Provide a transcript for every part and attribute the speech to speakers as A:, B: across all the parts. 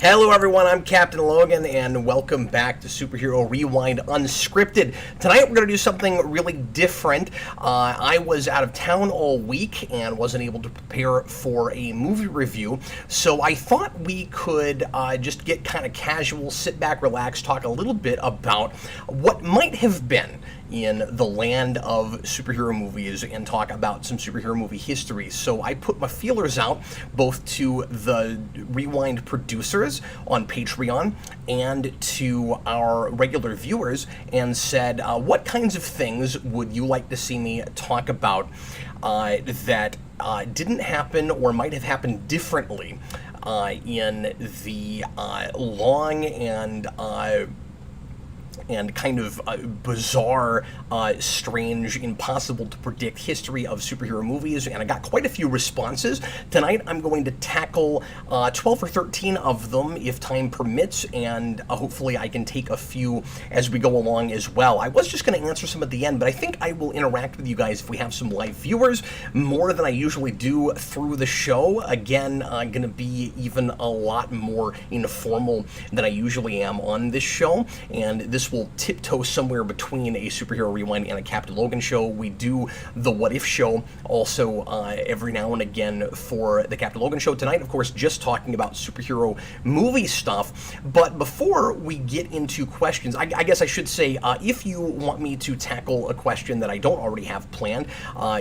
A: Hello everyone, I'm Captain Logan, and welcome back to Superhero Rewind Unscripted. Tonight we're going to do something really different. I was out of town all week and wasn't able to prepare for a movie review, so I thought we could just get kind of casual, sit back, relax, talk a little bit about what might have been in the land of superhero movies and talk about some superhero movie history. So I put my feelers out both to the Rewind producers on Patreon and to our regular viewers and said, what kinds of things would you like to see me talk about that didn't happen or might have happened differently in the long and kind of bizarre, strange, impossible to predict history of superhero movies, and I got quite a few responses. Tonight I'm going to tackle 12 or 13 of them if time permits, and hopefully I can take a few as we go along as well. I was just going to answer some at the end, but I think I will interact with you guys if we have some live viewers, more than I usually do through the show. Again, I'm going to be even a lot more informal than I usually am on this show, and this will tiptoe somewhere between a Superhero Rewind and a Captain Logan show. We do the What If show also every now and again for the Captain Logan show. Tonight, of course, just talking about superhero movie stuff. But before we get into questions, I guess I should say, if you want me to tackle a question that I don't already have planned,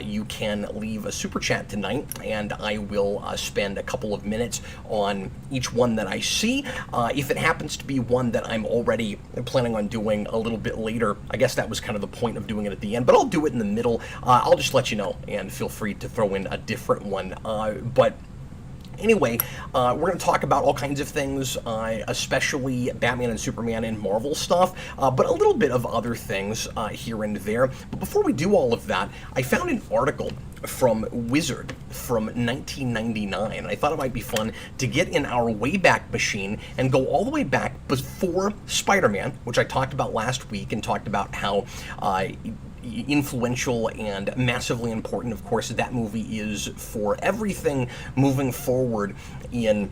A: you can leave a super chat tonight, and I will spend a couple of minutes on each one that I see. If it happens to be one that I'm already planning on doing a little bit later, I guess that was kind of the point of doing it at the end, but I'll do it in the middle. I'll just let you know, and feel free to throw in a different one. But anyway, we're going to talk about all kinds of things, especially Batman and Superman and Marvel stuff, but a little bit of other things here and there. But before we do all of that, I found an article from Wizard from 1999, and I thought it might be fun to get in our Wayback Machine and go all the way back before Spider-Man, which I talked about last week and talked about how influential and massively important, of course, that movie is for everything moving forward in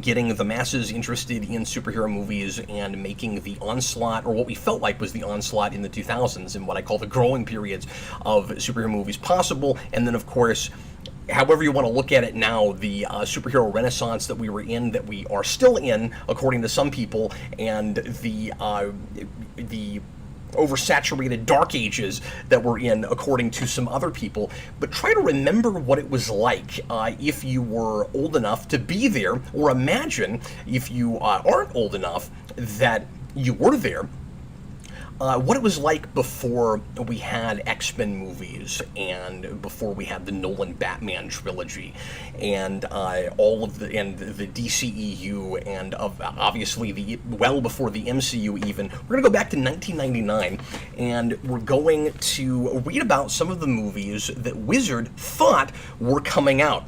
A: getting the masses interested in superhero movies and making the onslaught, or what we felt like was the onslaught in the 2000s, and what I call the growing periods of superhero movies possible. And then, of course, however you want to look at it now, the superhero renaissance that we were in, that we are still in, according to some people, and the oversaturated dark ages that we're in, according to some other people. But try to remember what it was like if you were old enough to be there, or imagine if you aren't old enough that you were there. What it was like before we had X-Men movies, and before we had the Nolan Batman trilogy, and all of the DCEU, and obviously well before the MCU even. We're gonna go back to 1999, and we're going to read about some of the movies that Wizard thought were coming out.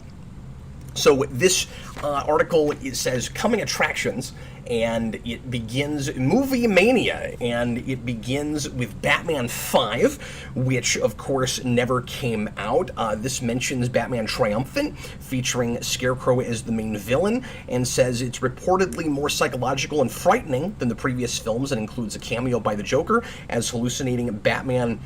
A: So this article, it says coming attractions, and it begins Movie Mania, and it begins with Batman 5, which of course never came out. This mentions Batman Triumphant, featuring Scarecrow as the main villain, and says it's reportedly more psychological and frightening than the previous films, and includes a cameo by the Joker as hallucinating Batman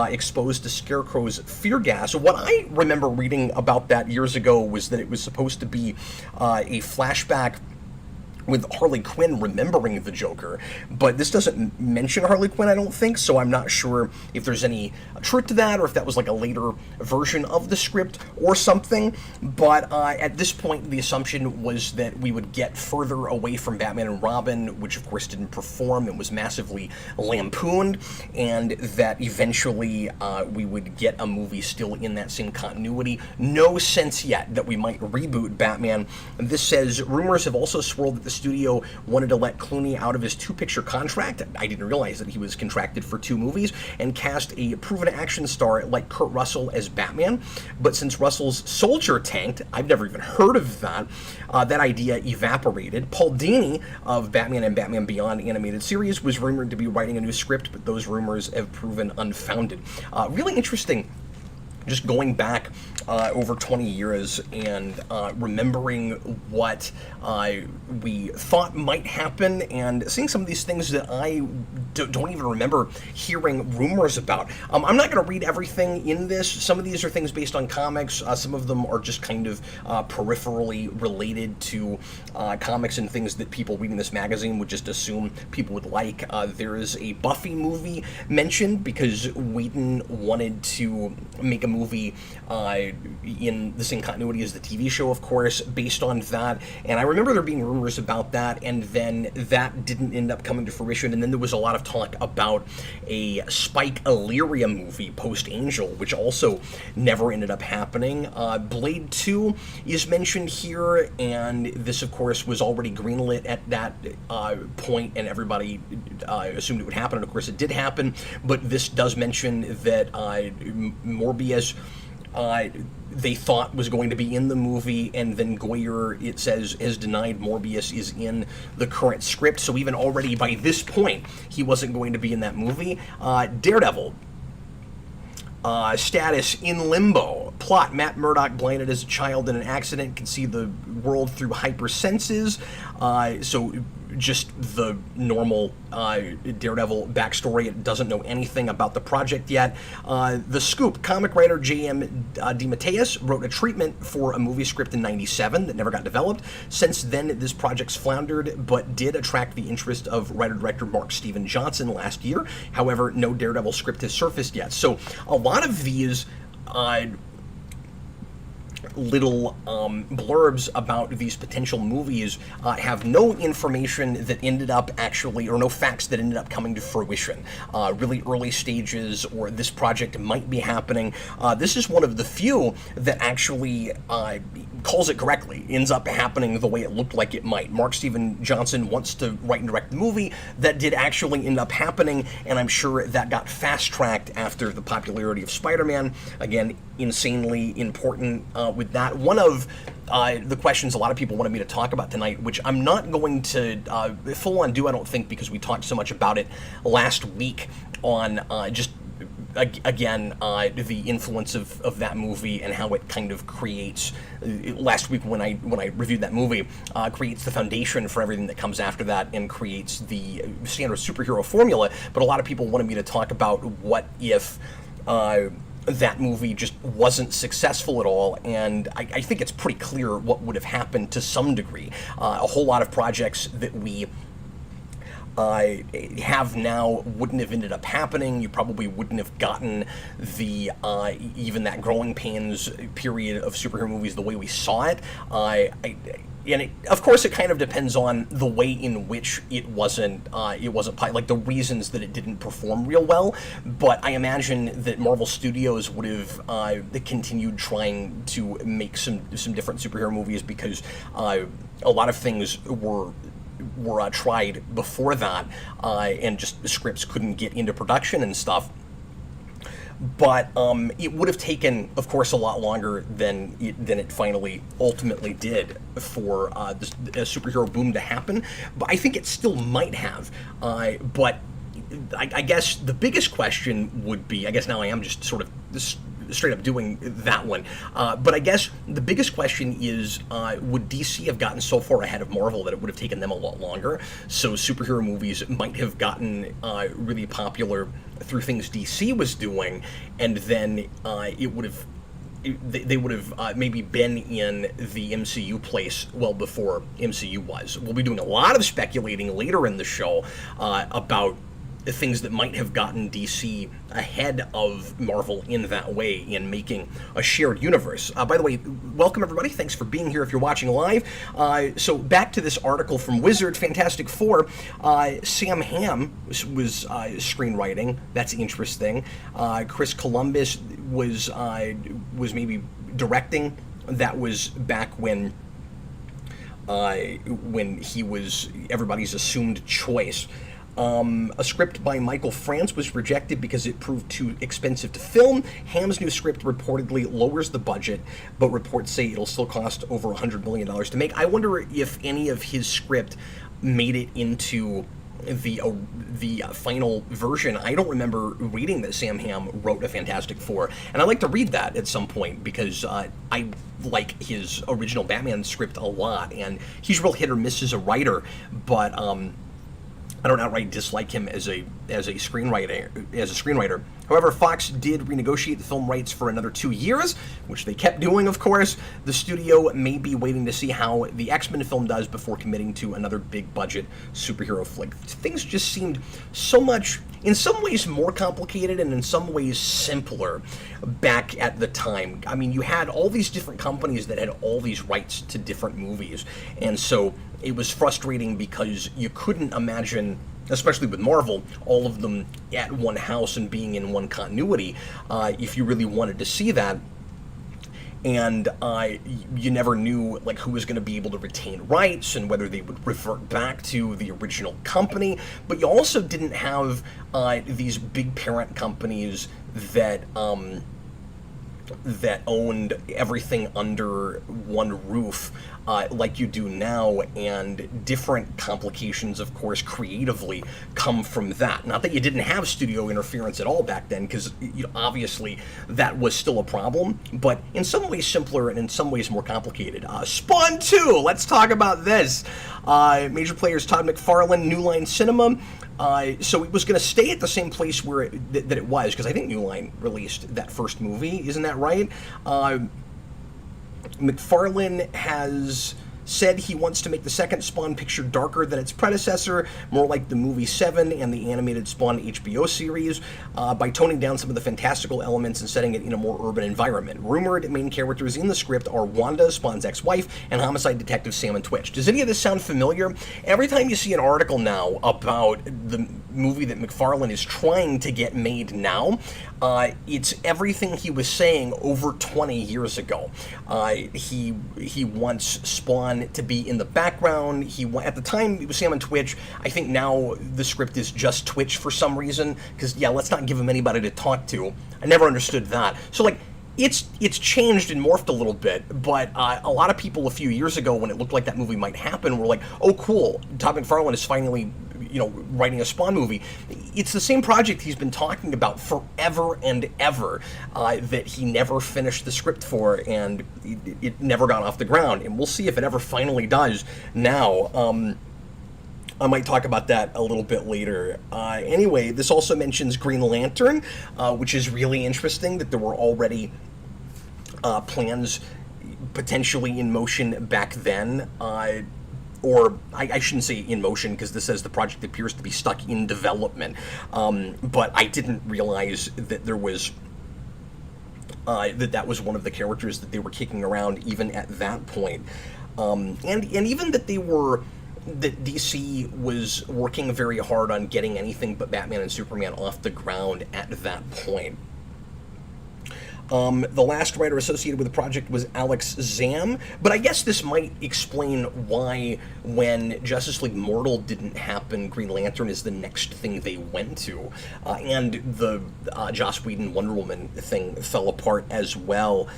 A: exposed to Scarecrow's fear gas. What I remember reading about that years ago was that it was supposed to be a flashback with Harley Quinn remembering the Joker, but this doesn't mention Harley Quinn, I don't think, so I'm not sure if there's any truth to that, or if that was like a later version of the script or something. But at this point, the assumption was that we would get further away from Batman and Robin, which of course didn't perform and was massively lampooned, and that eventually we would get a movie still in that same continuity. No sense yet that we might reboot Batman. This says, rumors have also swirled that the studio wanted to let Clooney out of his 2-picture contract. I didn't realize that he was contracted for 2 movies, and cast a proven action star like Kurt Russell as Batman. But since Russell's Soldier tanked, I've never even heard of that, that idea evaporated. Paul Dini of Batman and Batman Beyond animated series was rumored to be writing a new script, but those rumors have proven unfounded. Really interesting just going back over 20 years and remembering what we thought might happen, and seeing some of these things that I don't even remember hearing rumors about. I'm not going to read everything in this. Some of these are things based on comics. Some of them are just kind of peripherally related to comics and things that people reading this magazine would just assume people would like. There is a Buffy movie mentioned because Whedon wanted to make a movie in the same continuity as the TV show, of course, based on that. And I remember there being rumors about that, and then that didn't end up coming to fruition. And then there was a lot of talk about a Spike Illyria movie post-Angel, which also never ended up happening. Blade 2 is mentioned here, and this, of course, was already greenlit at that point, and everybody assumed it would happen. And of course, it did happen. But this does mention that Morbius, they thought was going to be in the movie, and then Goyer, it says, has denied Morbius is in the current script. So even already by this point, he wasn't going to be in that movie. Daredevil. Status in limbo. Plot: Matt Murdock, blinded as a child in an accident, can see the world through hypersenses. So just the normal Daredevil backstory. It doesn't know anything about the project yet. The Scoop: comic writer J.M. DeMatteis wrote a treatment for a movie script in '97 that never got developed. Since then, this project's floundered, but did attract the interest of writer-director Mark Steven Johnson last year. However, no Daredevil script has surfaced yet. So a lot of these little blurbs about these potential movies have no information that ended up actually, or no facts that ended up coming to fruition. Really early stages, or this project might be happening. This is one of the few that actually calls it correctly, ends up happening the way it looked like it might. Mark Steven Johnson wants to write and direct the movie that did actually end up happening, and I'm sure that got fast-tracked after the popularity of Spider-Man. Again, insanely important with that. One of the questions a lot of people wanted me to talk about tonight, which I'm not going to full-on do, I don't think, because we talked so much about it last week on just again, the influence of that movie and how it kind of creates, last week when I reviewed that movie, creates the foundation for everything that comes after that and creates the standard superhero formula. But a lot of people wanted me to talk about what if that movie just wasn't successful at all, and I think it's pretty clear what would have happened to some degree. A whole lot of projects that we have now wouldn't have ended up happening. You probably wouldn't have gotten the even that growing pains period of superhero movies the way we saw it. Of course, it kind of depends on the way in which it wasn't like the reasons that it didn't perform real well. But I imagine that Marvel Studios would have continued trying to make some different superhero movies, because a lot of things were tried before that, and just the scripts couldn't get into production and stuff. But it would have taken, of course, a lot longer than it finally ultimately did for the superhero boom to happen. But I think it still might have. But I guess the biggest question would be, I guess now I am just sort of straight up doing that one. But I guess the biggest question is, would DC have gotten so far ahead of Marvel that it would have taken them a lot longer? So superhero movies might have gotten really popular through things DC was doing, and then it would have they would have maybe been in the MCU place well before MCU was. We'll be doing a lot of speculating later in the show about the things that might have gotten DC ahead of Marvel in that way, in making a shared universe. By the way, welcome everybody. Thanks for being here if you're watching live. So back to this article from Wizard, Fantastic Four. Sam Hamm was screenwriting. That's interesting. Chris Columbus was maybe directing. That was back when he was everybody's assumed choice. A script by Michael France was rejected because it proved too expensive to film. Hamm's new script reportedly lowers the budget, but reports say it'll still cost over $100 million to make. I wonder if any of his script made it into the final version, I don't remember reading that Sam Hamm wrote a Fantastic Four, and I'd like to read that at some point because I like his original Batman script a lot, and he's real hit or miss as a writer, but I don't outright dislike him as a screenwriter. However, Fox did renegotiate the film rights for another 2 years, which they kept doing, of course. The studio may be waiting to see how the X-Men film does before committing to another big-budget superhero flick. Things just seemed so much, in some ways, more complicated and in some ways simpler back at the time. I mean, you had all these different companies that had all these rights to different movies, and so it was frustrating because you couldn't imagine, especially with Marvel, all of them at one house and being in one continuity if you really wanted to see that. And you never knew like who was going to be able to retain rights and whether they would revert back to the original company. But you also didn't have these big parent companies that owned everything under one roof like you do now, and different complications, of course, creatively come from that. Not that you didn't have studio interference at all back then, because obviously that was still a problem, but in some ways simpler and in some ways more complicated. Spawn 2, let's talk about this. Major players Todd McFarlane, New Line Cinema. So it was going to stay at the same place where that it was, because I think New Line released that first movie, isn't that right? McFarlane has said he wants to make the second Spawn picture darker than its predecessor, more like the movie 7 and the animated Spawn HBO series, by toning down some of the fantastical elements and setting it in a more urban environment. Rumored main characters in the script are Wanda, Spawn's ex-wife, and homicide detective Sam and Twitch. Does any of this sound familiar? Every time you see an article now about the movie that McFarlane is trying to get made now, it's everything he was saying over 20 years ago. He wants Spawn to be in the background. At the time it was Sam and Twitch. I think now the script is just Twitch for some reason, because yeah, let's not give him anybody to talk to. I never understood that. So like, it's changed and morphed a little bit, but a lot of people a few years ago, when it looked like that movie might happen, were like, oh cool, Todd McFarlane is finally writing a Spawn movie. It's the same project he's been talking about forever and ever that he never finished the script for, and it never got off the ground. And we'll see if it ever finally does now. I might talk about that a little bit later. Anyway, this also mentions Green Lantern, which is really interesting that there were already plans potentially in motion back then. Or I shouldn't say in motion, because this says the project appears to be stuck in development. But I didn't realize that there was that was one of the characters that they were kicking around even at that point. And even that that DC was working very hard on getting anything but Batman and Superman off the ground at that point. The last writer associated with the project was Alex Zam, but I guess this might explain why, when Justice League Mortal didn't happen, Green Lantern is the next thing they went to, and the Joss Whedon Wonder Woman thing fell apart as well.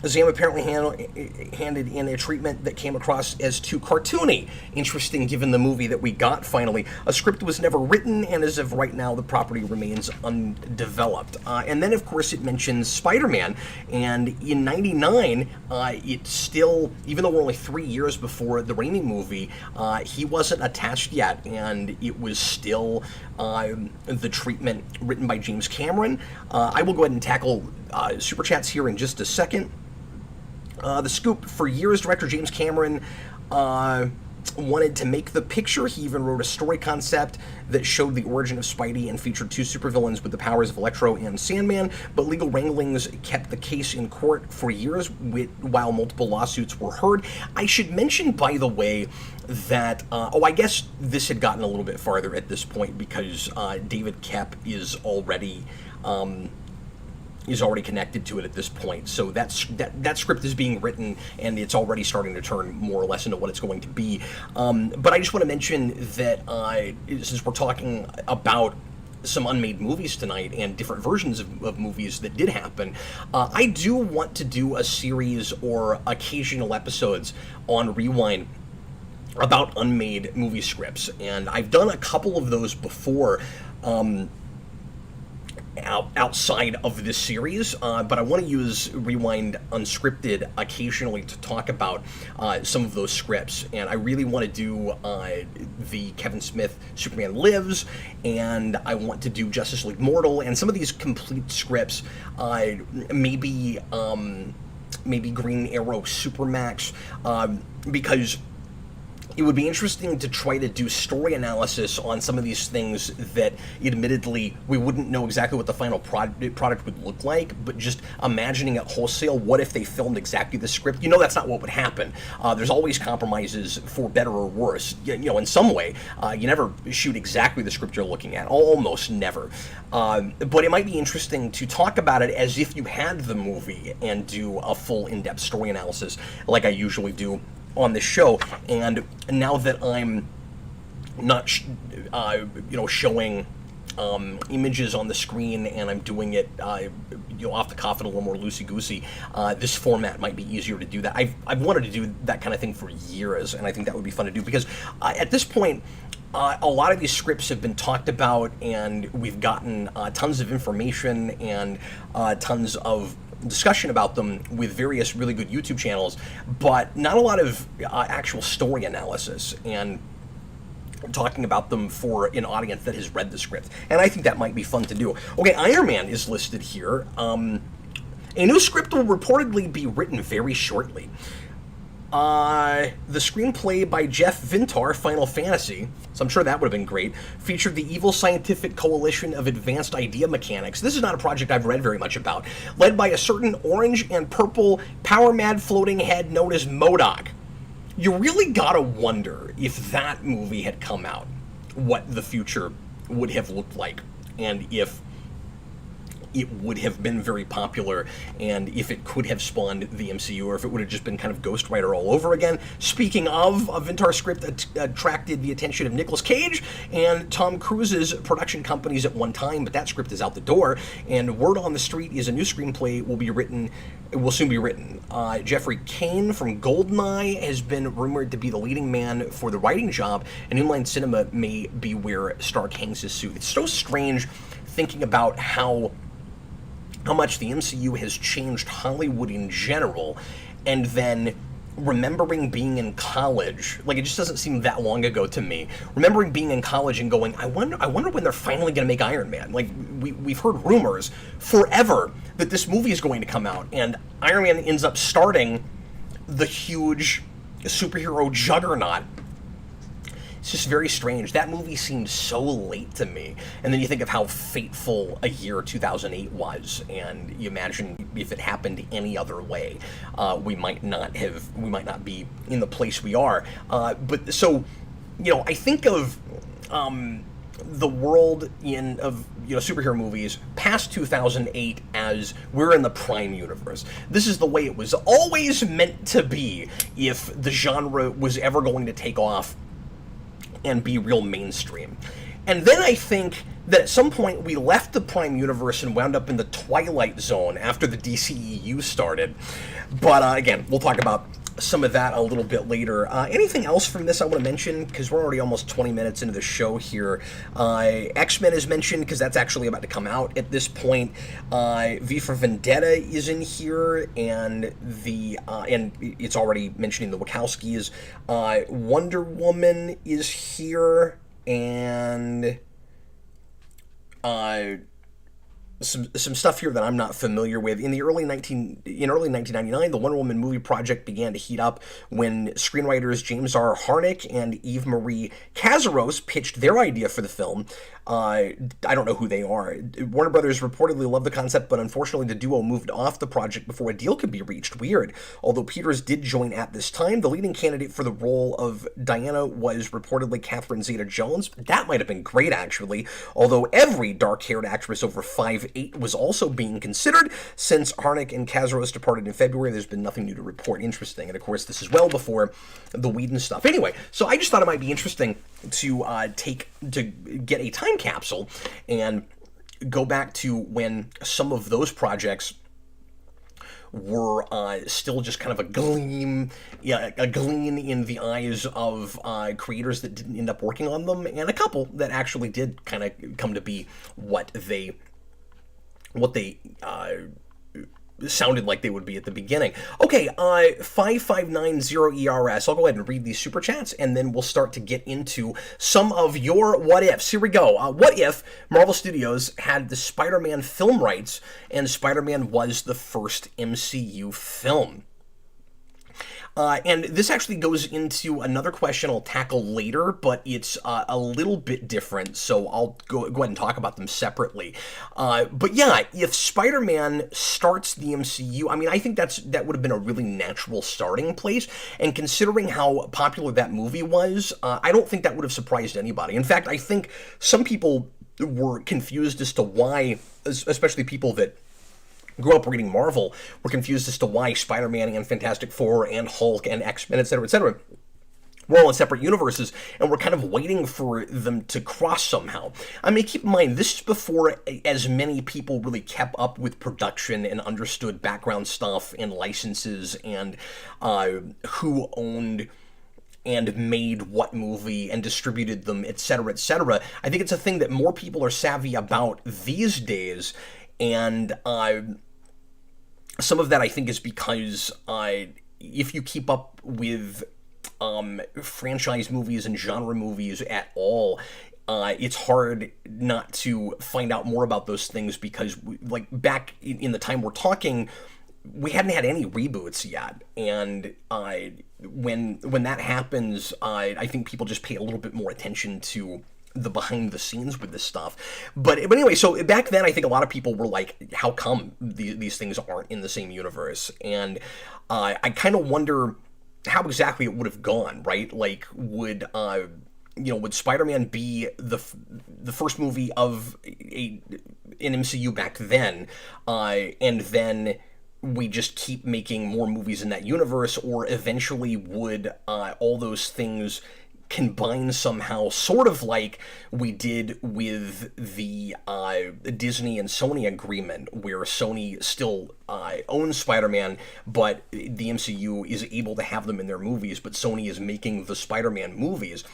A: Zam apparently handed in a treatment that came across as too cartoony. Interesting, given the movie that we got finally. A script was never written, and as of right now, the property remains undeveloped. And then, of course, it mentions Spider-Man, and in '99, it still, even though we're only 3 years before the Raimi movie, he wasn't attached yet, and it was still the treatment written by James Cameron. I will go ahead and tackle super chats here in just a second. The scoop: for years, director James Cameron wanted to make the picture. He even wrote a story concept that showed the origin of Spidey and featured two supervillains with the powers of Electro and Sandman, but legal wranglings kept the case in court for years while multiple lawsuits were heard. I should mention, by the way, that, I guess this had gotten a little bit farther at this point, because David Koepp is already connected to it at this point. So that script is being written, and it's already starting to turn more or less into what it's going to be. But I just want to mention that since we're talking about some unmade movies tonight and different versions of movies that did happen, I do want to do a series or occasional episodes on Rewind about unmade movie scripts, and I've done a couple of those before. Outside of this series, but I want to use Rewind Unscripted occasionally to talk about some of those scripts, and I really want to do the Kevin Smith Superman Lives, and I want to do Justice League Mortal, and some of these complete scripts, maybe Green Arrow Supermax, because it would be interesting to try to do story analysis on some of these things that, admittedly, we wouldn't know exactly what the final product would look like, but just imagining it wholesale, what if they filmed exactly the script? You know that's not what would happen. There's always compromises for better or worse. You know, in some way, you never shoot exactly the script you're looking at, almost never. But it might be interesting to talk about it as if you had the movie and do a full in-depth story analysis like I usually do on this show. And now that I'm not showing images on the screen, and I'm doing it off the cuff and a little more loosey-goosey, this format might be easier to do that. I've wanted to do that kind of thing for years, and I think that would be fun to do, because at this point, a lot of these scripts have been talked about, and we've gotten tons of information and tons of discussion about them with various really good YouTube channels, but not a lot of actual story analysis and talking about them for an audience that has read the script. And I think that might be fun to do. Okay, Iron Man is listed here. A new script will reportedly be written very shortly. The screenplay by Jeff Vintar, Final Fantasy, so I'm sure that would have been great, featured the evil scientific coalition of advanced idea mechanics. This is not a project I've read very much about. Led by a certain orange and purple power-mad floating head known as MODOK. You really gotta wonder if that movie had come out, what the future would have looked like, and if it would have been very popular, and if it could have spawned the MCU, or if it would have just been kind of Ghost Rider all over again. Speaking of, a Vintar script attracted the attention of Nicolas Cage and Tom Cruise's production companies at one time, but that script is out the door, and word on the street is a new screenplay will soon be written. Jeffrey Kane from Goldeneye has been rumored to be the leading man for the writing job, and Inline Cinema may be where Stark hangs his suit. It's so strange thinking about how much the MCU has changed Hollywood in general, and then remembering being in college, like, it just doesn't seem that long ago to me, remembering being in college and going, I wonder when they're finally going to make Iron Man. Like, we've heard rumors forever that this movie is going to come out, and Iron Man ends up starting the huge superhero juggernaut. It's just very strange. That movie seems so late to me. And then you think of how fateful a year 2008 was, and you imagine if it happened any other way, we might not be in the place we are. But so, I think of the world of superhero movies past 2008 as we're in the Prime universe. This is the way it was always meant to be if the genre was ever going to take off and be real mainstream. And then I think that at some point we left the Prime universe and wound up in the Twilight Zone after the DCEU started. But again, we'll talk about some of that a little bit later. Anything else from this I want to mention? Because we're already almost 20 minutes into the show here. X-Men is mentioned because that's actually about to come out at this point. V for Vendetta is in here, and and it's already mentioning the Wachowskis. Wonder Woman is here, and some stuff here that I'm not familiar with. In early 1999, the Wonder Woman movie project began to heat up when screenwriters James R. Harnick and Eve Marie Kazaros pitched their idea for the film. I don't know who they are. Warner Brothers reportedly loved the concept, but unfortunately the duo moved off the project before a deal could be reached. Weird. Although Peters did join at this time, the leading candidate for the role of Diana was reportedly Catherine Zeta-Jones. That might have been great, actually, although every dark-haired actress over 5'8" was also being considered. Since Harnick and Kazaros departed in February, there's been nothing new to report. Interesting. And of course, this is well before the Whedon stuff. Anyway, so I just thought it might be interesting to get a time capsule and go back to when some of those projects were still just kind of a gleam, yeah, a gleam in the eyes of creators that didn't end up working on them, and a couple that actually did kind of come to be what they sounded like they would be at the beginning. Okay, 5590ERS. I'll go ahead and read these super chats, and then we'll start to get into some of your what ifs. Here we go. What if Marvel Studios had the Spider-Man film rights, and Spider-Man was the first MCU film? And this actually goes into another question I'll tackle later, but it's a little bit different, so I'll go ahead and talk about them separately. But yeah, if Spider-Man starts the MCU, I mean, I think that would have been a really natural starting place, and considering how popular that movie was, I don't think that would have surprised anybody. In fact, I think some people were confused as to why, especially people that grew up reading Marvel, were confused as to why Spider-Man and Fantastic Four and Hulk and X-Men, etc., we're all in separate universes, and we're kind of waiting for them to cross somehow. I mean, keep in mind, this is before as many people really kept up with production and understood background stuff and licenses and who owned and made what movie and distributed them, etc., etc. I think it's a thing that more people are savvy about these days, and some of that, I think, is because if you keep up with franchise movies and genre movies at all, it's hard not to find out more about those things because, like, back in the time we're talking, we hadn't had any reboots yet, and when that happens, I think people just pay a little bit more attention to the behind the scenes with this stuff. But anyway, so back then I think a lot of people were like, how come these things aren't in the same universe? And I kind of wonder how exactly it would have gone, right? Like, would Spider-Man be the first movie of an MCU back then, and then we just keep making more movies in that universe, or eventually would all those things combine somehow, sort of like we did with the Disney and Sony agreement, where Sony still owns Spider-Man, but the MCU is able to have them in their movies, but Sony is making the Spider-Man movies.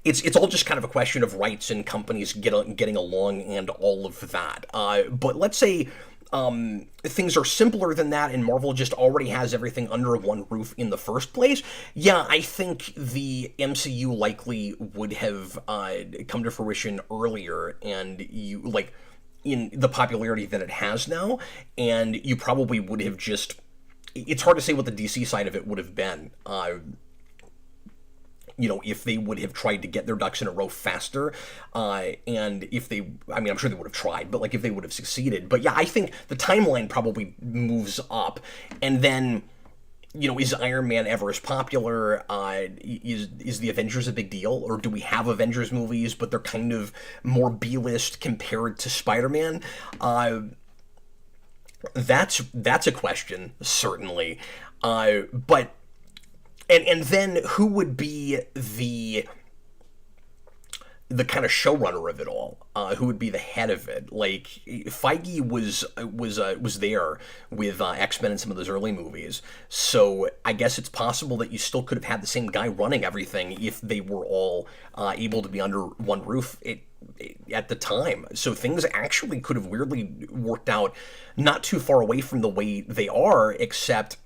A: It's all just kind of a question of rights and companies getting along and all of that. But let's say things are simpler than that, and Marvel just already has everything under one roof in the first place. Yeah, I think the MCU likely would have come to fruition earlier, and in the popularity that it has now, and you probably would have just. It's hard to say what the DC side of it would have been. If they would have tried to get their ducks in a row faster, and if they, I mean, I'm sure they would have tried, but like if they would have succeeded. But yeah, I think the timeline probably moves up, and then, is Iron Man ever as popular? Is the Avengers a big deal, or do we have Avengers movies, but they're kind of more B-list compared to Spider-Man? That's a question, certainly, but. And then who would be the kind of showrunner of it all? Who would be the head of it? Like, Feige was there with X-Men and some of those early movies, so I guess it's possible that you still could have had the same guy running everything if they were all able to be under one roof at the time. So things actually could have weirdly worked out not too far away from the way they are, except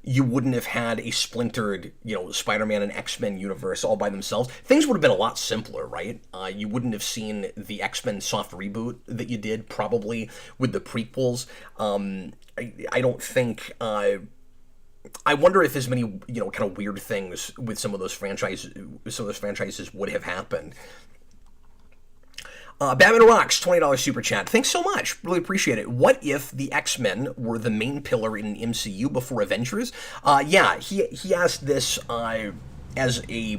A: you wouldn't have had a splintered, Spider-Man and X-Men universe all by themselves. Things would have been a lot simpler, right? You wouldn't have seen the X-Men soft reboot that you did, probably, with the prequels. I don't think. I wonder if as many, kind of weird things with some of those franchises would have happened. Batman Rocks, $20 super chat. Thanks so much. Really appreciate it. What if the X-Men were the main pillar in MCU before Avengers? Yeah, he asked this as a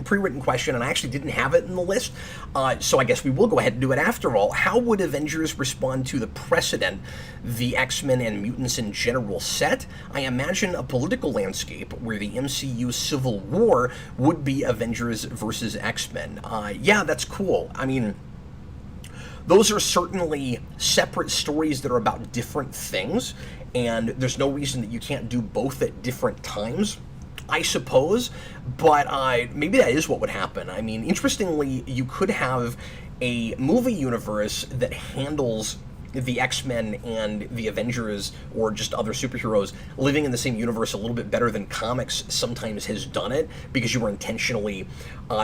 A: pre-written question, and I actually didn't have it in the list, so I guess we will go ahead and do it after all. How would Avengers respond to the precedent the X-Men and mutants in general set? I imagine a political landscape where the MCU Civil War would be Avengers versus X-Men. Yeah, that's cool. I mean, those are certainly separate stories that are about different things, and there's no reason that you can't do both at different times, I suppose, but maybe that is what would happen. I mean, interestingly, you could have a movie universe that handles the X-Men and the Avengers, or just other superheroes, living in the same universe a little bit better than comics sometimes has done it, because you were intentionally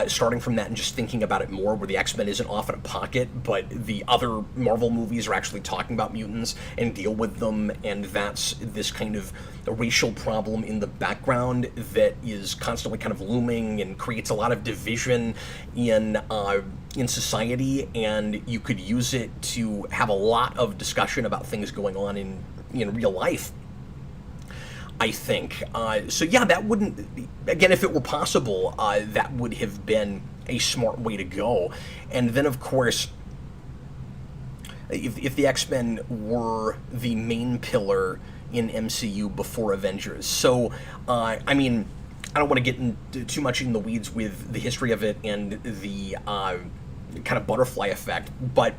A: starting from that and just thinking about it more, where the X-Men isn't off in a pocket, but the other Marvel movies are actually talking about mutants and deal with them, and that's this kind of racial problem in the background that is constantly kind of looming and creates a lot of division in society, and you could use it to have a lot of discussion about things going on in real life, I think. So yeah, that wouldn't, again, if it were possible, that would have been a smart way to go. And then, of course, if the X-Men were the main pillar in MCU before Avengers. So, I mean, I don't want to get into too much in the weeds with the history of it and the kind of butterfly effect, but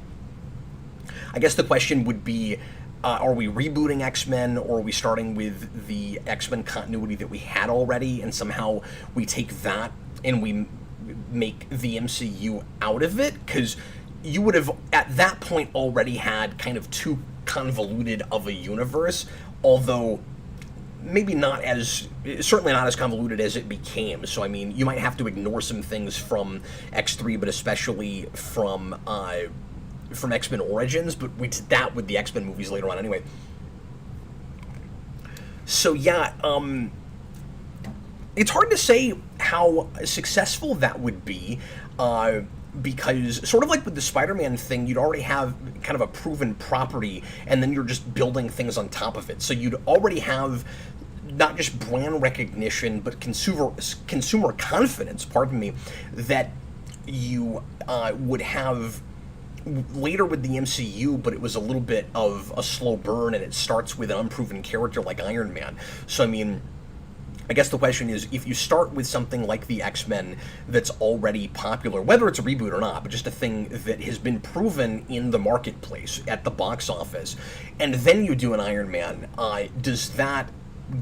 A: I guess the question would be, are we rebooting X-Men, or are we starting with the X-Men continuity that we had already, and somehow we take that and we make the MCU out of it? Because you would have, at that point, already had kind of too convoluted of a universe, although maybe not as, certainly not as convoluted as it became. So, I mean, you might have to ignore some things from X3, but especially from X-Men Origins, but we did that with the X-Men movies later on anyway. So, yeah, it's hard to say how successful that would be, because sort of like with the Spider-Man thing, you'd already have kind of a proven property, and then you're just building things on top of it. So you'd already have not just brand recognition, but consumer confidence, pardon me, that you would have later with the MCU, but it was a little bit of a slow burn, and it starts with an unproven character like Iron Man. So, I mean, I guess the question is, if you start with something like the X-Men that's already popular, whether it's a reboot or not, but just a thing that has been proven in the marketplace at the box office, and then you do an Iron Man, does that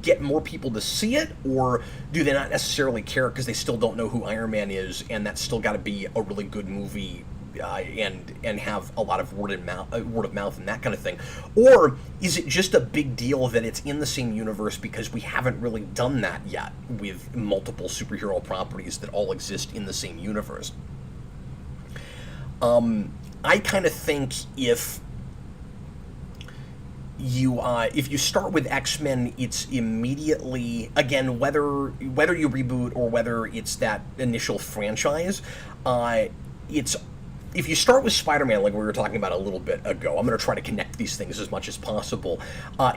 A: get more people to see it, or do they not necessarily care because they still don't know who Iron Man is, and that's still got to be a really good movie and have a lot of word of mouth and that kind of thing? Or is it just a big deal that it's in the same universe because we haven't really done that yet with multiple superhero properties that all exist in the same universe? I kind of think if you start with X-Men, it's immediately, again, whether you reboot or whether it's that initial franchise, it's, if you start with Spider-Man, like we were talking about a little bit ago, I'm going to try to connect these things as much as possible.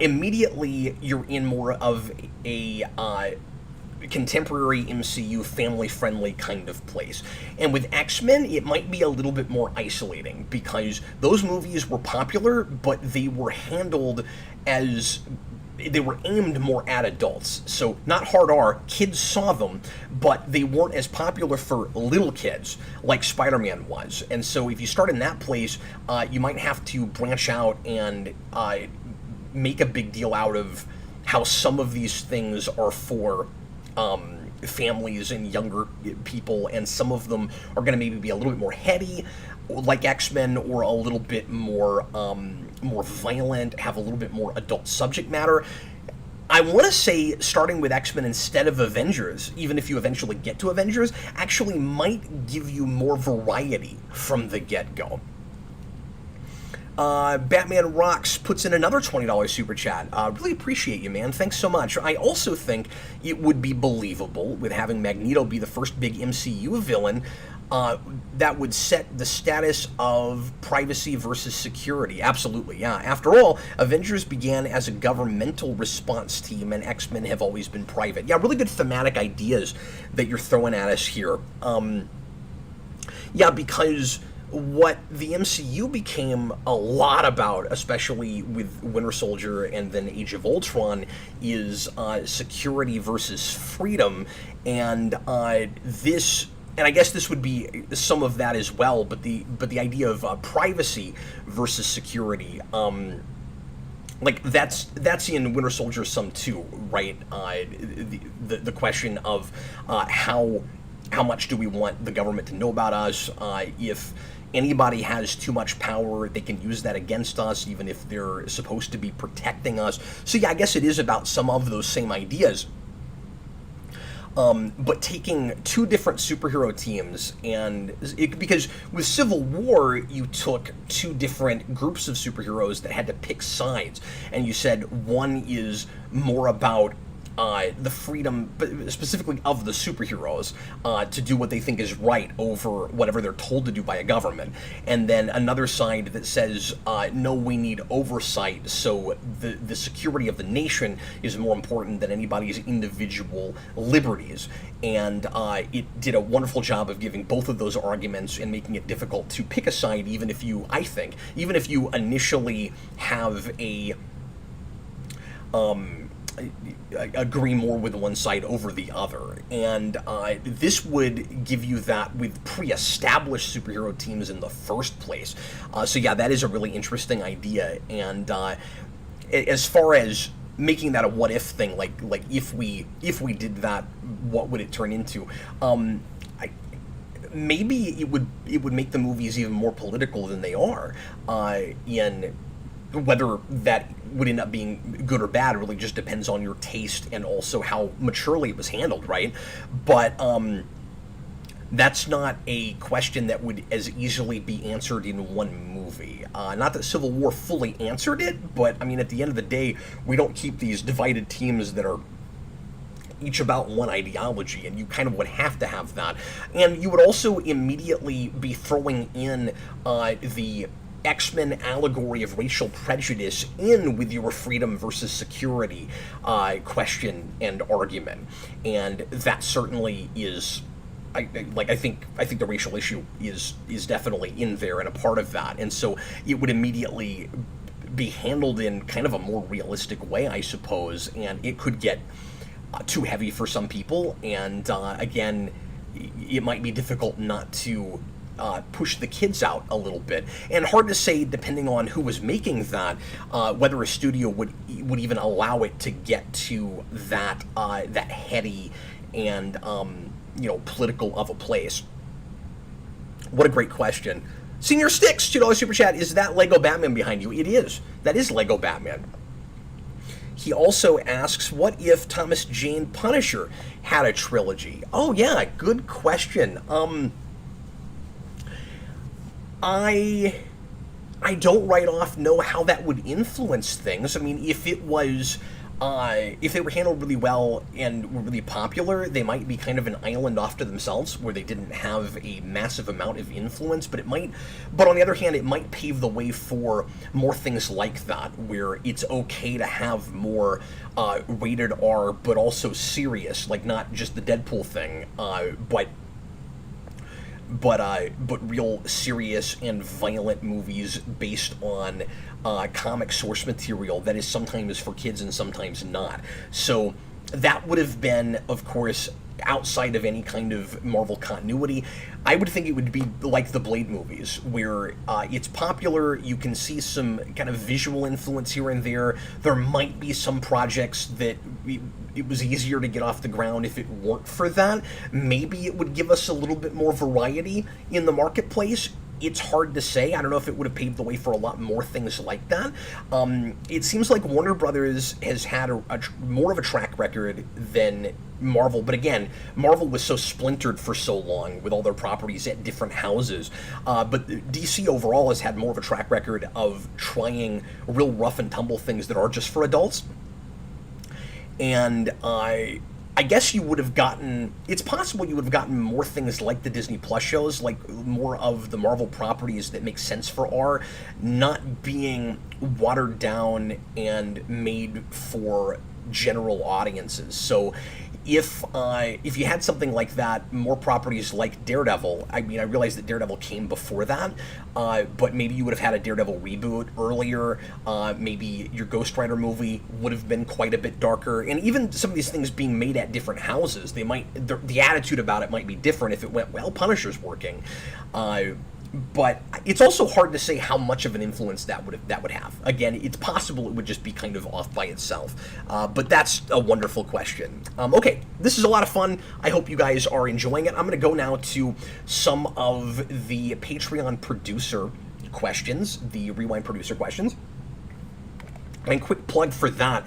A: Immediately, you're in more of a contemporary MCU, family-friendly kind of place. And with X-Men, it might be a little bit more isolating, because those movies were popular, but they were handled as, they were aimed more at adults. So not hard R, kids saw them, but they weren't as popular for little kids like Spider-Man was. And so if you start in that place, you might have to branch out and make a big deal out of how some of these things are for families and younger people, and some of them are going to maybe be a little bit more heady, like X-Men, or a little bit more more violent, have a little bit more adult subject matter. I want to say starting with X-Men instead of Avengers, even if you eventually get to Avengers, actually might give you more variety from the get-go. Batman Rocks puts in another $20 super chat. Really appreciate you, man. Thanks so much. I also think it would be believable with having Magneto be the first big MCU villain. That would set the status of privacy versus security. Absolutely, yeah. After all, Avengers began as a governmental response team, and X-Men have always been private. Yeah, really good thematic ideas that you're throwing at us here. Yeah, because what the MCU became a lot about, especially with Winter Soldier and then Age of Ultron, is security versus freedom, and this and I guess this would be some of that as well, but the idea of privacy versus security, like that's in Winter Soldier some too, right? The question of how much do we want the government to know about us? If anybody has too much power, they can use that against us, even if they're supposed to be protecting us. So yeah, I guess it is about some of those same ideas. But taking two different superhero teams, because with Civil War, you took two different groups of superheroes that had to pick sides, and you said one is more about the freedom, specifically of the superheroes, to do what they think is right over whatever they're told to do by a government. And then another side that says, no, we need oversight, so the security of the nation is more important than anybody's individual liberties. And it did a wonderful job of giving both of those arguments and making it difficult to pick a side, even if you initially have agree more with one side over the other. And this would give you that with pre-established superhero teams in the first place. So yeah, that is a really interesting idea. And as far as making that a what-if thing, like if we did that, what would it turn into? Maybe it would make the movies even more political than they are. In whether that would end up being good or bad really just depends on your taste and also how maturely it was handled, right? But that's not a question that would as easily be answered in one movie. Not that Civil War fully answered it, but I mean, at the end of the day, we don't keep these divided teams that are each about one ideology, and you kind of would have to have that. And you would also immediately be throwing in the X-Men allegory of racial prejudice in with your freedom versus security question and argument, and that certainly is, I think the racial issue is definitely in there and a part of that, and so it would immediately be handled in kind of a more realistic way, I suppose, and it could get too heavy for some people, and again, it might be difficult not to push the kids out a little bit, and hard to say, depending on who was making that, whether a studio would even allow it to get to that heady and political of a place. What a great question. Senior Sticks, $2 super chat. Is that Lego Batman behind you? It is. That is Lego Batman. He also asks, what if Thomas Jane Punisher had a trilogy? Oh yeah, good question. I don't right off know how that would influence things. I mean, if it was, if they were handled really well and were really popular, they might be kind of an island off to themselves where they didn't have a massive amount of influence, but on the other hand, it might pave the way for more things like that, where it's okay to have more rated R, but also serious, like not just the Deadpool thing, but real serious and violent movies based on comic source material that is sometimes for kids and sometimes not. So that would have been, of course, outside of any kind of Marvel continuity. I would think it would be like the Blade movies, where it's popular, you can see some kind of visual influence here and there. There might be some projects that it was easier to get off the ground if it weren't for that. Maybe it would give us a little bit more variety in the marketplace. It's hard to say. I don't know if it would have paved the way for a lot more things like that. It seems like Warner Brothers has had more of a track record than Marvel, but again, Marvel was so splintered for so long with all their properties at different houses. But DC overall has had more of a track record of trying real rough and tumble things that are just for adults. And I guess you would have gotten, it's possible you would have gotten more things like the Disney Plus shows, like more of the Marvel properties that make sense for R, not being watered down and made for general audiences. So if you had something like that, more properties like Daredevil, I mean, I realize that Daredevil came before that, but maybe you would have had a Daredevil reboot earlier. Maybe your Ghost Rider movie would have been quite a bit darker, and even some of these things being made at different houses, the attitude about it might be different if it went, well, Punisher's working. But it's also hard to say how much of an influence that would have. Again, it's possible it would just be kind of off by itself. But that's a wonderful question. Okay, this is a lot of fun. I hope you guys are enjoying it. I'm going to go now to some of the Patreon producer questions, the Rewind producer questions. And quick plug for that,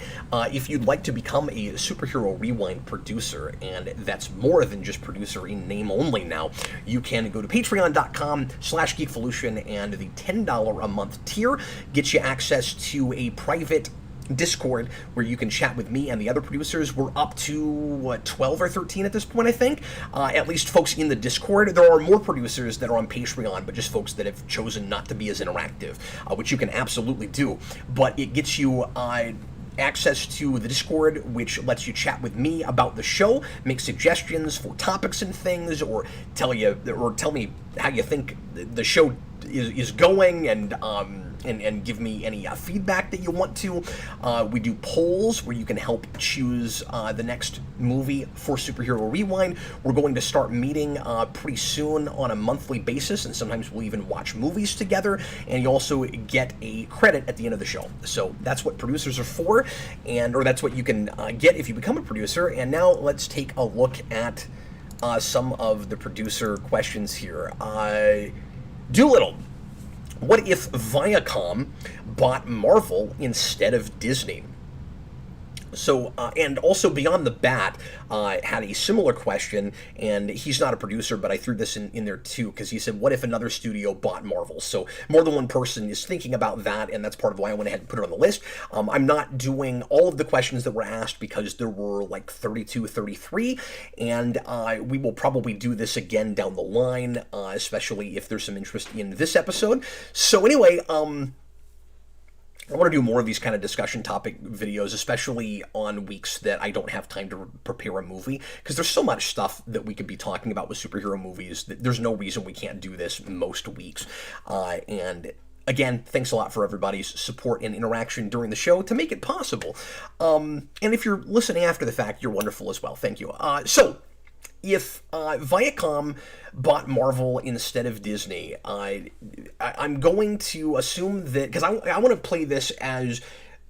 A: if you'd like to become a Superhero Rewind producer, and that's more than just producer in name only now, you can go to patreon.com/geekvolution, and the $10 a month tier gets you access to a private Discord where you can chat with me and the other producers. We're up to 12 or 13 at this point, I think. At least folks in the Discord. There are more producers that are on Patreon, but just folks that have chosen not to be as interactive, which you can absolutely do. But it gets you access to the Discord, which lets you chat with me about the show, make suggestions for topics and things, or tell me how you think the show is going, and give me any feedback that you want to. We do polls where you can help choose the next movie for Superhero Rewind. We're going to start meeting pretty soon on a monthly basis, and sometimes we'll even watch movies together, and you also get a credit at the end of the show. So that's what producers are for, or that's what you can get if you become a producer. And now let's take a look at some of the producer questions here. Doolittle. What if Viacom bought Marvel instead of Disney? So, and also Beyond the Bat had a similar question, and he's not a producer, but I threw this in there too, because he said, what if another studio bought Marvel? So more than one person is thinking about that, and that's part of why I went ahead and put it on the list. I'm not doing all of the questions that were asked because there were like 32, 33, and we will probably do this again down the line, especially if there's some interest in this episode. So anyway, I want to do more of these kind of discussion topic videos, especially on weeks that I don't have time to prepare a movie, because there's so much stuff that we could be talking about with superhero movies that there's no reason we can't do this most weeks. And again, thanks a lot for everybody's support and interaction during the show to make it possible. And if you're listening after the fact, you're wonderful as well. Thank you. So, if Viacom bought Marvel instead of Disney, I'm going to assume that, because I want to play this as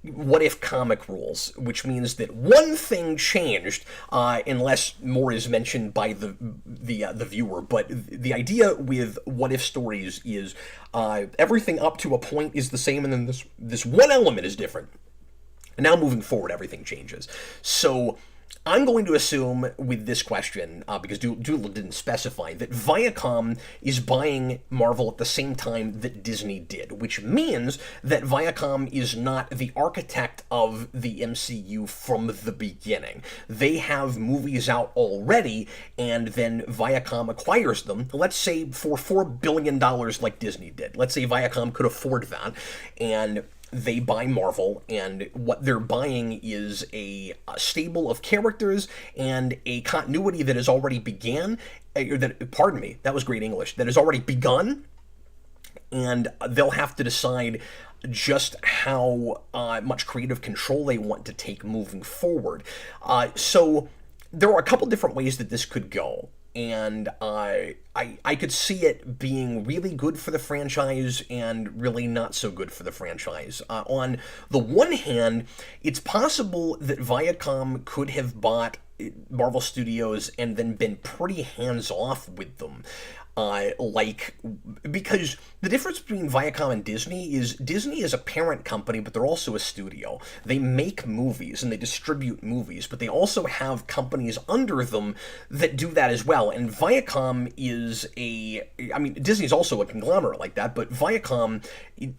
A: what if comic rules, which means that one thing changed, unless more is mentioned by the viewer. But the idea with what if stories is everything up to a point is the same, and then this one element is different. And now moving forward, everything changes. So I'm going to assume with this question, because Doolittle didn't specify, that Viacom is buying Marvel at the same time that Disney did, which means that Viacom is not the architect of the MCU from the beginning. They have movies out already, and then Viacom acquires them, let's say for $4 billion like Disney did. Let's say Viacom could afford that, and they buy Marvel, and what they're buying is a stable of characters and a continuity that has already began, that was great English, that has already begun, and they'll have to decide just how much creative control they want to take moving forward. So there are a couple different ways that this could go. And I could see it being really good for the franchise and really not so good for the franchise. On the one hand, it's possible that Viacom could have bought Marvel Studios and then been pretty hands-off with them. Because the difference between Viacom and Disney is a parent company, but they're also a studio. They make movies and they distribute movies, but they also have companies under them that do that as well. And Viacom Disney's also a conglomerate like that, but Viacom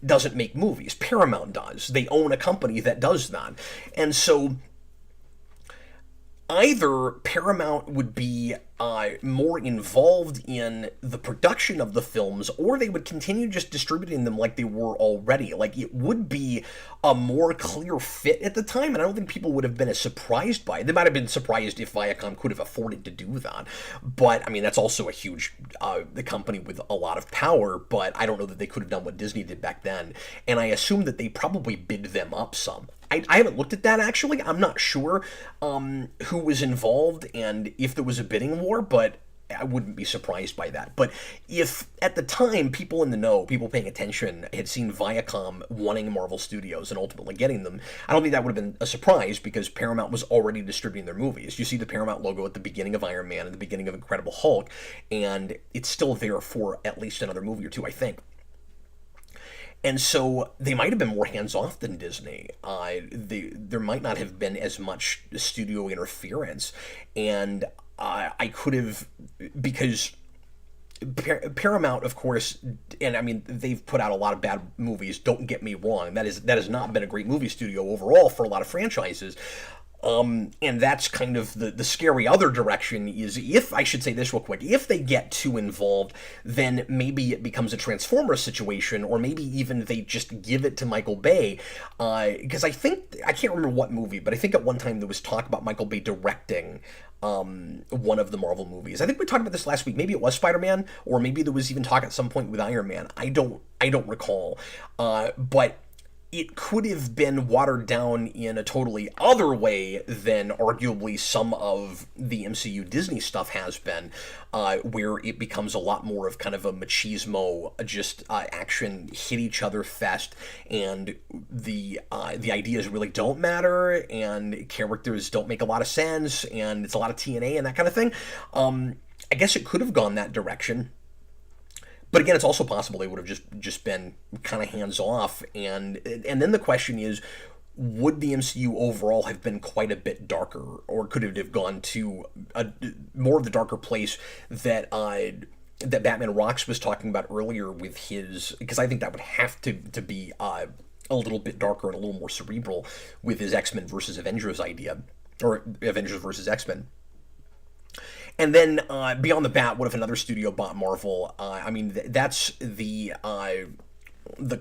A: doesn't make movies. Paramount does. They own a company that does that. And so either Paramount would be more involved in the production of the films, or they would continue just distributing them like they were already. Like, it would be a more clear fit at the time, and I don't think people would have been as surprised by it. They might have been surprised if Viacom could have afforded to do that, but, I mean, that's also a huge the company with a lot of power, but I don't know that they could have done what Disney did back then, and I assume that they probably bid them up some. I haven't looked at that, actually. I'm not sure who was involved and if there was a bidding war, but I wouldn't be surprised by that. But if, at the time, people in the know, people paying attention, had seen Viacom wanting Marvel Studios and ultimately getting them, I don't think that would have been a surprise, because Paramount was already distributing their movies. You see the Paramount logo at the beginning of Iron Man and the beginning of Incredible Hulk, and it's still there for at least another movie or two, I think. And so they might have been more hands-off than Disney. There might not have been as much studio interference. And I could have, because Paramount, of course, and I mean, they've put out a lot of bad movies, don't get me wrong. That has not been a great movie studio overall for a lot of franchises. And that's kind of the scary other direction is, if, I should say this real quick, if they get too involved, then maybe it becomes a Transformers situation, or maybe even they just give it to Michael Bay, because I can't remember what movie, but I think at one time there was talk about Michael Bay directing one of the Marvel movies. I think we talked about this last week. Maybe it was Spider-Man, or maybe there was even talk at some point with Iron Man. I don't recall, but it could have been watered down in a totally other way than arguably some of the MCU Disney stuff has been, where it becomes a lot more of kind of a machismo, just action, hit each other fest, and the ideas really don't matter, and characters don't make a lot of sense, and it's a lot of TNA and that kind of thing. I guess it could have gone that direction. But again, it's also possible they would have just been kind of hands-off, and then the question is, would the MCU overall have been quite a bit darker, or could it have gone to more of the darker place that Batman Rocks was talking about earlier with his, because I think that would have to be a little bit darker and a little more cerebral with his X-Men versus Avengers idea, or Avengers versus X-Men. And then beyond the bat, what if another studio bought Marvel? I mean, that's the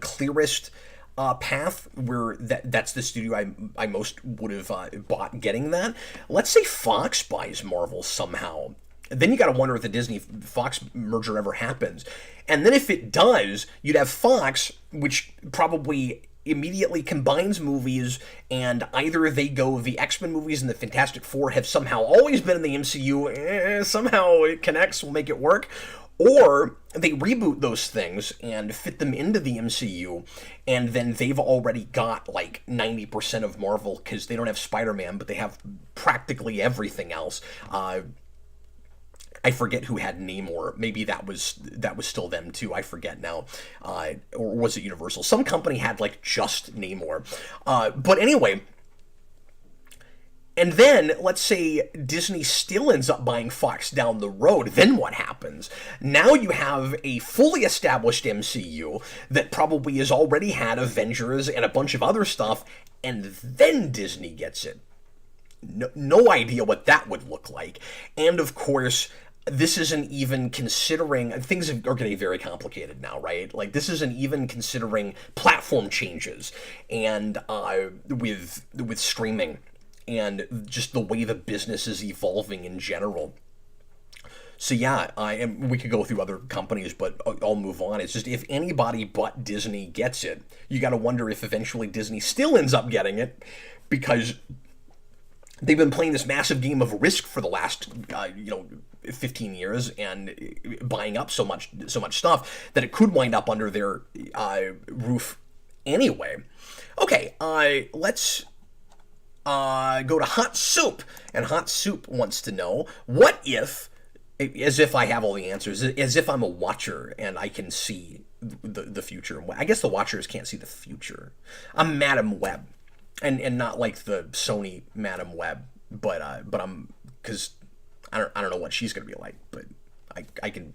A: clearest path, where that's the studio I most would have bought getting that. Let's say Fox buys Marvel somehow. Then you got to wonder if the Disney-Fox merger ever happens. And then if it does, you'd have Fox, which probably immediately combines movies, and either they go, the X-Men movies and the Fantastic Four have somehow always been in the MCU, somehow it connects, we'll make it work, or they reboot those things and fit them into the MCU, and then they've already got like 90% of Marvel, because they don't have Spider-Man, but they have practically everything else. I forget who had Namor. Maybe that was still them too. I forget now. Or was it Universal? Some company had like just Namor. But anyway, and then let's say Disney still ends up buying Fox down the road. Then what happens? Now you have a fully established MCU that probably has already had Avengers and a bunch of other stuff, and then Disney gets it. No idea what that would look like. And of course, this isn't even considering, things are getting very complicated now, right? Like, this isn't even considering platform changes, and with streaming, and just the way the business is evolving in general. So yeah, we could go through other companies, but I'll move on. It's just, if anybody but Disney gets it, you got to wonder if eventually Disney still ends up getting it, because they've been playing this massive game of Risk for the last 15 years, and buying up so much stuff that it could wind up under their roof anyway. Okay, let's go to Hot Soup, and Hot Soup wants to know, what if, as if I have all the answers, as if I'm a watcher and I can see the future. I guess the watchers can't see the future. I'm Madam Web. And not like the Sony Madam Web, but I'm, because I don't know what she's gonna be like, but I can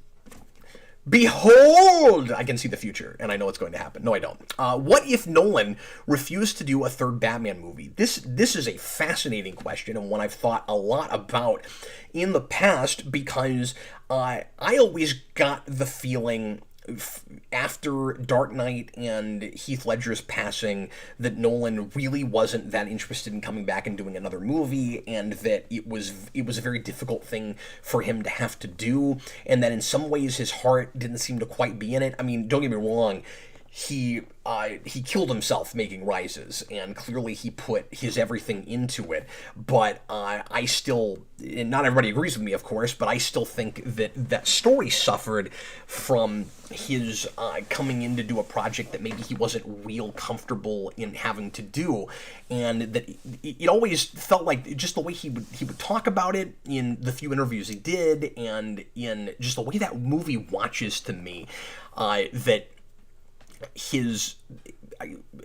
A: Behold! I can see the future, and I know what's going to happen. No, I don't. What if Nolan refused to do a third Batman movie? This is a fascinating question, and one I've thought a lot about in the past, because I always got the feeling after Dark Knight and Heath Ledger's passing that Nolan really wasn't that interested in coming back and doing another movie, and that it was a very difficult thing for him to have to do, and that in some ways his heart didn't seem to quite be in it. I mean, don't get me wrong, he killed himself making Rises, and clearly he put his everything into it, but I still, and not everybody agrees with me, of course, but I still think that that story suffered from his coming in to do a project that maybe he wasn't real comfortable in having to do, and that it always felt like just the way he would talk about it in the few interviews he did, and in just the way that movie watches to me, that his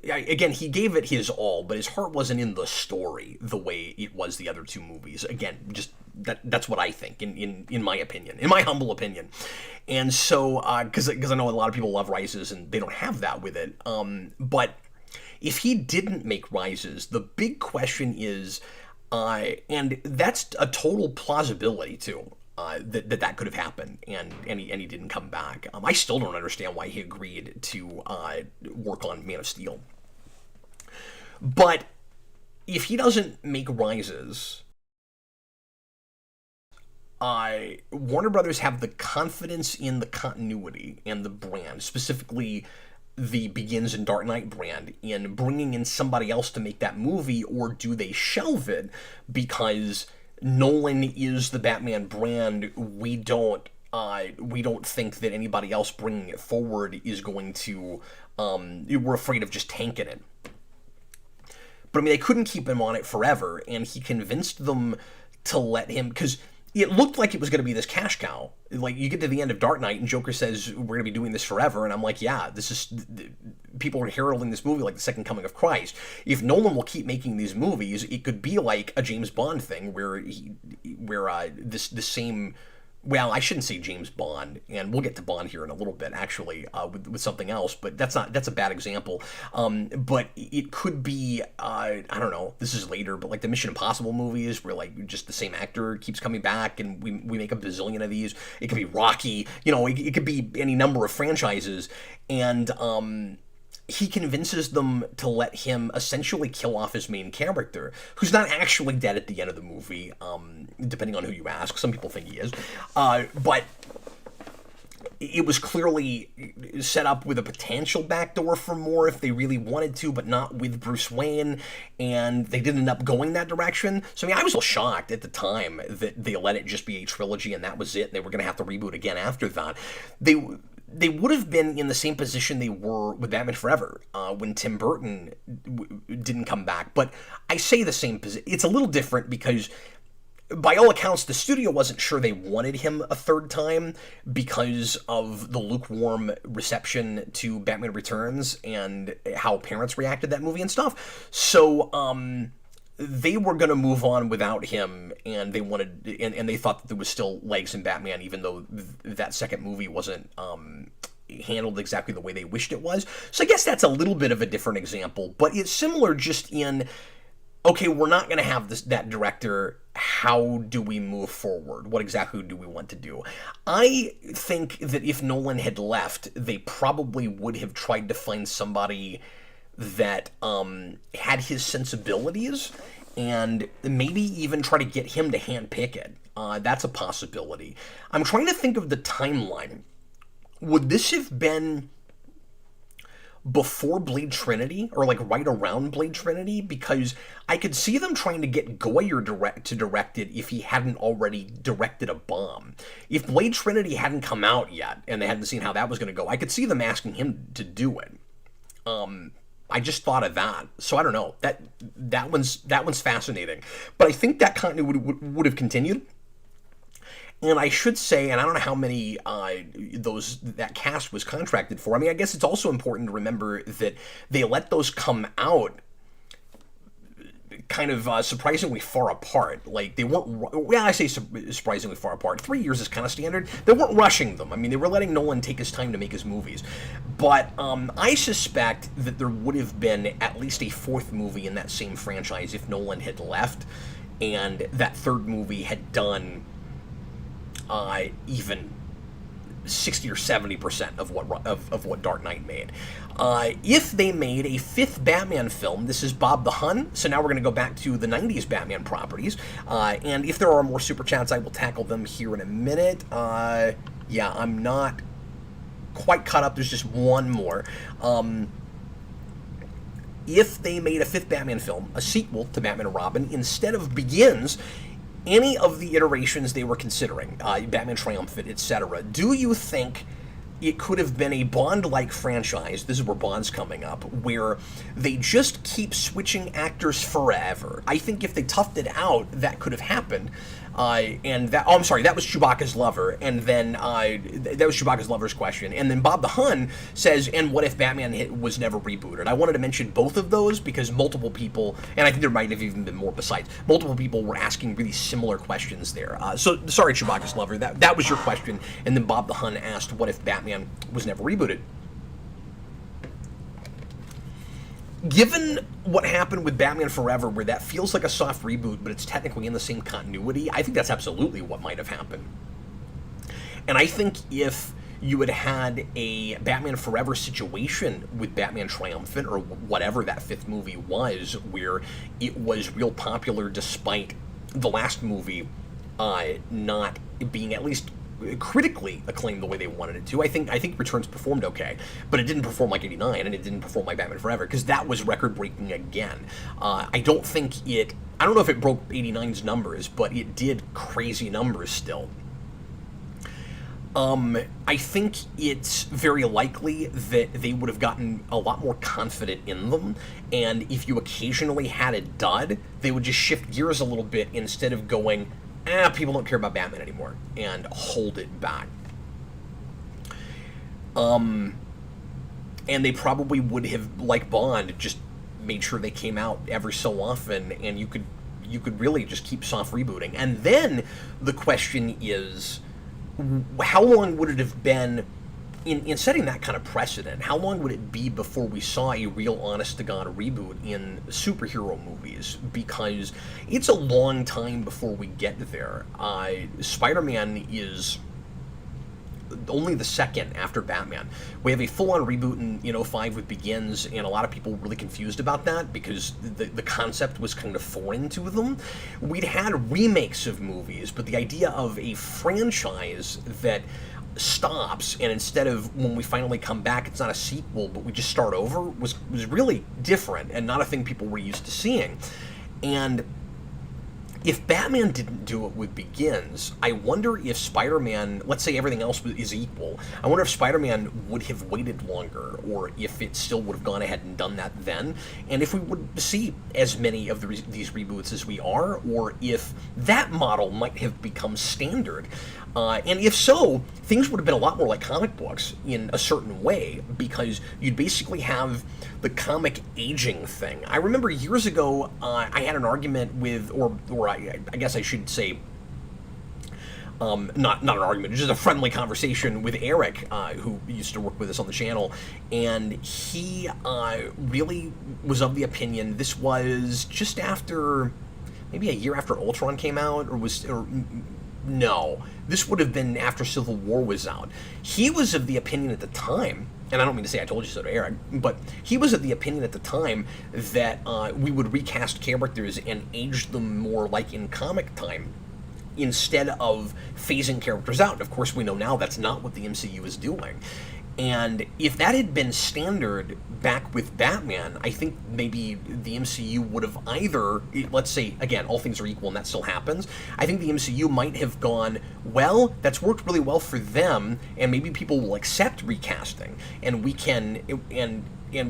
A: again, he gave it his all, but his heart wasn't in the story the way it was the other two movies. Again, just that's what I think, in my opinion, in my humble opinion. And so because I know a lot of people love Rises and they don't have that with it, but if he didn't make Rises, the big question is, and that's a total plausibility too, that could have happened, and he didn't come back. I still don't understand why he agreed to work on Man of Steel. But if he doesn't make Rises, Warner Brothers have the confidence in the continuity and the brand, specifically the Begins and Dark Knight brand, in bringing in somebody else to make that movie, or do they shelve it because Nolan is the Batman brand? We don't think that anybody else bringing it forward is going to. We're afraid of just tanking it. But I mean, they couldn't keep him on it forever, and he convinced them to let him, because it looked like it was going to be this cash cow. Like, you get to the end of Dark Knight and Joker says, we're going to be doing this forever, and I'm like, yeah, this is, people are heralding this movie like the second coming of Christ. If Nolan will keep making these movies, it could be like a James Bond thing, where the same, well, I shouldn't say James Bond, and we'll get to Bond here in a little bit, actually, with something else, but that's a bad example. But it could be, I don't know, this is later, but like the Mission Impossible movies, where like just the same actor keeps coming back, and we make a bazillion of these. It could be Rocky, it could be any number of franchises, and he convinces them to let him essentially kill off his main character, who's not actually dead at the end of the movie, depending on who you ask. Some people think he is. But it was clearly set up with a potential backdoor for more if they really wanted to, but not with Bruce Wayne, and they didn't end up going that direction. So, I mean, I was a little shocked at the time that they let it just be a trilogy and that was it. They were going to have to reboot again after that. They would have been in the same position they were with Batman Forever when Tim Burton didn't come back. But I say the same position. It's a little different because, by all accounts, the studio wasn't sure they wanted him a third time because of the lukewarm reception to Batman Returns and how parents reacted to that movie and stuff. So, they were going to move on without him, and they wanted, and they thought that there was still legs in Batman, even though that second movie wasn't handled exactly the way they wished it was. So I guess that's a little bit of a different example, but it's similar just in, okay, we're not going to have that director. How do we move forward? What exactly do we want to do? I think that if Nolan had left, they probably would have tried to find somebody that had his sensibilities, and maybe even try to get him to handpick it. That's a possibility. I'm trying to think of the timeline. Would this have been before Blade Trinity, or like right around Blade Trinity? Because I could see them trying to get Goyer to direct it if he hadn't already directed a bomb. If Blade Trinity hadn't come out yet, and they hadn't seen how that was going to go, I could see them asking him to do it. I just thought of that, so I don't know. That one's fascinating, but I think that continuity would have continued. And I should say, and I don't know how many that cast was contracted for. I mean, I guess it's also important to remember that they let those come out kind of surprisingly far apart. Like, they weren't, well, I say surprisingly far apart. 3 years is kind of standard. They weren't rushing them. I mean, they were letting Nolan take his time to make his movies. But I suspect that there would have been at least a fourth movie in that same franchise if Nolan had left, and that third movie had done even 60 or 70% of what Dark Knight made. If they made a fifth Batman film, this is Bob the Hun, so now we're going to go back to the 90s Batman properties, and if there are more Super Chats, I will tackle them here in a minute. Yeah, I'm not quite caught up, there's just one more. If they made a fifth Batman film, a sequel to Batman and Robin, instead of Begins, any of the iterations they were considering, Batman Triumphant, etc., do you think it could have been a Bond-like franchise, this is where Bond's coming up, where they just keep switching actors forever? I think if they toughed it out, that could have happened. And that, oh, I'm sorry, that was Chewbacca's lover, and then, that was Chewbacca's lover's question, and then Bob the Hun says, and what if Batman was never rebooted? I wanted to mention both of those because multiple people, and I think there might have even been more besides, multiple people were asking really similar questions there. So, sorry, Chewbacca's lover, that was your question, and then Bob the Hun asked, what if Batman was never rebooted? Given what happened with Batman Forever, where that feels like a soft reboot, but it's technically in the same continuity, I think that's absolutely what might have happened. And I think if you had had a Batman Forever situation with Batman Triumphant, or whatever that fifth movie was, where it was real popular despite the last movie not being at least critically acclaimed the way they wanted it to. I think Returns performed okay, but it didn't perform like 89, and it didn't perform like Batman Forever, because that was record-breaking again. I don't know if it broke 89's numbers, but it did crazy numbers still. I think it's very likely that they would have gotten a lot more confident in them, and if you occasionally had a dud, they would just shift gears a little bit instead of going, people don't care about Batman anymore, and hold it back. And they probably would have, like Bond, just made sure they came out every so often, and you could really just keep soft rebooting. And then the question is, how long would it have been in setting that kind of precedent? How long would it be before we saw a real honest-to-God reboot in superhero movies? Because it's a long time before we get there. Spider-Man is only the second after Batman. We have a full-on reboot in 05 with Begins, and a lot of people were really confused about that because the concept was kind of foreign to them. We'd had remakes of movies, but the idea of a franchise that stops, and instead of, when we finally come back, it's not a sequel, but we just start over, was really different and not a thing people were used to seeing. And if Batman didn't do it with Begins, I wonder if Spider-Man, let's say everything else is equal, I wonder if Spider-Man would have waited longer, or if it still would have gone ahead and done that then, and if we would see as many of these reboots as we are, or if that model might have become standard. And if so, things would have been a lot more like comic books in a certain way, because you'd basically have the comic aging thing. I remember years ago, I had an argument with, or I guess I should say, not an argument, just a friendly conversation with Eric, who used to work with us on the channel, and he really was of the opinion, this was just after, maybe a year after Ultron came out, no, this would have been after Civil War was out. He was of the opinion at the time, and I don't mean to say I told you so to Eric, but he was of the opinion at the time that we would recast characters and age them more like in comic time, instead of phasing characters out. Of course, we know now that's not what the MCU is doing. And if that had been standard back with Batman, I think maybe the MCU would have either, let's say, again, all things are equal and that still happens, I think the MCU might have gone, well, that's worked really well for them, and maybe people will accept recasting, and we can, and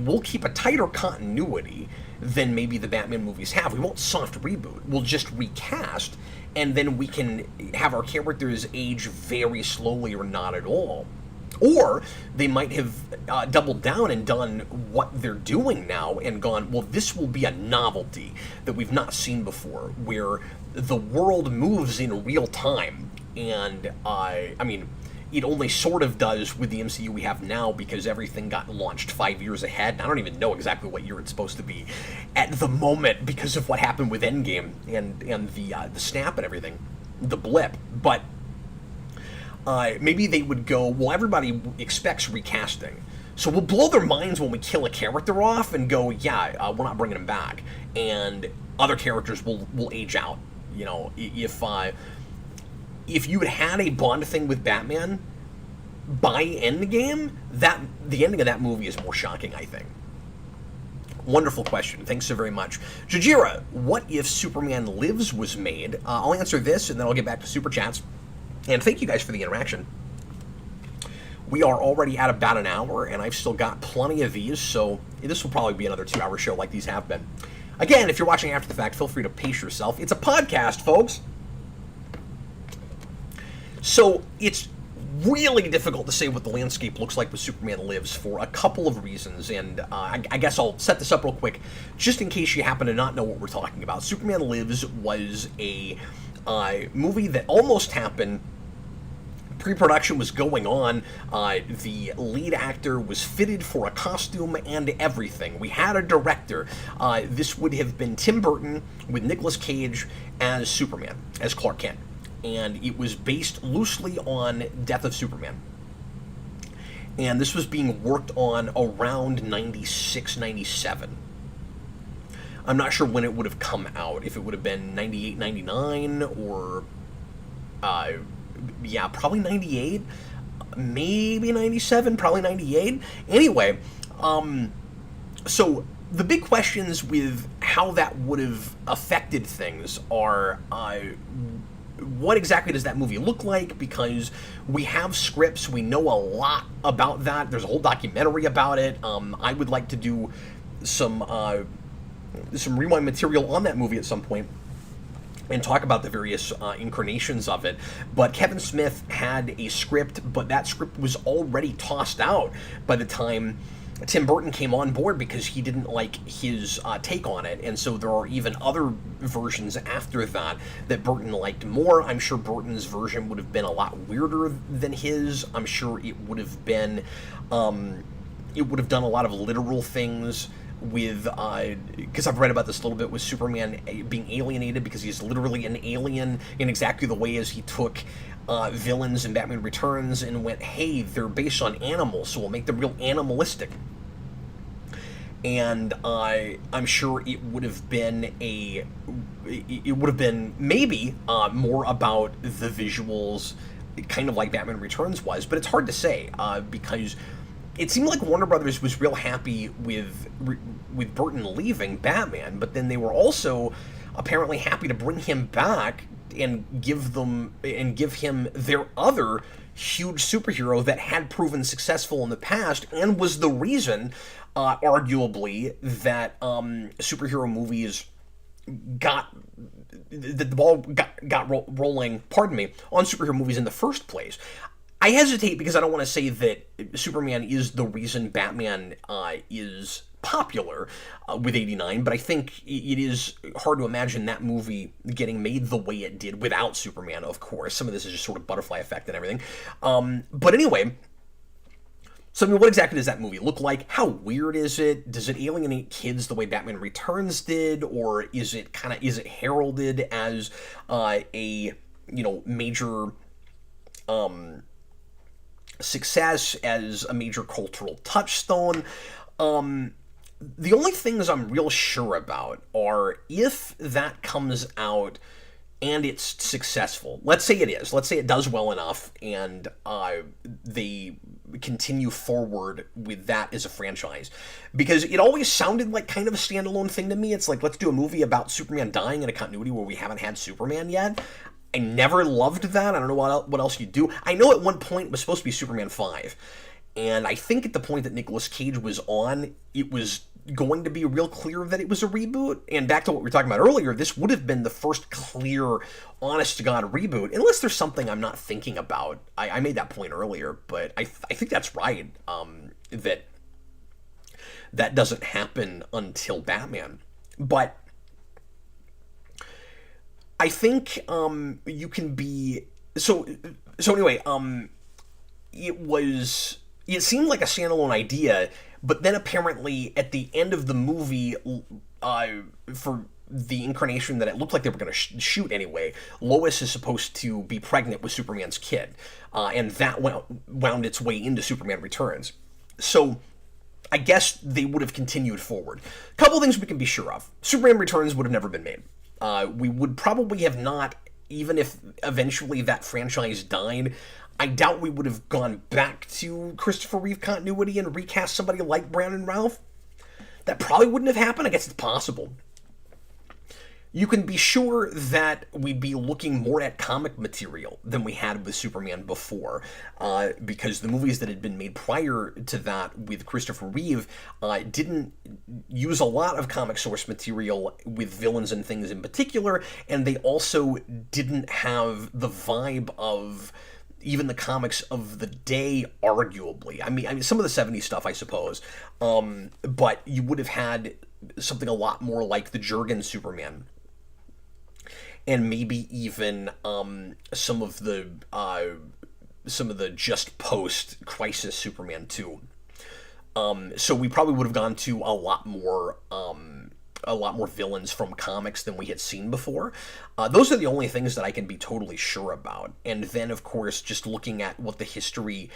A: we'll keep a tighter continuity than maybe the Batman movies have. We won't soft reboot, we'll just recast, and then we can have our characters age very slowly or not at all. Or they might have doubled down and done what they're doing now and gone, well, this will be a novelty that we've not seen before, where the world moves in real time. And, I mean, it only sort of does with the MCU we have now because everything got launched 5 years ahead. And I don't even know exactly what year it's supposed to be at the moment because of what happened with Endgame and the snap and everything, the blip. But maybe they would go, well, everybody expects recasting, so we'll blow their minds when we kill a character off and go, yeah, we're not bringing him back, and other characters will age out. You know, if you had had a Bond thing with Batman by Endgame, the ending of that movie is more shocking, I think. Wonderful question. Thanks so very much. Jajira, what if Superman Lives was made? I'll answer this, and then I'll get back to Super Chats. And thank you guys for the interaction. We are already at about an hour, and I've still got plenty of these, so this will probably be another 2-hour show like these have been. Again, if you're watching after the fact, feel free to pace yourself. It's a podcast, folks. So it's really difficult to say what the landscape looks like with Superman Lives for a couple of reasons, and I guess I'll set this up real quick, just in case you happen to not know what we're talking about. Superman Lives was a movie that almost happened. Pre-production was going on. The lead actor was fitted for a costume and everything. We had a director. This would have been Tim Burton with Nicolas Cage as Superman, as Clark Kent. And it was based loosely on Death of Superman. And this was being worked on around 96, 97. I'm not sure when it would have come out, if it would have been 98, 99, or, yeah, probably 98, maybe 97, probably 98. Anyway, so the big questions with how that would have affected things are, what exactly does that movie look like? Because we have scripts, we know a lot about that, there's a whole documentary about it. I would like to do some rewind material on that movie at some point and talk about the various incarnations of it. But Kevin Smith had a script, but that script was already tossed out by the time Tim Burton came on board because he didn't like his take on it. And so there are even other versions after that Burton liked more. I'm sure Burton's version would have been a lot weirder than his. I'm sure it would have been, it would have done a lot of literal things with, because I've read about this a little bit, with Superman being alienated because he's literally an alien in exactly the way as he took villains in Batman Returns and went, hey, they're based on animals, so we'll make them real animalistic. And I'm sure it would have been maybe more about the visuals, kind of like Batman Returns was, but it's hard to say because it seemed like Warner Brothers was real happy with Burton leaving Batman, but then they were also apparently happy to bring him back and give him their other huge superhero that had proven successful in the past and was the reason, arguably, that superhero movies the ball got rolling, pardon me, on superhero movies in the first place. I hesitate because I don't want to say that Superman is the reason Batman is popular with 89, but I think it is hard to imagine that movie getting made the way it did without Superman, of course. Some of this is just sort of butterfly effect and everything. But anyway, so I mean, what exactly does that movie look like? How weird is it? Does it alienate kids the way Batman Returns did? Or is it heralded as a, major success, as a major cultural touchstone? The only things I'm real sure about are if that comes out and it's successful. Let's say it is. Let's say it does well enough and they continue forward with that as a franchise. Because it always sounded like kind of a standalone thing to me. It's like, let's do a movie about Superman dying in a continuity where we haven't had Superman yet. I never loved that. I don't know what else you do. I know at one point it was supposed to be Superman 5. And I think at the point that Nicolas Cage was on, it was going to be real clear that it was a reboot. And back to what we were talking about earlier, this would have been the first clear, honest-to-God reboot, unless there's something I'm not thinking about. I made that point earlier, but I think that's right, that doesn't happen until Batman. But I think you can be... So anyway, it seemed like a standalone idea, but then apparently at the end of the movie, for the incarnation that it looked like they were going to shoot anyway, Lois is supposed to be pregnant with Superman's kid, and that wound its way into Superman Returns. So I guess they would have continued forward. A couple things we can be sure of. Superman Returns would have never been made. We would probably have not, even if eventually that franchise died, I doubt we would have gone back to Christopher Reeve continuity and recast somebody like Brandon Routh. That probably wouldn't have happened. I guess it's possible. You can be sure that we'd be looking more at comic material than we had with Superman before, because the movies that had been made prior to that with Christopher Reeve didn't use a lot of comic source material with villains and things in particular, and they also didn't have the vibe of even the comics of the day, arguably. I mean, some of the 70s stuff, I suppose, but you would have had something a lot more like the Jurgen Superman, and maybe even some of the just post Crisis Superman 2. So we probably would have gone to a lot more villains from comics than we had seen before. Those are the only things that I can be totally sure about. And then, of course, just looking at what the history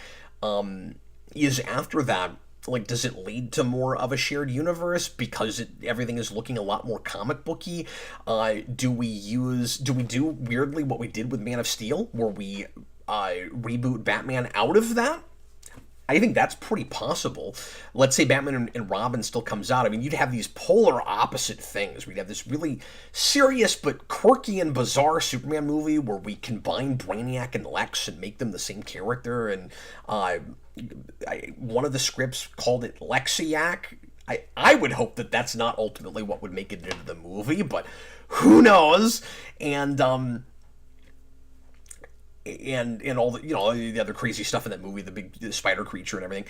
A: is after that. Like, does it lead to more of a shared universe because everything is looking a lot more comic booky? Do we do weirdly what we did with Man of Steel, where we reboot Batman out of that? I think that's pretty possible. Let's say Batman and Robin still comes out. I mean, you'd have these polar opposite things. We'd have this really serious but quirky and bizarre Superman movie where we combine Brainiac and Lex and make them the same character. And one of the scripts called it Lexiac. I would hope that that's not ultimately what would make it into the movie, but who knows? And all the, the other crazy stuff in that movie, the spider creature and everything.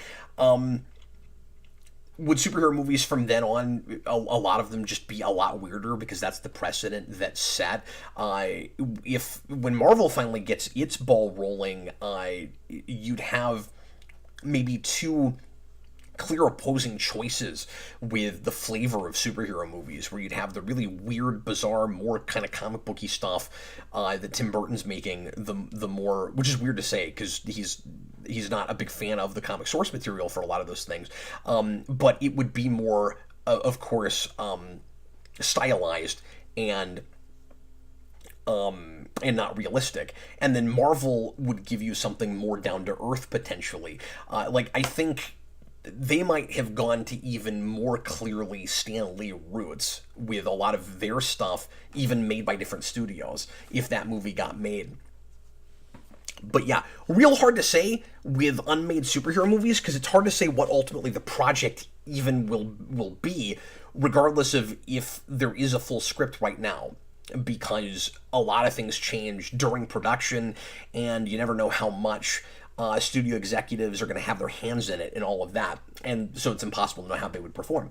A: Would superhero movies from then on, a lot of them just be a lot weirder because that's the precedent that's set? When Marvel finally gets its ball rolling, you'd have maybe two clear opposing choices with the flavor of superhero movies, where you'd have the really weird, bizarre, more kind of comic booky stuff that Tim Burton's making, the more, which is weird to say because he's not a big fan of the comic source material for a lot of those things, but it would be more, of course, stylized and not realistic. And then Marvel would give you something more down to earth potentially. I think they might have gone to even more clearly Stan Lee roots with a lot of their stuff, even made by different studios, if that movie got made. But yeah, real hard to say with unmade superhero movies, because it's hard to say what ultimately the project even will be, regardless of if there is a full script right now, because a lot of things change during production, and you never know how much studio executives are going to have their hands in it and all of that, and so it's impossible to know how they would perform.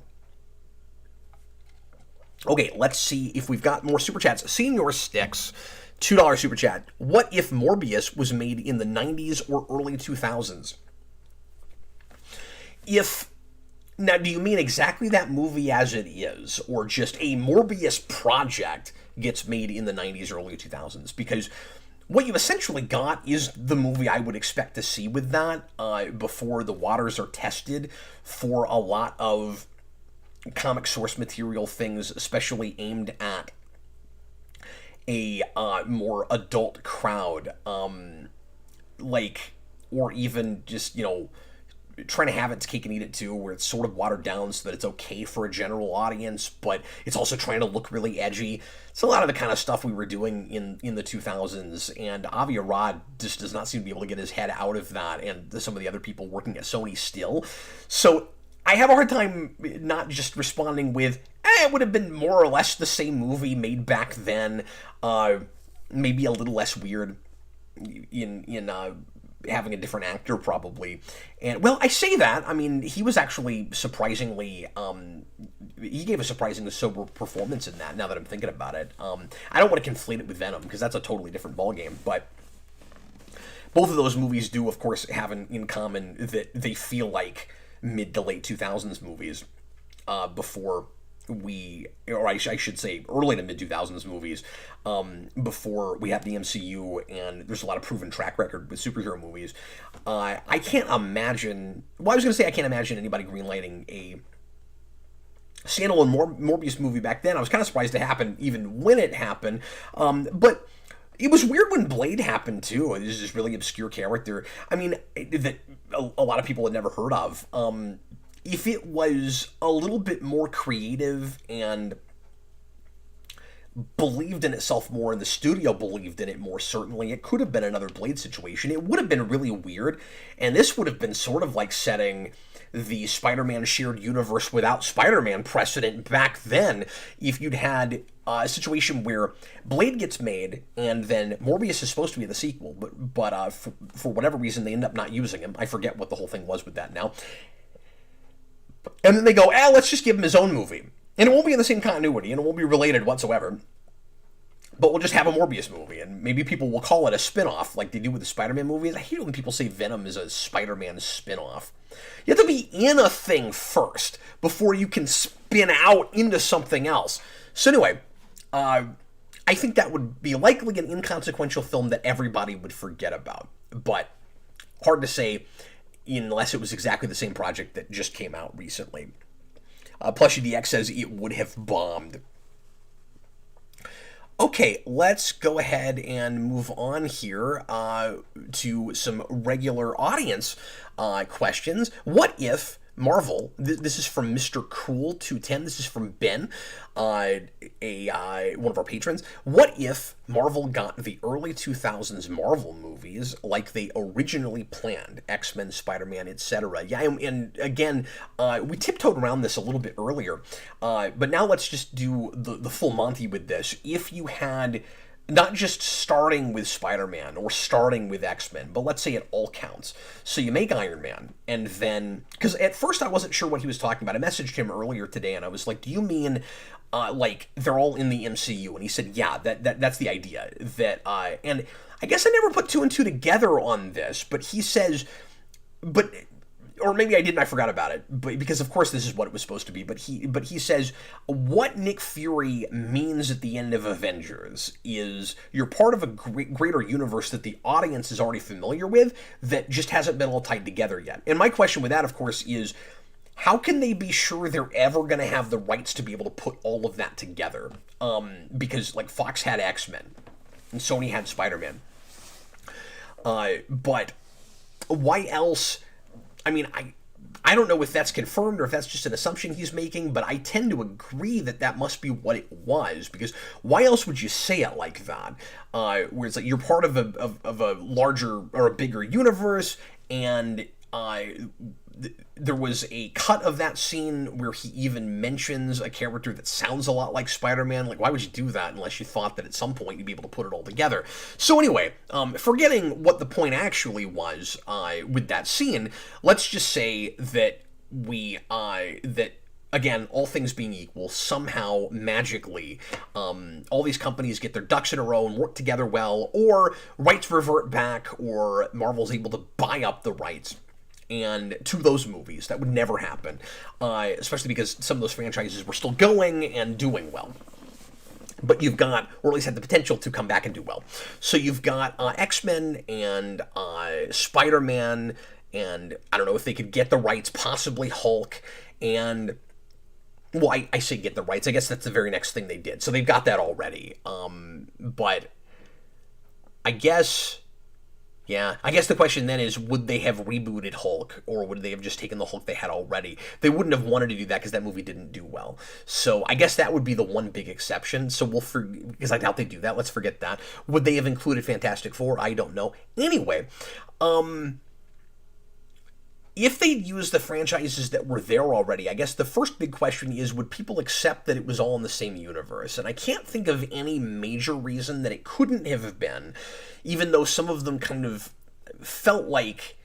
A: Okay, let's see if we've got more super chats. Senior Sticks, $2 super chat. What if Morbius was made in the 90s or early 2000s? Now, do you mean exactly that movie as it is, or just a Morbius project gets made in the 90s or early 2000s? Because what you essentially got is the movie I would expect to see with that before the waters are tested for a lot of comic source material things, especially aimed at a more adult crowd, or even just, trying to have its cake and eat it too, where it's sort of watered down so that it's okay for a general audience, but it's also trying to look really edgy. It's a lot of the kind of stuff we were doing in the 2000s, and Avi Arad just does not seem to be able to get his head out of that, and some of the other people working at Sony still. So I I have a hard time not just responding with, it would have been more or less the same movie made back then, maybe a little less weird in having a different actor probably. And well, I say that, I mean, he was actually surprisingly he gave a surprisingly sober performance in that, now that I'm thinking about it. I don't want to conflate it with Venom, because that's a totally different ballgame, but both of those movies do, of course, have in common that they feel like mid to late 2000s movies, before or I should say early to mid 2000s movies, before we have the MCU, and there's a lot of proven track record with superhero movies. I can't imagine, I was going to say I can't imagine anybody greenlighting a standalone Morbius movie back then. I was kind of surprised it happened even when it happened, but it was weird when Blade happened too. This is this really obscure character, I mean, that a lot of people had never heard of. If it was a little bit more creative and believed in itself more, and the studio believed in it more, certainly, it could have been another Blade situation. It would have been really weird, and this would have been sort of like setting the Spider-Man shared universe without Spider-Man precedent back then, if you'd had a situation where Blade gets made, and then Morbius is supposed to be the sequel, but for whatever reason, they end up not using him. I forget what the whole thing was with that now. And then they go, let's just give him his own movie. And it won't be in the same continuity, and it won't be related whatsoever. But we'll just have a Morbius movie, and maybe people will call it a spin-off, like they do with the Spider-Man movies. I hate it when people say Venom is a Spider-Man spin-off. You have to be in a thing first, before you can spin out into something else. So anyway, I think that would be likely an inconsequential film that everybody would forget about. But hard to say, unless it was exactly the same project that just came out recently. PlushieDX says it would have bombed. Okay, let's go ahead and move on here to some regular audience questions. What if Marvel, this is from Mr. Cool 210, this is from Ben, one of our patrons. What if Marvel got the early 2000s Marvel movies like they originally planned? X-Men, Spider-Man, etc. Yeah, and again, we tiptoed around this a little bit earlier, but now let's just do the full Monty with this. If you had not just starting with Spider-Man or starting with X-Men, but let's say it all counts. So you make Iron Man, and then, because at first I wasn't sure what he was talking about. I messaged him earlier today, and I was like, do you mean, like, they're all in the MCU? And he said, yeah, that's the idea. And I guess I never put two and two together on this, but he says, or maybe I didn't, I forgot about it, but because of course this is what it was supposed to be, but he says, what Nick Fury means at the end of Avengers is you're part of a greater universe that the audience is already familiar with, that just hasn't been all tied together yet. And my question with that, of course, is how can they be sure they're ever going to have the rights to be able to put all of that together? Because, like, Fox had X-Men, and Sony had Spider-Man. But why else? I mean, I don't know if that's confirmed or if that's just an assumption he's making, but I tend to agree that must be what it was, because why else would you say it like that? Where it's like you're part of a larger or a bigger universe, and there was a cut of that scene where he even mentions a character that sounds a lot like Spider-Man. Like, why would you do that unless you thought that at some point you'd be able to put it all together? So anyway, forgetting what the point actually was with that scene, let's just say that again, all things being equal, somehow, magically, all these companies get their ducks in a row and work together well, or rights revert back, or Marvel's able to buy up the rights and to those movies. That would never happen, especially because some of those franchises were still going and doing well. But you've got, or at least had the potential to come back and do well. So you've got X-Men and Spider-Man, and I don't know if they could get the rights, possibly Hulk, and, well, I say get the rights. I guess that's the very next thing they did. So they've got that already. But I guess... yeah, I guess the question then is, would they have rebooted Hulk, or would they have just taken the Hulk they had already? They wouldn't have wanted to do that because that movie didn't do well. So I guess that would be the one big exception. So because I doubt they do that. Let's forget that. Would they have included Fantastic Four? I don't know. Anyway, if they'd used the franchises that were there already, I guess the first big question is, would people accept that it was all in the same universe? And I can't think of any major reason that it couldn't have been, even though some of them kind of felt like,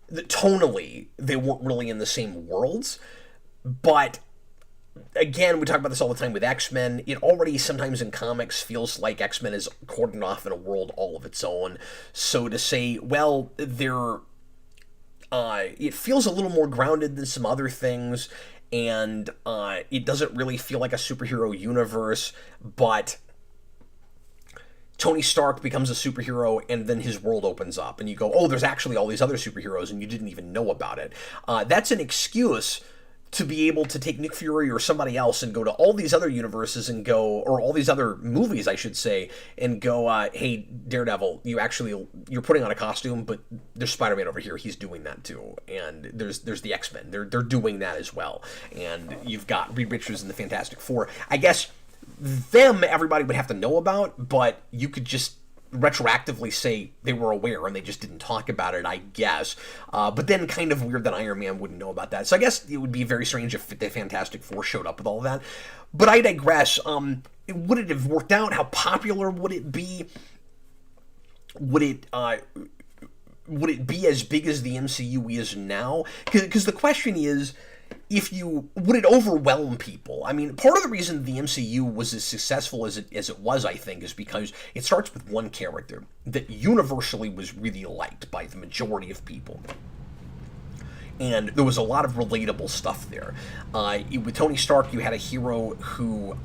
A: that tonally, they weren't really in the same worlds. But again, we talk about this all the time with X-Men. It already sometimes in comics feels like X-Men is cordoned off in a world all of its own. So to say, well, it feels a little more grounded than some other things, and it doesn't really feel like a superhero universe, but Tony Stark becomes a superhero, and then his world opens up, and you go, oh, there's actually all these other superheroes, and you didn't even know about it. That's an excuse to be able to take Nick Fury or somebody else and go to all these other universes and go, or all these other movies, I should say, and go, hey, Daredevil, you're putting on a costume, but there's Spider-Man over here, he's doing that too. And there's the X-Men, they're doing that as well. And you've got Reed Richards and the Fantastic Four. I guess them, everybody would have to know about, but you could just retroactively say they were aware and they just didn't talk about it, I guess. But then kind of weird that Iron Man wouldn't know about that. So I guess it would be very strange if the Fantastic Four showed up with all of that. But I digress. Would it have worked out? How popular would it be? Would it be as big as the MCU is now? Because the question is, would it overwhelm people? I mean, part of the reason the MCU was as successful as it was, I think, is because it starts with one character that universally was really liked by the majority of people. And there was a lot of relatable stuff there. With Tony Stark, you had a hero who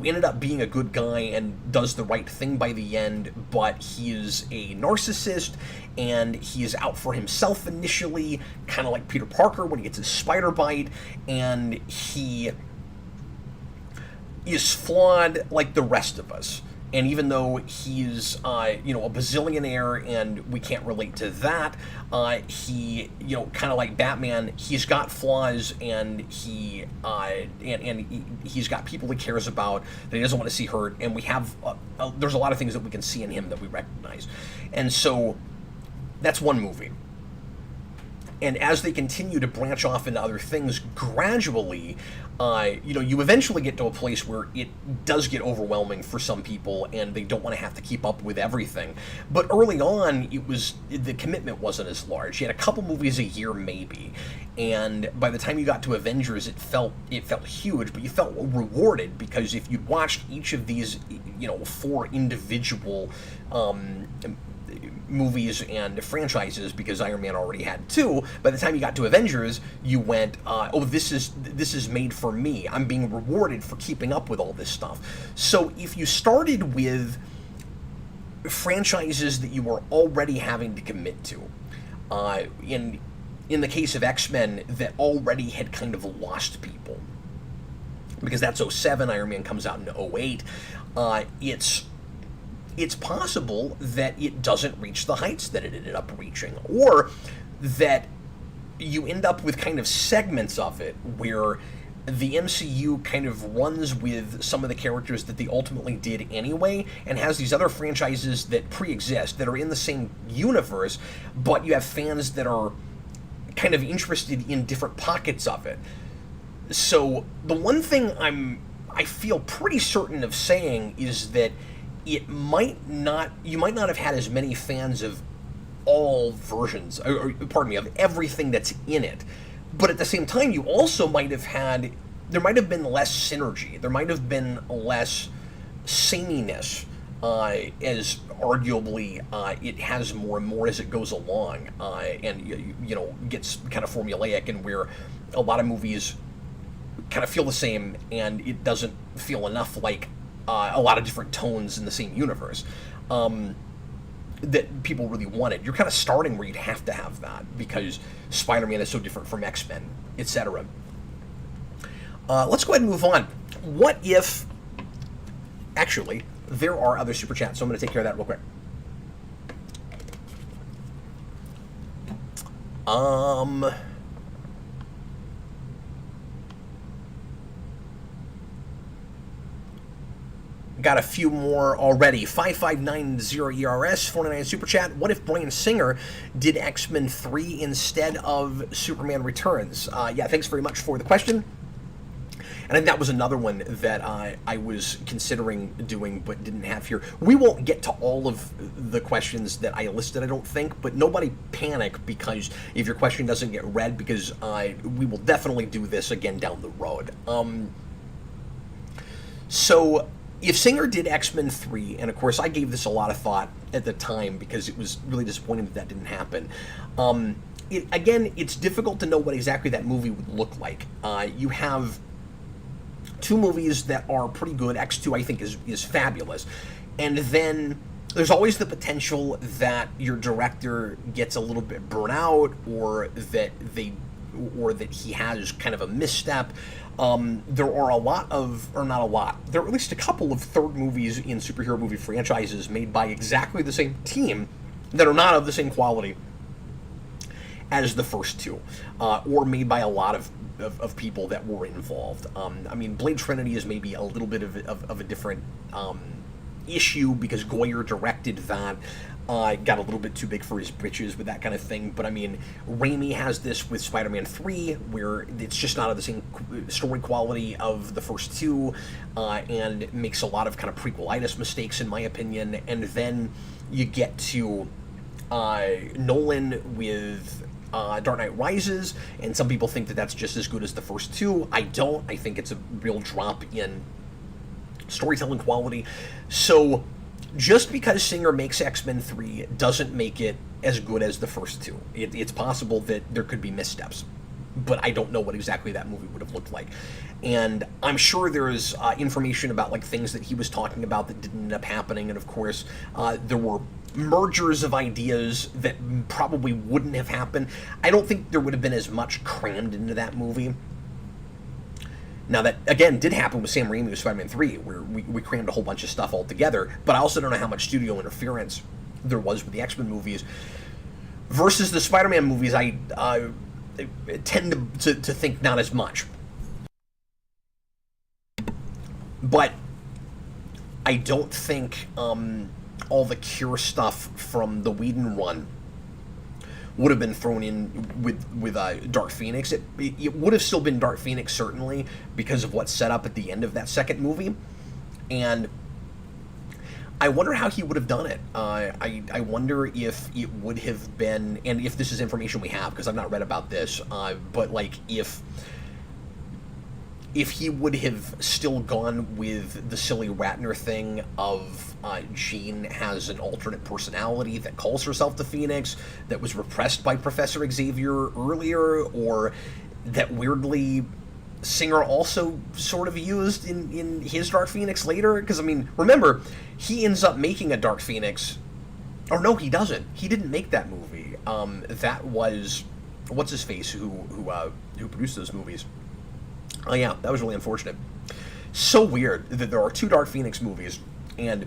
A: ended up being a good guy and does the right thing by the end, but he is a narcissist, and he is out for himself initially, kind of like Peter Parker when he gets his spider bite, and he is flawed like the rest of us. And even though he's, a bazillionaire and we can't relate to that, he, kind of like Batman, he's got flaws, and he's got people he cares about that he doesn't want to see hurt, and we have, there's a lot of things that we can see in him that we recognize. And so that's one movie. And as they continue to branch off into other things gradually, you eventually get to a place where it does get overwhelming for some people, and they don't want to have to keep up with everything. But early on, the commitment wasn't as large. You had a couple movies a year, maybe, and by the time you got to Avengers, it felt huge, but you felt rewarded, because if you'd watched each of these, 4 individual movies and franchises, because Iron Man already had 2, by the time you got to Avengers, you went, this is made for me. I'm being rewarded for keeping up with all this stuff. So if you started with franchises that you were already having to commit to, in the case of X-Men, that already had kind of lost people, because that's 2007, Iron Man comes out in 2008, it's possible that it doesn't reach the heights that it ended up reaching, or that you end up with kind of segments of it where the MCU kind of runs with some of the characters that they ultimately did anyway, and has these other franchises that pre-exist, that are in the same universe, but you have fans that are kind of interested in different pockets of it. So the one thing I feel pretty certain of saying is that you might not have had as many fans of all versions, or pardon me, of everything that's in it. But at the same time, you also might have there might have been less synergy. There might have been less sameness, as arguably it has more and more as it goes along, and gets kind of formulaic, and where a lot of movies kind of feel the same, and it doesn't feel enough like a lot of different tones in the same universe that people really wanted. You're kind of starting where you'd have to have that, because Spider-Man is so different from X-Men, etc. Let's go ahead and move on. What if... Actually, there are other super chats, so I'm going to take care of that real quick. got a few more already. 5590ERS, 49 Super Chat. What if Bryan Singer did X-Men 3 instead of Superman Returns? Yeah, thanks very much for the question. And I think that was another one that I was considering doing but didn't have here. We won't get to all of the questions that I listed, I don't think, but nobody panic because if your question doesn't get read, because we will definitely do this again down the road. So if Singer did X-Men 3, and of course I gave this a lot of thought at the time because it was really disappointing that didn't happen. Again, it's difficult to know what exactly that movie would look like. You have two movies that are pretty good. X2, I think, is fabulous. And then there's always the potential that your director gets a little bit burnt out, or that he has kind of a misstep. There are a lot of, or not a lot, there are at least a couple of third movies in superhero movie franchises made by exactly the same team that are not of the same quality as the first two, or made by a lot of people that were involved. I mean, Blade Trinity is maybe a little bit of a different issue because Goyer directed that. Got a little bit too big for his britches with that kind of thing. But I mean, Raimi has this with Spider-Man 3, where it's just not of the same story quality of the first two, and makes a lot of kind of prequelitis mistakes, in my opinion. And then you get to Nolan with Dark Knight Rises, and some people think that that's just as good as the first two. I don't. I think it's a real drop in storytelling quality. So just because Singer makes X-Men 3 doesn't make it as good as the first two. It's possible that there could be missteps, but I don't know what exactly that movie would have looked like. And I'm sure there's information about like things that he was talking about that didn't end up happening, and of course there were mergers of ideas that probably wouldn't have happened. I don't think there would have been as much crammed into that movie. Now, that, again, did happen with Sam Raimi with Spider-Man 3, where we crammed a whole bunch of stuff all together, but I also don't know how much studio interference there was with the X-Men movies. Versus the Spider-Man movies, I tend to think not as much. But I don't think all the Cure stuff from the Whedon run would have been thrown in with Dark Phoenix. It would have still been Dark Phoenix, certainly, because of what's set up at the end of that second movie. And I wonder how he would have done it. I wonder if it would have been, and if this is information we have, because I've not read about this, but like if he would have still gone with the silly Ratner thing of Jean has an alternate personality that calls herself the Phoenix, that was repressed by Professor Xavier earlier, or that weirdly Singer also sort of used in his Dark Phoenix later. Because, I mean, remember, he ends up making a Dark Phoenix. Or no, he doesn't. He didn't make that movie. That was, what's-his-face, who produced those movies. Oh yeah, that was really unfortunate. So weird that there are two Dark Phoenix movies, and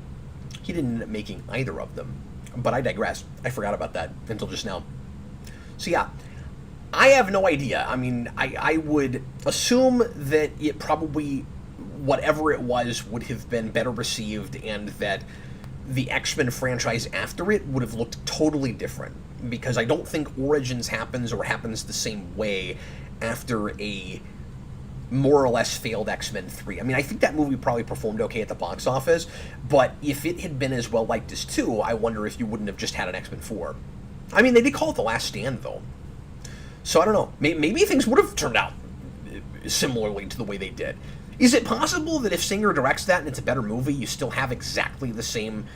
A: he didn't end up making either of them. But I digress. I forgot about that until just now. So yeah, I have no idea. I mean, I would assume that it probably, whatever it was, would have been better received, and that the X-Men franchise after it would have looked totally different. Because I don't think Origins happens the same way after a more or less failed X-Men 3. I mean, I think that movie probably performed okay at the box office, but if it had been as well liked as 2, I wonder if you wouldn't have just had an X-Men 4. I mean, they did call it The Last Stand, though. So I don't know. Maybe things would have turned out similarly to the way they did. Is it possible that if Singer directs that and it's a better movie, you still have exactly the same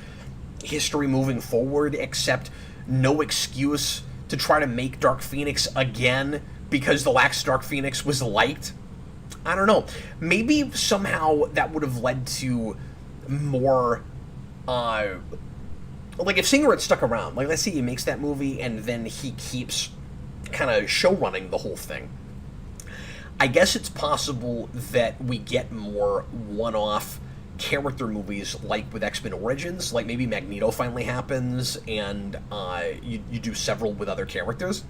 A: history moving forward, except no excuse to try to make Dark Phoenix again because the last Dark Phoenix was liked? I don't know. Maybe somehow that would have led to more, like if Singer had stuck around, like let's say he makes that movie and then he keeps kind of show running the whole thing. I guess it's possible that we get more one-off character movies like with X-Men Origins, like maybe Magneto finally happens and you do several with other characters.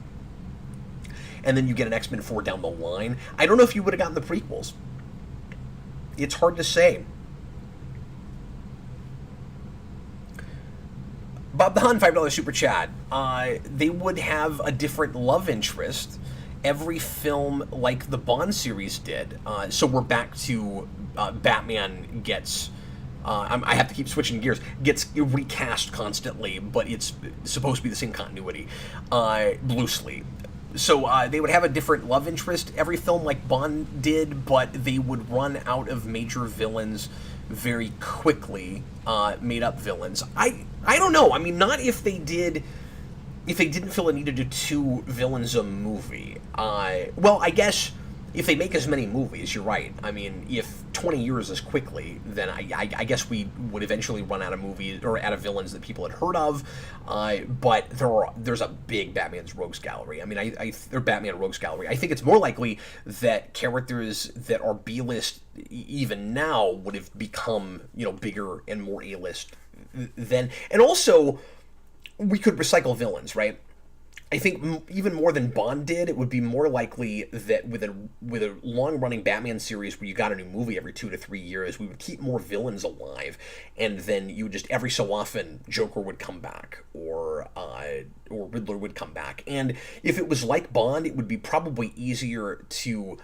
A: And then you get an X-Men 4 down the line. I don't know if you would have gotten the prequels. It's hard to say. Bob the Hun, $5 super chat. They would have a different love interest every film like the Bond series did. So we're back to Batman gets... I have to keep switching gears. Gets recast constantly, but it's supposed to be the same continuity, loosely. So they would have a different love interest every film like Bond did, but they would run out of major villains very quickly, made-up villains. I don't know. I mean, not if they did... If they didn't feel a need to do 2 villains a movie. Well, I guess if they make as many movies, you're right. I mean, if 20 years is quickly, then I guess we would eventually run out of movies, or out of villains that people had heard of. But there's a big Batman's Rogues Gallery. I mean, or Batman Rogues Gallery. I think it's more likely that characters that are B-list even now would have become, bigger and more A-list then. And also, we could recycle villains, right? I think even more than Bond did, it would be more likely that with a long-running Batman series where you got a new movie every 2 to 3 years, we would keep more villains alive, and then you would just, every so often, Joker would come back, or Riddler would come back. And if it was like Bond, it would be probably easier to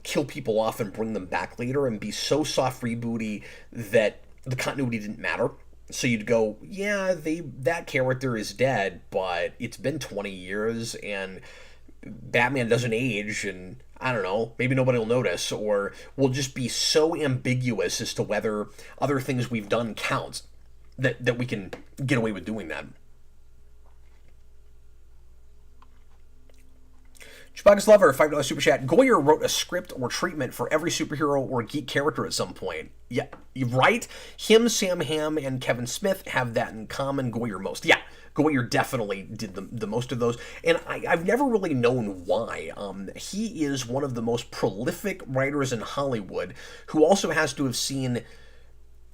A: kill people off and bring them back later and be so soft rebooty that the continuity didn't matter. So you'd go, yeah, that character is dead, but it's been 20 years, and Batman doesn't age, and I don't know, maybe nobody will notice, or we'll just be so ambiguous as to whether other things we've done count that we can get away with doing that. Chewbacca's Lover, $5 super chat. Goyer wrote a script or treatment for every superhero or geek character at some point. Yeah, right? Him, Sam Hamm, and Kevin Smith have that in common. Goyer most. Yeah, Goyer definitely did the most of those. And I've never really known why. He is one of the most prolific writers in Hollywood, who also has to have seen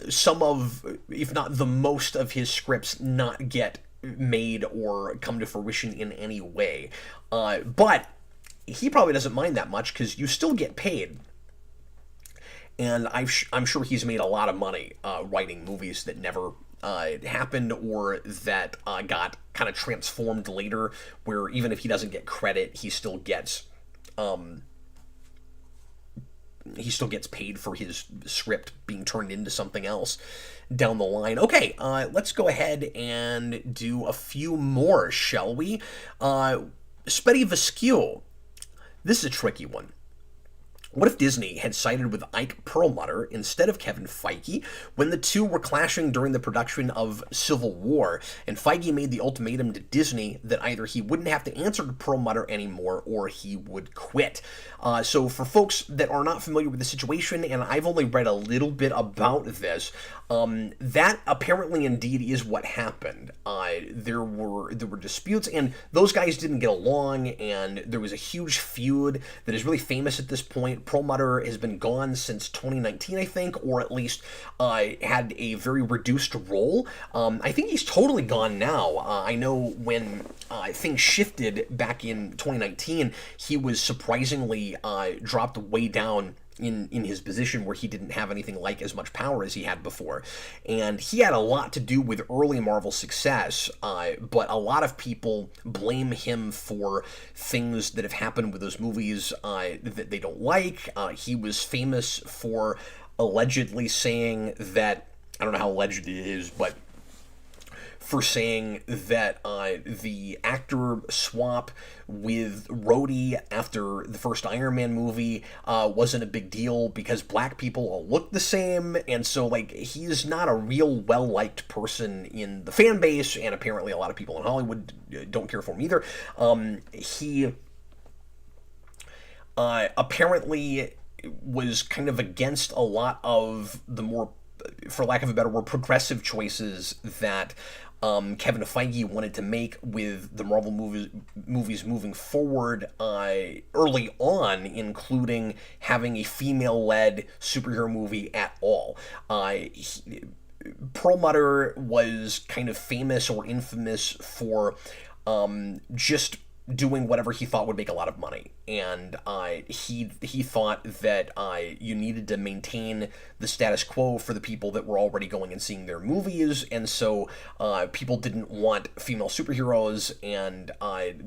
A: some of, if not the most of his scripts not get made or come to fruition in any way. But he probably doesn't mind that much because you still get paid. And I'm sure he's made a lot of money writing movies that never happened, or that got kind of transformed later, where even if he doesn't get credit, he still gets paid for his script being turned into something else down the line. Okay, let's go ahead and do a few more, shall we? Spetty Vescue. This is a tricky one. What if Disney had sided with Ike Perlmutter instead of Kevin Feige when the two were clashing during the production of Civil War, and Feige made the ultimatum to Disney that either he wouldn't have to answer to Perlmutter anymore or he would quit? So for folks that are not familiar with the situation, and I've only read a little bit about this, that apparently indeed is what happened. There were disputes, and those guys didn't get along, and there was a huge feud that is really famous at this point. Perlmutter has been gone since 2019, I think, or at least had a very reduced role. I think he's totally gone now. I know when things shifted back in 2019, he was surprisingly dropped way down in his position, where he didn't have anything like as much power as he had before. And he had a lot to do with early Marvel success, but a lot of people blame him for things that have happened with those movies that they don't like. He was famous for allegedly saying that, I don't know how alleged it is, but for saying that the actor swap with Rhodey after the first Iron Man movie wasn't a big deal because black people all look the same, and so he's not a real well-liked person in the fan base, and apparently a lot of people in Hollywood don't care for him either. He apparently was kind of against a lot of the more, for lack of a better word, progressive choices that Kevin Feige wanted to make with the Marvel movies moving forward early on, including having a female-led superhero movie at all. Perlmutter was kind of famous or infamous for just doing whatever he thought would make a lot of money. and he thought that you needed to maintain the status quo for the people that were already going and seeing their movies, and so people didn't want female superheroes, and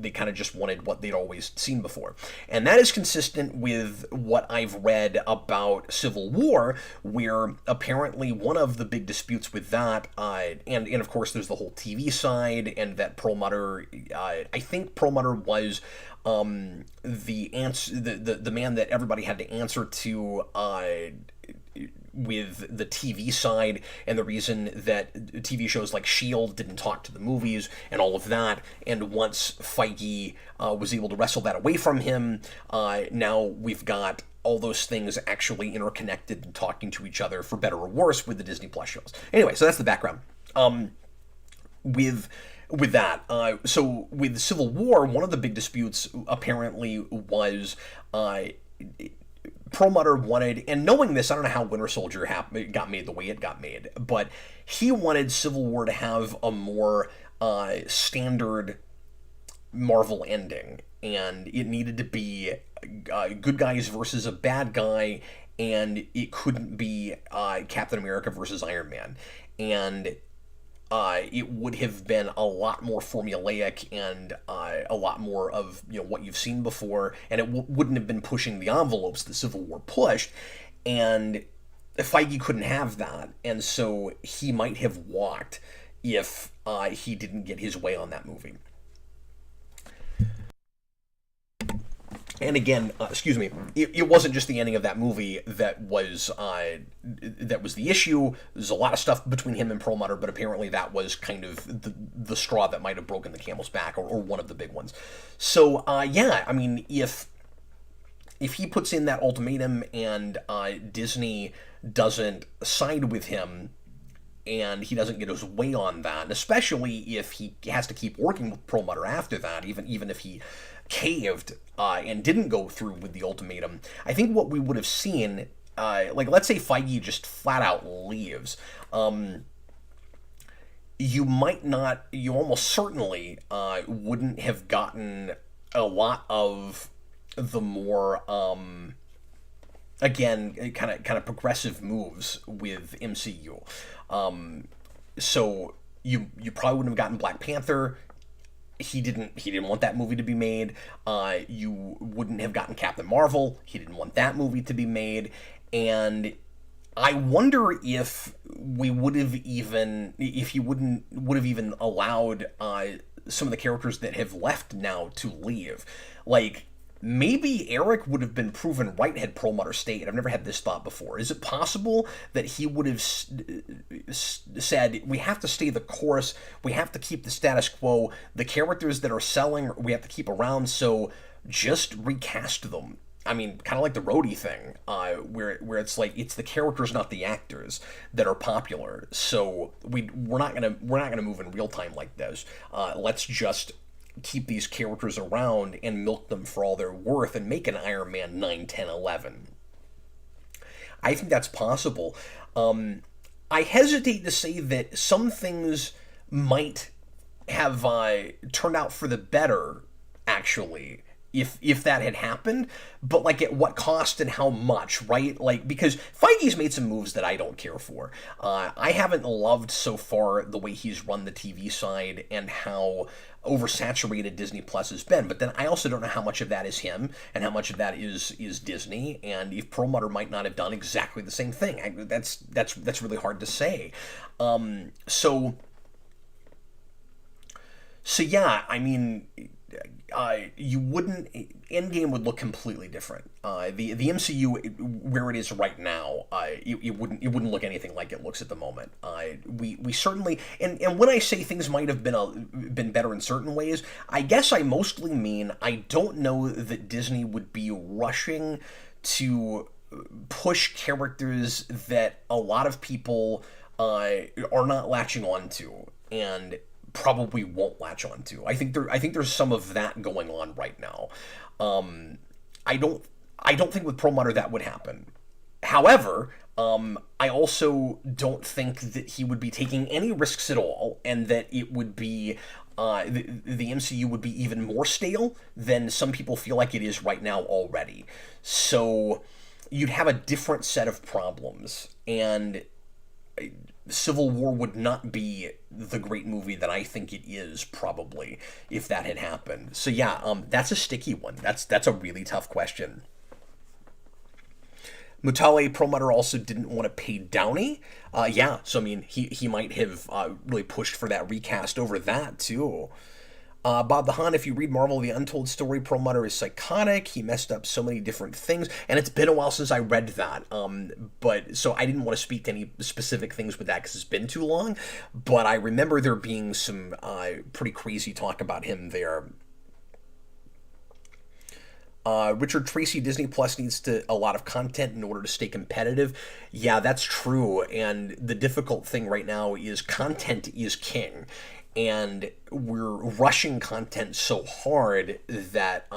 A: they kind of just wanted what they'd always seen before. And that is consistent with what I've read about Civil War, where apparently one of the big disputes with that, and of course there's the whole TV side, and that Perlmutter, I think Perlmutter was the man that everybody had to answer to with the TV side, and the reason that TV shows like S.H.I.E.L.D. didn't talk to the movies and all of that. And once Feige was able to wrestle that away from him, now we've got all those things actually interconnected and talking to each other, for better or worse, with the Disney Plus shows. Anyway, so that's the background. With that, so with Civil War, one of the big disputes apparently was Perlmutter wanted, and knowing this, I don't know how Winter Soldier got made the way it got made, but he wanted Civil War to have a more standard Marvel ending, and it needed to be good guys versus a bad guy, and it couldn't be Captain America versus Iron Man, and it would have been a lot more formulaic and a lot more of what you've seen before, and it wouldn't have been pushing the envelopes that Civil War pushed, and Feige couldn't have that, and so he might have walked if he didn't get his way on that movie. And again, excuse me, it wasn't just the ending of that movie that was the issue. There's a lot of stuff between him and Perlmutter, but apparently that was kind of the straw that might have broken the camel's back, or one of the big ones. So, yeah, I mean, if he puts in that ultimatum and Disney doesn't side with him, and he doesn't get his way on that, and especially if he has to keep working with Perlmutter after that, even if he caved and didn't go through with the ultimatum, I think what we would have seen, like let's say Feige just flat out leaves, you almost certainly wouldn't have gotten a lot of the more again kind of progressive moves with MCU. So you probably wouldn't have gotten Black Panther. He didn't want that movie to be made. You wouldn't have gotten Captain Marvel. He didn't want that movie to be made. And I wonder if he would have even allowed some of the characters that have left now to leave. Like, maybe Eric would have been proven right had Perlmutter stayed. I've never had this thought before. Is it possible that he would have said, we have to stay the course, we have to keep the status quo, the characters that are selling we have to keep around, so just recast them? I mean, kind of like the roadie thing, where it's like it's the characters, not the actors, that are popular. So we're not gonna move in real time like this. Let's just keep these characters around and milk them for all they're worth and make an Iron Man 9, 10, 11. I think that's possible. I hesitate to say that some things might have turned out for the better, actually, if that had happened, but like at what cost and how much, right? Like, because Feige's made some moves that I don't care for. I haven't loved so far the way he's run the TV side and how oversaturated Disney Plus has been, but then I also don't know how much of that is him and how much of that is Disney, and if Perlmutter might not have done exactly the same thing. That's really hard to say. So yeah, I mean, you wouldn't. Endgame would look completely different. The MCU where it is right now, it wouldn't look anything like it looks at the moment. We certainly, and when I say things might have been better in certain ways, I guess I mostly mean I don't know that Disney would be rushing to push characters that a lot of people are not latching on to, and probably won't latch on to. I think there's some of that going on right now. I don't think with Perlmutter that would happen. However, I also don't think that he would be taking any risks at all, and that it would be the MCU would be even more stale than some people feel like it is right now already. So you'd have a different set of problems, and Civil War would not be the great movie that I think it is, probably, if that had happened. So yeah, that's a sticky one. That's a really tough question. Mutale Perlmutter also didn't want to pay Downey. Yeah, so I mean, he might have really pushed for that recast over that, too. Bob the Hun, if you read Marvel The Untold Story, Perlmutter is psychotic. He messed up so many different things, and it's been a while since I read that. But so I didn't want to speak to any specific things with that because it's been too long. But I remember there being some pretty crazy talk about him there. Richard Tracy, Disney Plus needs a lot of content in order to stay competitive. Yeah, that's true. And the difficult thing right now is content is king. And we're rushing content so hard that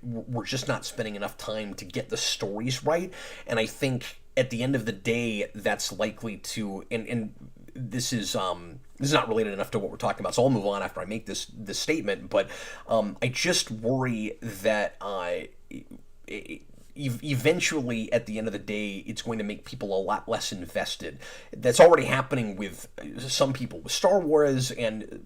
A: we're just not spending enough time to get the stories right. And I think at the end of the day, that's likely to, and this is not related enough to what we're talking about, so I'll move on after I make this statement. But I just worry that eventually, at the end of the day, it's going to make people a lot less invested. That's already happening with some people with Star Wars, and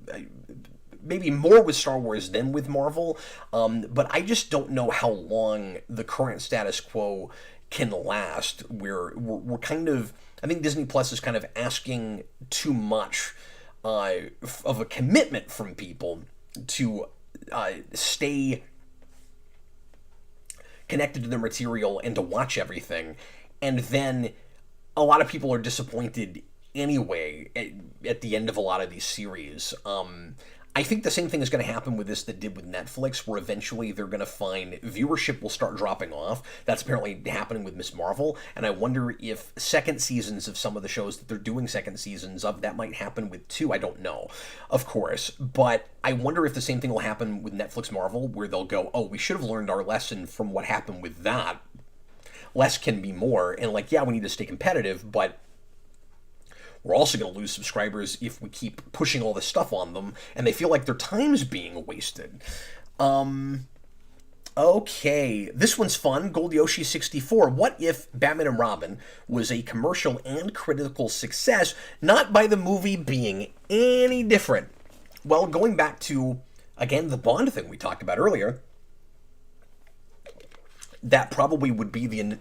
A: maybe more with Star Wars than with Marvel. But I just don't know how long the current status quo can last. We're kind of, I think Disney Plus is kind of asking too much of a commitment from people to stay connected to the material and to watch everything, and then a lot of people are disappointed anyway at the end of a lot of these series. I think the same thing is going to happen with this that did with Netflix, where eventually they're going to find viewership will start dropping off. That's apparently happening with Miss Marvel, and I wonder if second seasons of some of the shows that they're doing second seasons of, that might happen with too. I don't know, of course, but I wonder if the same thing will happen with Netflix Marvel, where they'll go, oh, we should have learned our lesson from what happened with that. Less can be more, and like, yeah, we need to stay competitive, but we're also going to lose subscribers if we keep pushing all this stuff on them, and they feel like their time's being wasted. Okay, this one's fun. Gold Yoshi 64. What if Batman and Robin was a commercial and critical success, not by the movie being any different? Well, going back to, again, the Bond thing we talked about earlier, that probably would be the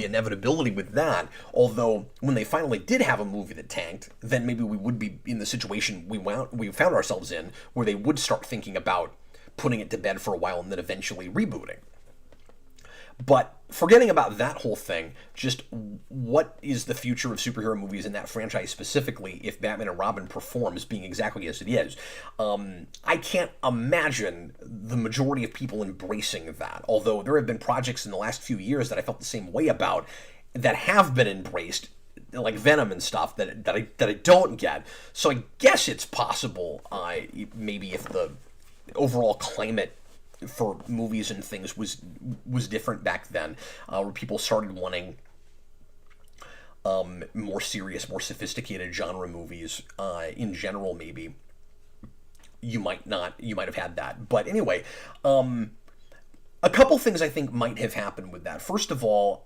A: inevitability with that. Although, when they finally did have a movie that tanked, then maybe we would be in the situation we found ourselves in, where they would start thinking about putting it to bed for a while and then eventually rebooting. But forgetting about that whole thing, just what is the future of superhero movies in that franchise specifically if Batman and Robin performs being exactly as it is? I can't imagine the majority of people embracing that, although there have been projects in the last few years that I felt the same way about that have been embraced, like Venom and stuff, that I don't get. So I guess it's possible, maybe if the overall climate for movies and things was different back then, where people started wanting more serious, more sophisticated genre movies in general. Maybe you might have had that, but anyway, a couple things I think might have happened with that. First of all,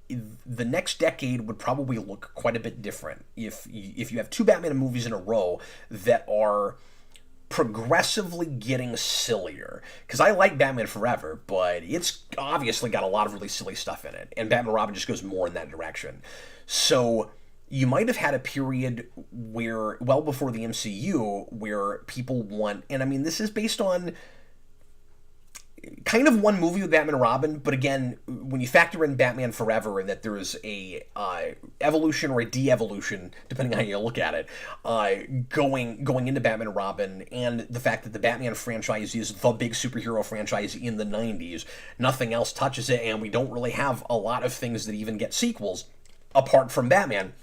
A: the next decade would probably look quite a bit different if you have two Batman movies in a row that are progressively getting sillier. Because I like Batman Forever, but it's obviously got a lot of really silly stuff in it, and Batman and Robin just goes more in that direction. So you might have had a period where, well before the MCU, where people want, and I mean, this is based on kind of one movie with Batman and Robin, but again, when you factor in Batman Forever and that there is a evolution or a de-evolution, depending on how you look at it, going into Batman and Robin, and the fact that the Batman franchise is the big superhero franchise in the 90s, nothing else touches it, and we don't really have a lot of things that even get sequels apart from Batman.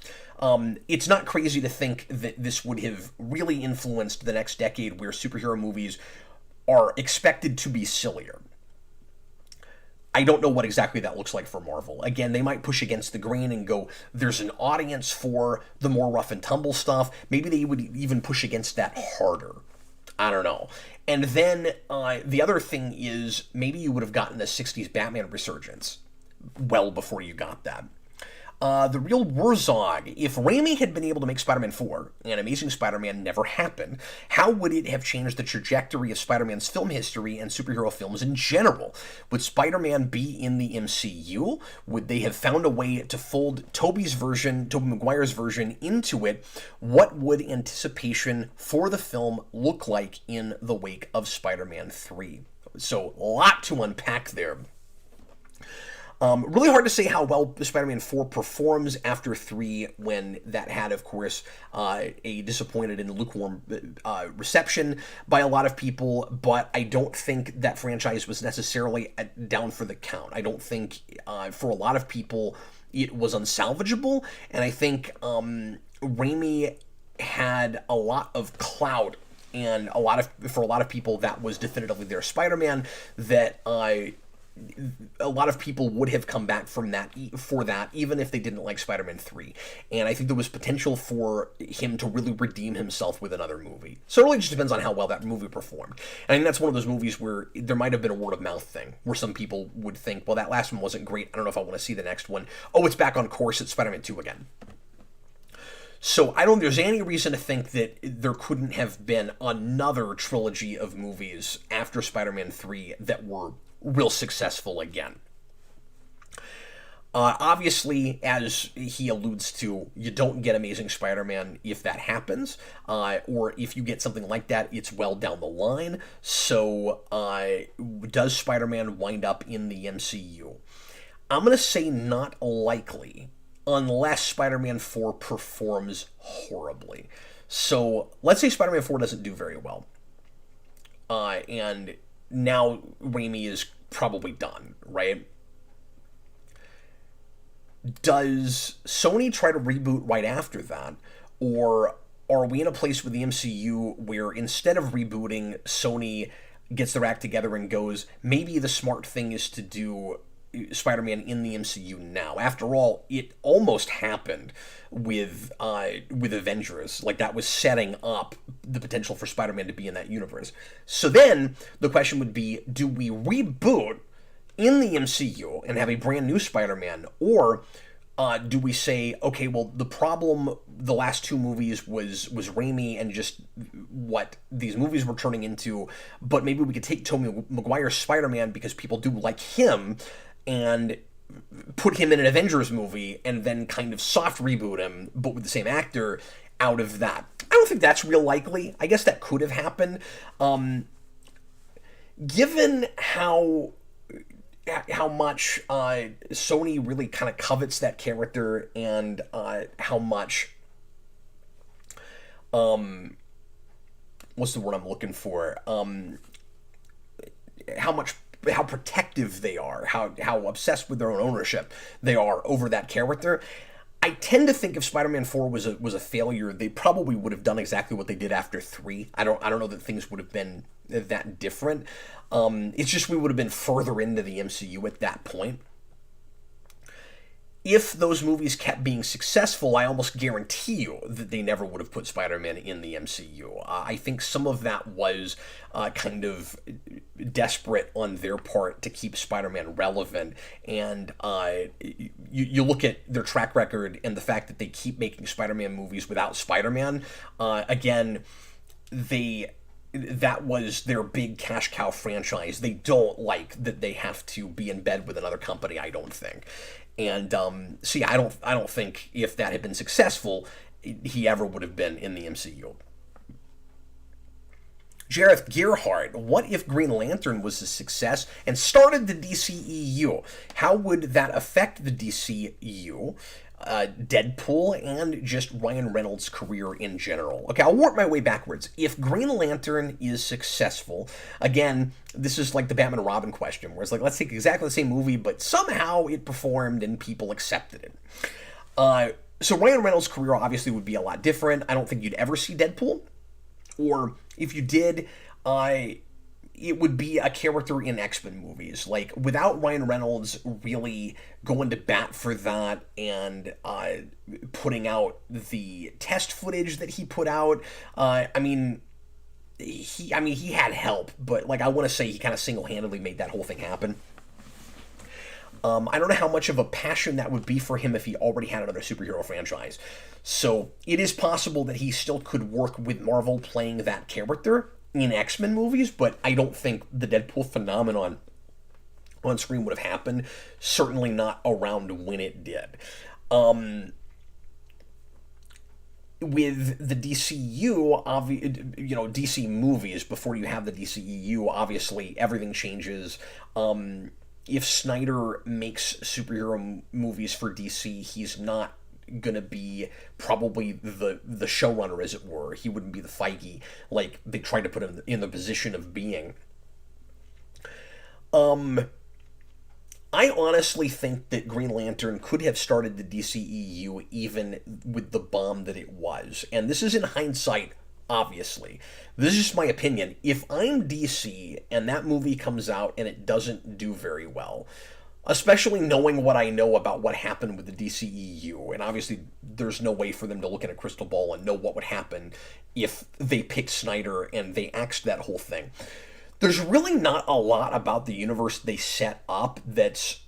A: It's not crazy to think that this would have really influenced the next decade, where superhero movies are expected to be sillier. I don't know what exactly that looks like for Marvel. Again, they might push against the grain and go, there's an audience for the more rough and tumble stuff. Maybe they would even push against that harder. I don't know. And then the other thing is maybe you would have gotten the 60s Batman resurgence well before you got that. The real Wurzog, if Raimi had been able to make Spider-Man 4 and Amazing Spider-Man never happened, how would it have changed the trajectory of Spider-Man's film history and superhero films in general? Would Spider-Man be in the MCU? Would they have found a way to fold Tobey Maguire's version into it? What would anticipation for the film look like in the wake of Spider-Man 3? So, a lot to unpack there. Really hard to say how well Spider-Man 4 performs after 3 when that had, of course, a disappointed and lukewarm reception by a lot of people, but I don't think that franchise was necessarily down for the count. I don't think, for a lot of people, it was unsalvageable, and I think Raimi had a lot of clout, and for a lot of people, that was definitively their Spider-Man, that a lot of people would have come back for that, even if they didn't like Spider-Man 3. And I think there was potential for him to really redeem himself with another movie. So it really just depends on how well that movie performed. And I think that's one of those movies where there might have been a word-of-mouth thing, where some people would think, well, that last one wasn't great, I don't know if I want to see the next one. Oh, it's back on course, it's Spider-Man 2 again. So I don't think there's any reason to think that there couldn't have been another trilogy of movies after Spider-Man 3 that were real successful again. Obviously, as he alludes to, you don't get Amazing Spider-Man if that happens, or if you get something like that, it's well down the line. So, does Spider-Man wind up in the MCU? I'm going to say not likely, unless Spider-Man 4 performs horribly. So, let's say Spider-Man 4 doesn't do very well, and now Raimi is probably done, right? Does Sony try to reboot right after that? Or are we in a place with the MCU where instead of rebooting, Sony gets their act together and goes, maybe the smart thing is to do Spider-Man in the MCU now? After all, it almost happened with Avengers. Like, that was setting up the potential for Spider-Man to be in that universe. So then the question would be, do we reboot in the MCU and have a brand new Spider-Man, or do we say, okay, well, the problem the last two movies was Raimi and just what these movies were turning into, but maybe we could take Tobey Maguire's Spider-Man because people do like him and put him in an Avengers movie and then kind of soft reboot him, but with the same actor out of that. I don't think that's real likely. I guess that could have happened. Given how much Sony really kind of covets that character, and how much what's the word I'm looking for? How protective they are, how obsessed with their own ownership they are over that character. I tend to think if Spider-Man 4 was a failure, they probably would have done exactly what they did after 3. I don't know that things would have been that different. It's just we would have been further into the MCU at that point. If those movies kept being successful, I almost guarantee you that they never would have put Spider-Man in the MCU. I think some of that was kind of desperate on their part to keep Spider-Man relevant, and you look at their track record and the fact that they keep making Spider-Man movies without Spider-Man. Again, that was their big cash cow franchise. They don't like that they have to be in bed with another company, I don't think. And so yeah, I don't think if that had been successful, he ever would have been in the MCU. Jareth Gearhart, what if Green Lantern was a success and started the DCEU? How would that affect the DCEU, Deadpool, and just Ryan Reynolds' career in general? Okay, I'll work my way backwards. If Green Lantern is successful, again, this is like the Batman and Robin question, where it's like, let's take exactly the same movie, but somehow it performed and people accepted it. So Ryan Reynolds' career obviously would be a lot different. I don't think you'd ever see Deadpool. Or if you did, it would be a character in X-Men movies. Like, without Ryan Reynolds really going to bat for that and putting out the test footage that he put out, I mean, he had help, but like I want to say he kind of single-handedly made that whole thing happen. I don't know how much of a passion that would be for him if he already had another superhero franchise. So it is possible that he still could work with Marvel playing that character in X-Men movies, but I don't think the Deadpool phenomenon on screen would have happened. Certainly not around when it did. With the DCU, DC movies, before you have the DCEU, obviously everything changes. If Snyder makes superhero movies for DC, he's not gonna be probably the showrunner, as it were. He wouldn't be the Feige like they tried to put him in the position of being. I honestly think that Green Lantern could have started the DCEU even with the bomb that it was. And this is in hindsight, obviously. This is just my opinion. If I'm DC and that movie comes out and it doesn't do very well, especially knowing what I know about what happened with the DCEU, and obviously there's no way for them to look in a crystal ball and know what would happen if they picked Snyder and they axed that whole thing. There's really not a lot about the universe they set up that's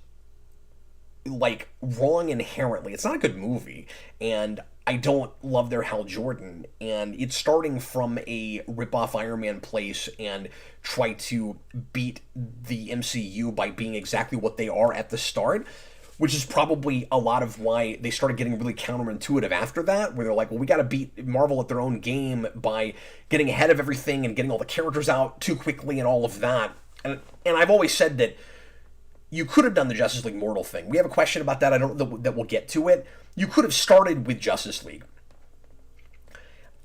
A: like wrong inherently. It's not a good movie, and I don't love their Hal Jordan, and it's starting from a rip-off Iron Man place and try to beat the MCU by being exactly what they are at the start, which is probably a lot of why they started getting really counterintuitive after that, where they're like, well, we got to beat Marvel at their own game by getting ahead of everything and getting all the characters out too quickly and all of that. And I've always said that you could have done the Justice League Mortal thing. We have a question about that. I don't know that we'll get to it. You could have started with Justice League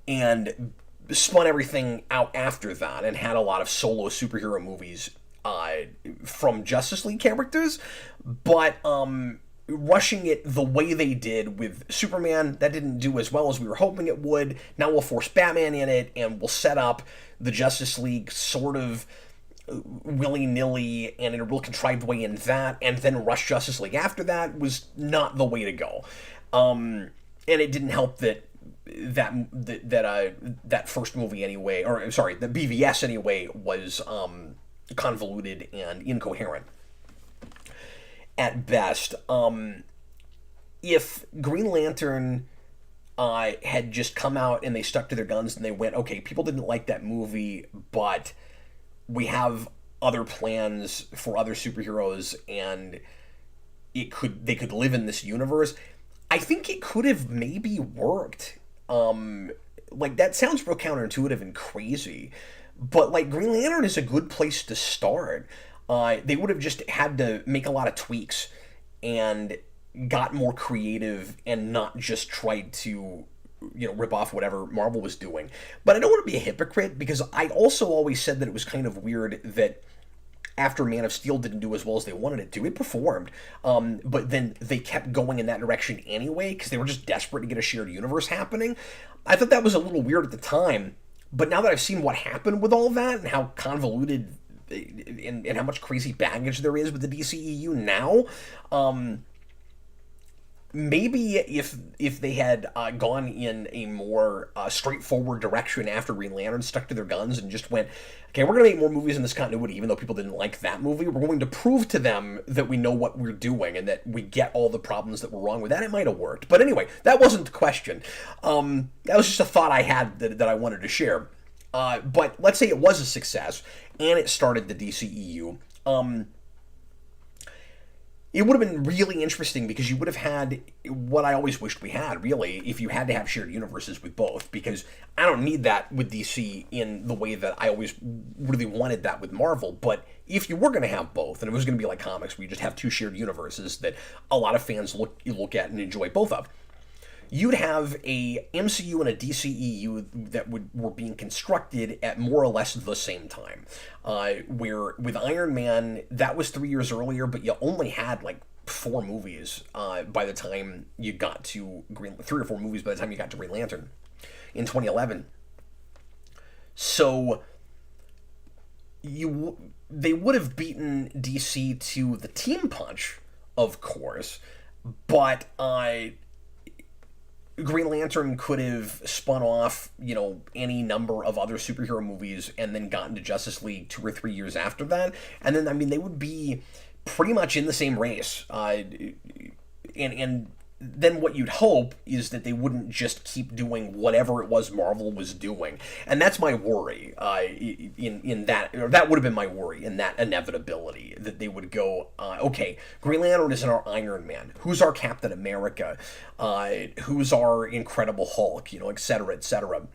A: and spun everything out after that and had a lot of solo superhero movies from Justice League characters, but rushing it the way they did with Superman, that didn't do as well as we were hoping it would. Now we'll force Batman in it, and we'll set up the Justice League sort of willy-nilly and in a real contrived way in that, and then rush Justice League after that was not the way to go. And it didn't help that that first movie anyway, or sorry, the BVS anyway, was convoluted and incoherent at best. If Green Lantern had just come out and they stuck to their guns and they went, okay, people didn't like that movie, but we have other plans for other superheroes and they could live in this universe, I think it could have maybe worked. Like, that sounds real counterintuitive and crazy, but like Green Lantern is a good place to start. They would have just had to make a lot of tweaks and got more creative and not just tried to, rip off whatever Marvel was doing. But I don't want to be a hypocrite, because I also always said that it was kind of weird that after Man of Steel didn't do as well as they wanted it to. It performed, but then they kept going in that direction anyway because they were just desperate to get a shared universe happening. I thought that was a little weird at the time, but now that I've seen what happened with all that and how convoluted and how much crazy baggage there is with the DCEU now, maybe if they had gone in a more straightforward direction after Green Lantern, stuck to their guns and just went, okay, we're going to make more movies in this continuity, even though people didn't like that movie. We're going to prove to them that we know what we're doing and that we get all the problems that were wrong with that. It might have worked. But anyway, that wasn't the question. That was just a thought I had that I wanted to share. But let's say it was a success and it started the DCEU. It would have been really interesting because you would have had what I always wished we had, really, if you had to have shared universes with both, because I don't need that with DC in the way that I always really wanted that with Marvel. But if you were going to have both, and it was going to be like comics where you just have two shared universes that a lot of fans look at and enjoy both of, you'd have a MCU and a DCEU that were being constructed at more or less the same time. Where with Iron Man, that was 3 years earlier, but you only had like 4 movies by the time you got to 3 or 4 movies by the time you got to Green Lantern in 2011. So they would have beaten DC to the team punch, of course, but Green Lantern could have spun off, any number of other superhero movies and then gotten to Justice League 2 or 3 years after that. And then, I mean, they would be pretty much in the same race. And then what you'd hope is that they wouldn't just keep doing whatever it was Marvel was doing. And that's my worry in that, or that would have been my worry in that inevitability, that they would go, okay, Green Lantern isn't our Iron Man. Who's our Captain America? Who's our Incredible Hulk? Et cetera, et cetera.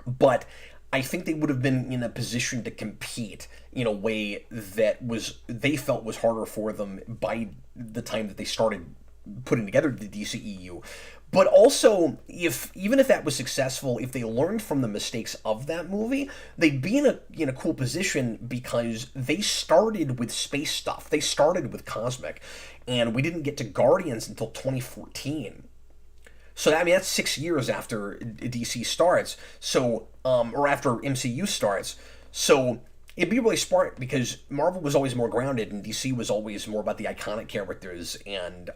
A: But I think they would have been in a position to compete in a way that they felt was harder for them by the time that they started putting together the DCEU. But also, even if that was successful, if they learned from the mistakes of that movie, they'd be in a cool position because they started with space stuff. They started with cosmic, and we didn't get to Guardians until 2014. So that's 6 years after DC starts. So, or after MCU starts. So it'd be really smart because Marvel was always more grounded and DC was always more about the iconic characters, and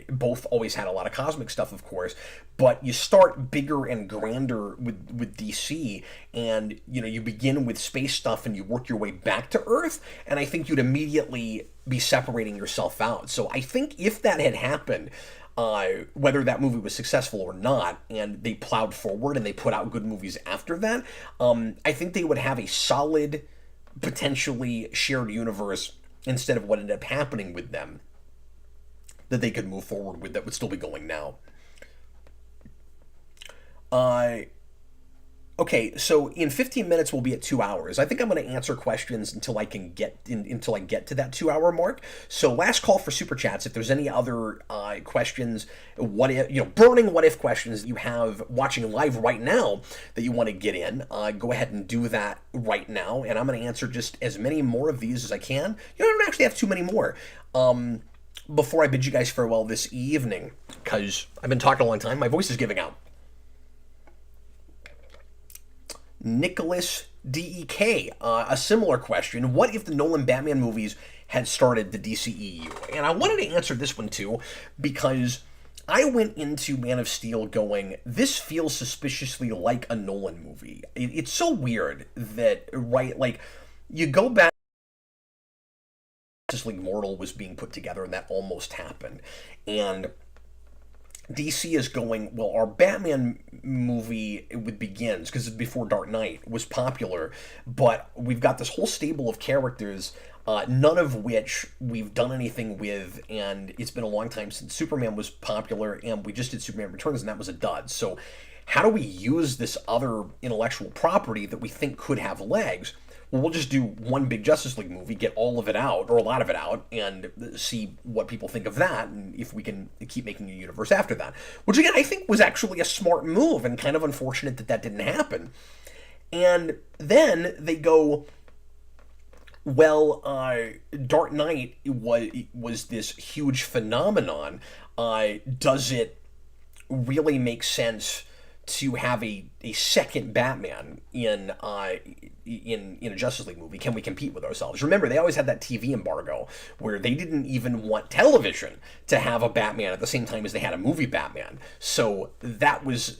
A: both always had a lot of cosmic stuff, of course. But you start bigger and grander with DC, and you begin with space stuff and you work your way back to Earth, and I think you'd immediately be separating yourself out. So I think if that had happened, whether that movie was successful or not, and they plowed forward and they put out good movies after that, I think they would have a solid, potentially shared universe instead of what ended up happening with them that they could move forward with that would still be going now. Okay, so in 15 minutes we'll be at 2 hours. I think I'm going to answer questions until I get to that 2 hour mark. So last call for super chats. If there's any other questions, burning what if questions that you have watching live right now that you want to get in, go ahead and do that right now, and I'm going to answer just as many more of these as I can. I don't actually have too many more. Before I bid you guys farewell this evening, because I've been talking a long time, my voice is giving out. Nicholas DEK, a similar question. What if the Nolan Batman movies had started the DCEU? And I wanted to answer this one too, because I went into Man of Steel going, this feels suspiciously like a Nolan movie. It's so weird that, right, like, you go back, Justice League Mortal was being put together, and that almost happened. And DC is going, well, our Batman movie with Begins, because it's before Dark Knight, was popular, but we've got this whole stable of characters, none of which we've done anything with, and it's been a long time since Superman was popular, and we just did Superman Returns, and that was a dud. So how do we use this other intellectual property that we think could have legs? Well, we'll just do one big Justice League movie, get all of it out, or a lot of it out, and see what people think of that, and if we can keep making a universe after that. Which, again, I think was actually a smart move, and kind of unfortunate that that didn't happen. And then they go, well, Dark Knight was this huge phenomenon. Does it really make sense to have a second Batman in a Justice League movie? Can we compete with ourselves? Remember, they always had that TV embargo where they didn't even want television to have a Batman at the same time as they had a movie Batman. So that was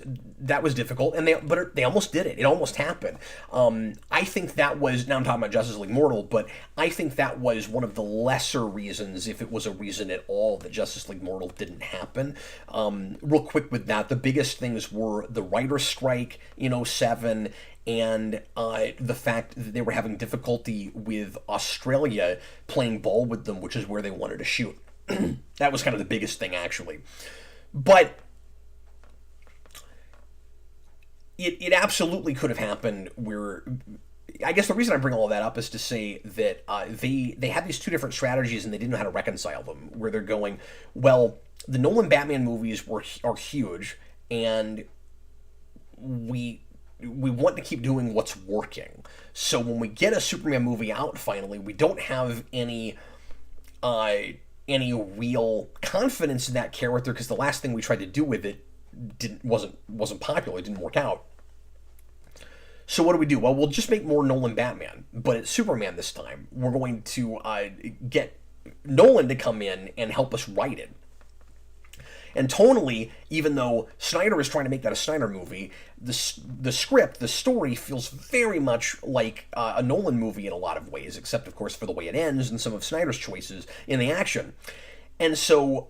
A: difficult, and they almost did it. It almost happened. I think that was, now I'm talking about Justice League Mortal, but I think that was one of the lesser reasons, if it was a reason at all, that Justice League Mortal didn't happen. Real quick with that, the biggest things were the writer's strike in 2007, and the fact that they were having difficulty with Australia playing ball with them, which is where they wanted to shoot. That was kind of the biggest thing, actually. But it absolutely could have happened where, I guess the reason I bring all that up is to say that they had these two different strategies and they didn't know how to reconcile them, where they're going, well, the Nolan Batman movies are huge, and we want to keep doing what's working. So when we get a Superman movie out finally, we don't have any real confidence in that character, because the last thing we tried to do with it wasn't popular. It didn't work out. So what do? Well, we'll just make more Nolan Batman, but it's Superman this time. We're going to get Nolan to come in and help us write it. And tonally, even though Snyder is trying to make that a Snyder movie, the script, the story feels very much like a Nolan movie in a lot of ways, except of course for the way it ends and some of Snyder's choices in the action. And so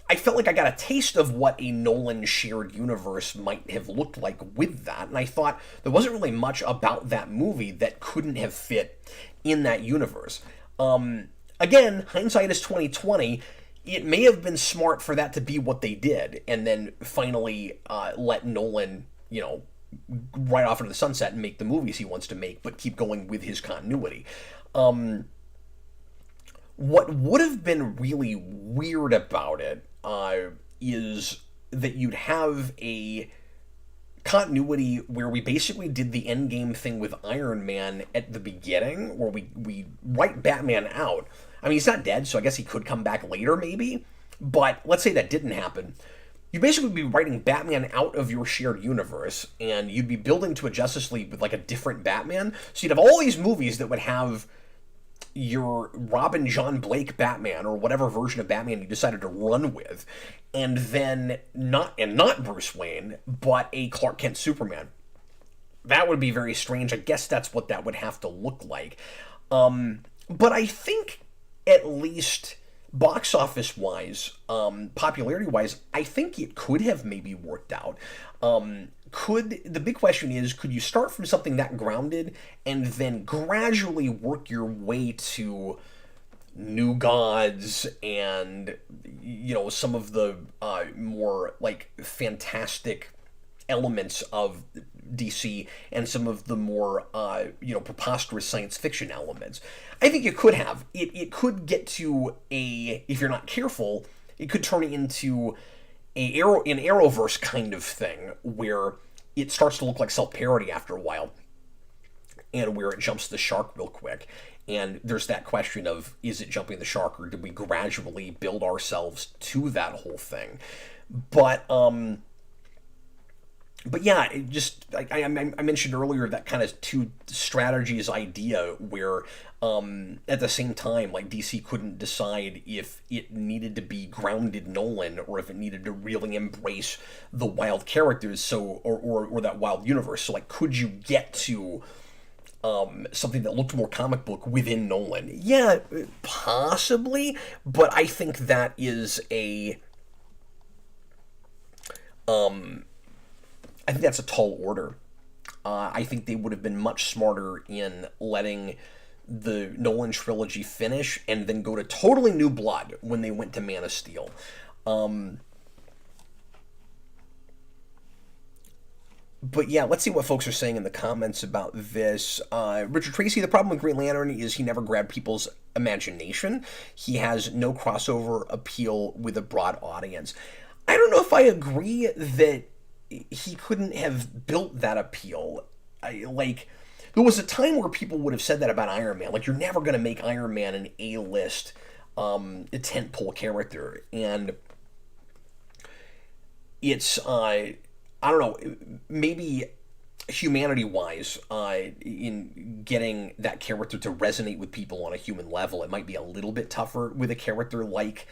A: I felt like I got a taste of what a Nolan shared universe might have looked like with that, and I thought there wasn't really much about that movie that couldn't have fit in that universe. Again, hindsight is 2020. It may have been smart for that to be what they did, and then finally let Nolan, right off into the sunset and make the movies he wants to make, but keep going with his continuity. What would have been really weird about it is that you'd have a continuity where we basically did the Endgame thing with Iron Man at the beginning, where we write Batman out. I mean, he's not dead, so I guess he could come back later, maybe. But let's say that didn't happen. You'd basically be writing Batman out of your shared universe, and you'd be building to a Justice League with, like, a different Batman. So you'd have all these movies that would have your Robin John Blake Batman, or whatever version of Batman you decided to run with, and then not Bruce Wayne, but a Clark Kent Superman. That would be very strange. I guess that's what that would have to look like. But I think, at least box office wise, popularity wise, I think it could have maybe worked out. The big question is, could you start from something that grounded and then gradually work your way to New Gods and, some of the more, like, fantastic elements of DC and some of the more, preposterous science fiction elements? I think it could have. It could get to if you're not careful, it could turn into an Arrowverse kind of thing, where it starts to look like self-parody after a while, and where it jumps the shark real quick. And there's that question of, is it jumping the shark, or did we gradually build ourselves to that whole thing? But yeah, it just, I mentioned earlier that kind of two strategies idea where at the same time, like, DC couldn't decide if it needed to be grounded Nolan or if it needed to really embrace the wild characters, or that wild universe. So, like, could you get to something that looked more comic book within Nolan? Yeah, possibly, but I think that is I think that's a tall order. I think they would have been much smarter in letting the Nolan trilogy finish and then go to totally new blood when they went to Man of Steel. But yeah, let's see what folks are saying in the comments about this. Richard Tracy, the problem with Green Lantern is he never grabbed people's imagination. He has no crossover appeal with a broad audience. I don't know if I agree that he couldn't have built that appeal. There was a time where people would have said that about Iron Man. Like, you're never going to make Iron Man an A-list tentpole character. And it's, I don't know, maybe humanity-wise, in getting that character to resonate with people on a human level, it might be a little bit tougher with a character like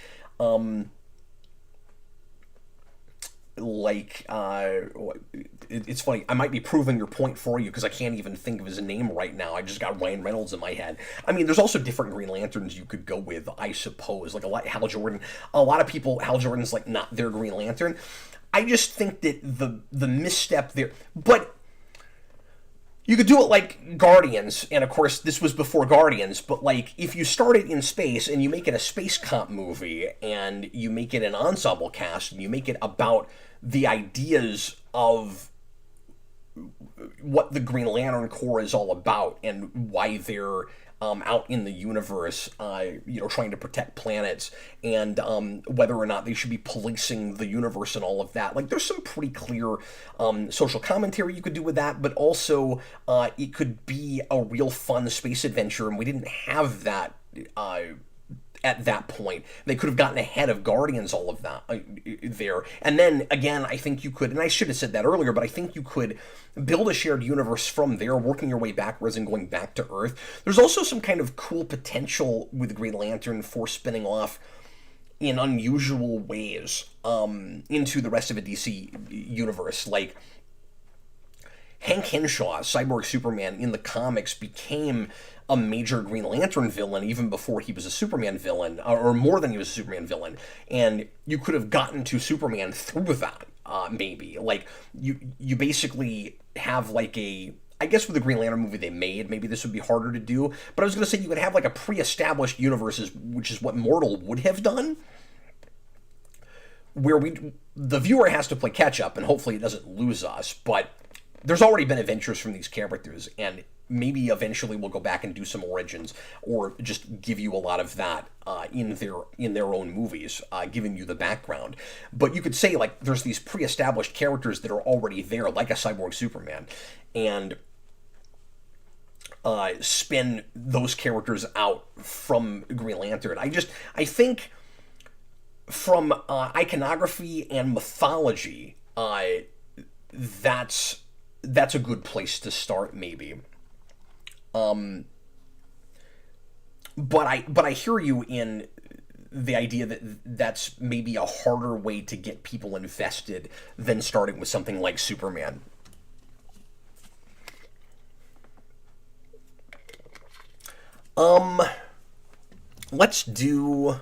A: it's funny, I might be proving your point for you because I can't even think of his name right now. I just got Ryan Reynolds in my head. I mean, there's also different Green Lanterns you could go with, I suppose. Like, Hal Jordan. A lot of people, Hal Jordan's, like, not their Green Lantern. I just think that the misstep there, but you could do it like Guardians, and of course this was before Guardians, but, like, if you start it in space and you make it a space cop movie and you make it an ensemble cast and you make it about the ideas of what the Green Lantern Corps is all about and why they're out in the universe, trying to protect planets, and whether or not they should be policing the universe and all of that. Like, there's some pretty clear social commentary you could do with that, but also it could be a real fun space adventure, and we didn't have that at that point. They could have gotten ahead of Guardians, all of that there. And then, again, I think you could, and I should have said that earlier, but I think you could build a shared universe from there, working your way backwards and going back to Earth. There's also some kind of cool potential with Green Lantern for spinning off in unusual ways into the rest of a DC universe. Like, Hank Henshaw, Cyborg Superman, in the comics became a major Green Lantern villain even before he was a Superman villain, or more than he was a Superman villain. And you could have gotten to Superman through that, maybe. Like, you basically have like a... I guess with the Green Lantern movie they made, maybe this would be harder to do. But I was going to say you could have like a pre-established universe, which is what Mortal would have done, where the viewer has to play catch-up, and hopefully it doesn't lose us. But there's already been adventures from these characters, and maybe eventually we'll go back and do some origins, or just give you a lot of that in their own movies, giving you the background. But you could say, like, there's these pre-established characters that are already there, like a Cyborg Superman, and spin those characters out from Green Lantern. I think from iconography and mythology, that's a good place to start, maybe. But I hear you in the idea that that's maybe a harder way to get people invested than starting with something like Superman. Let's go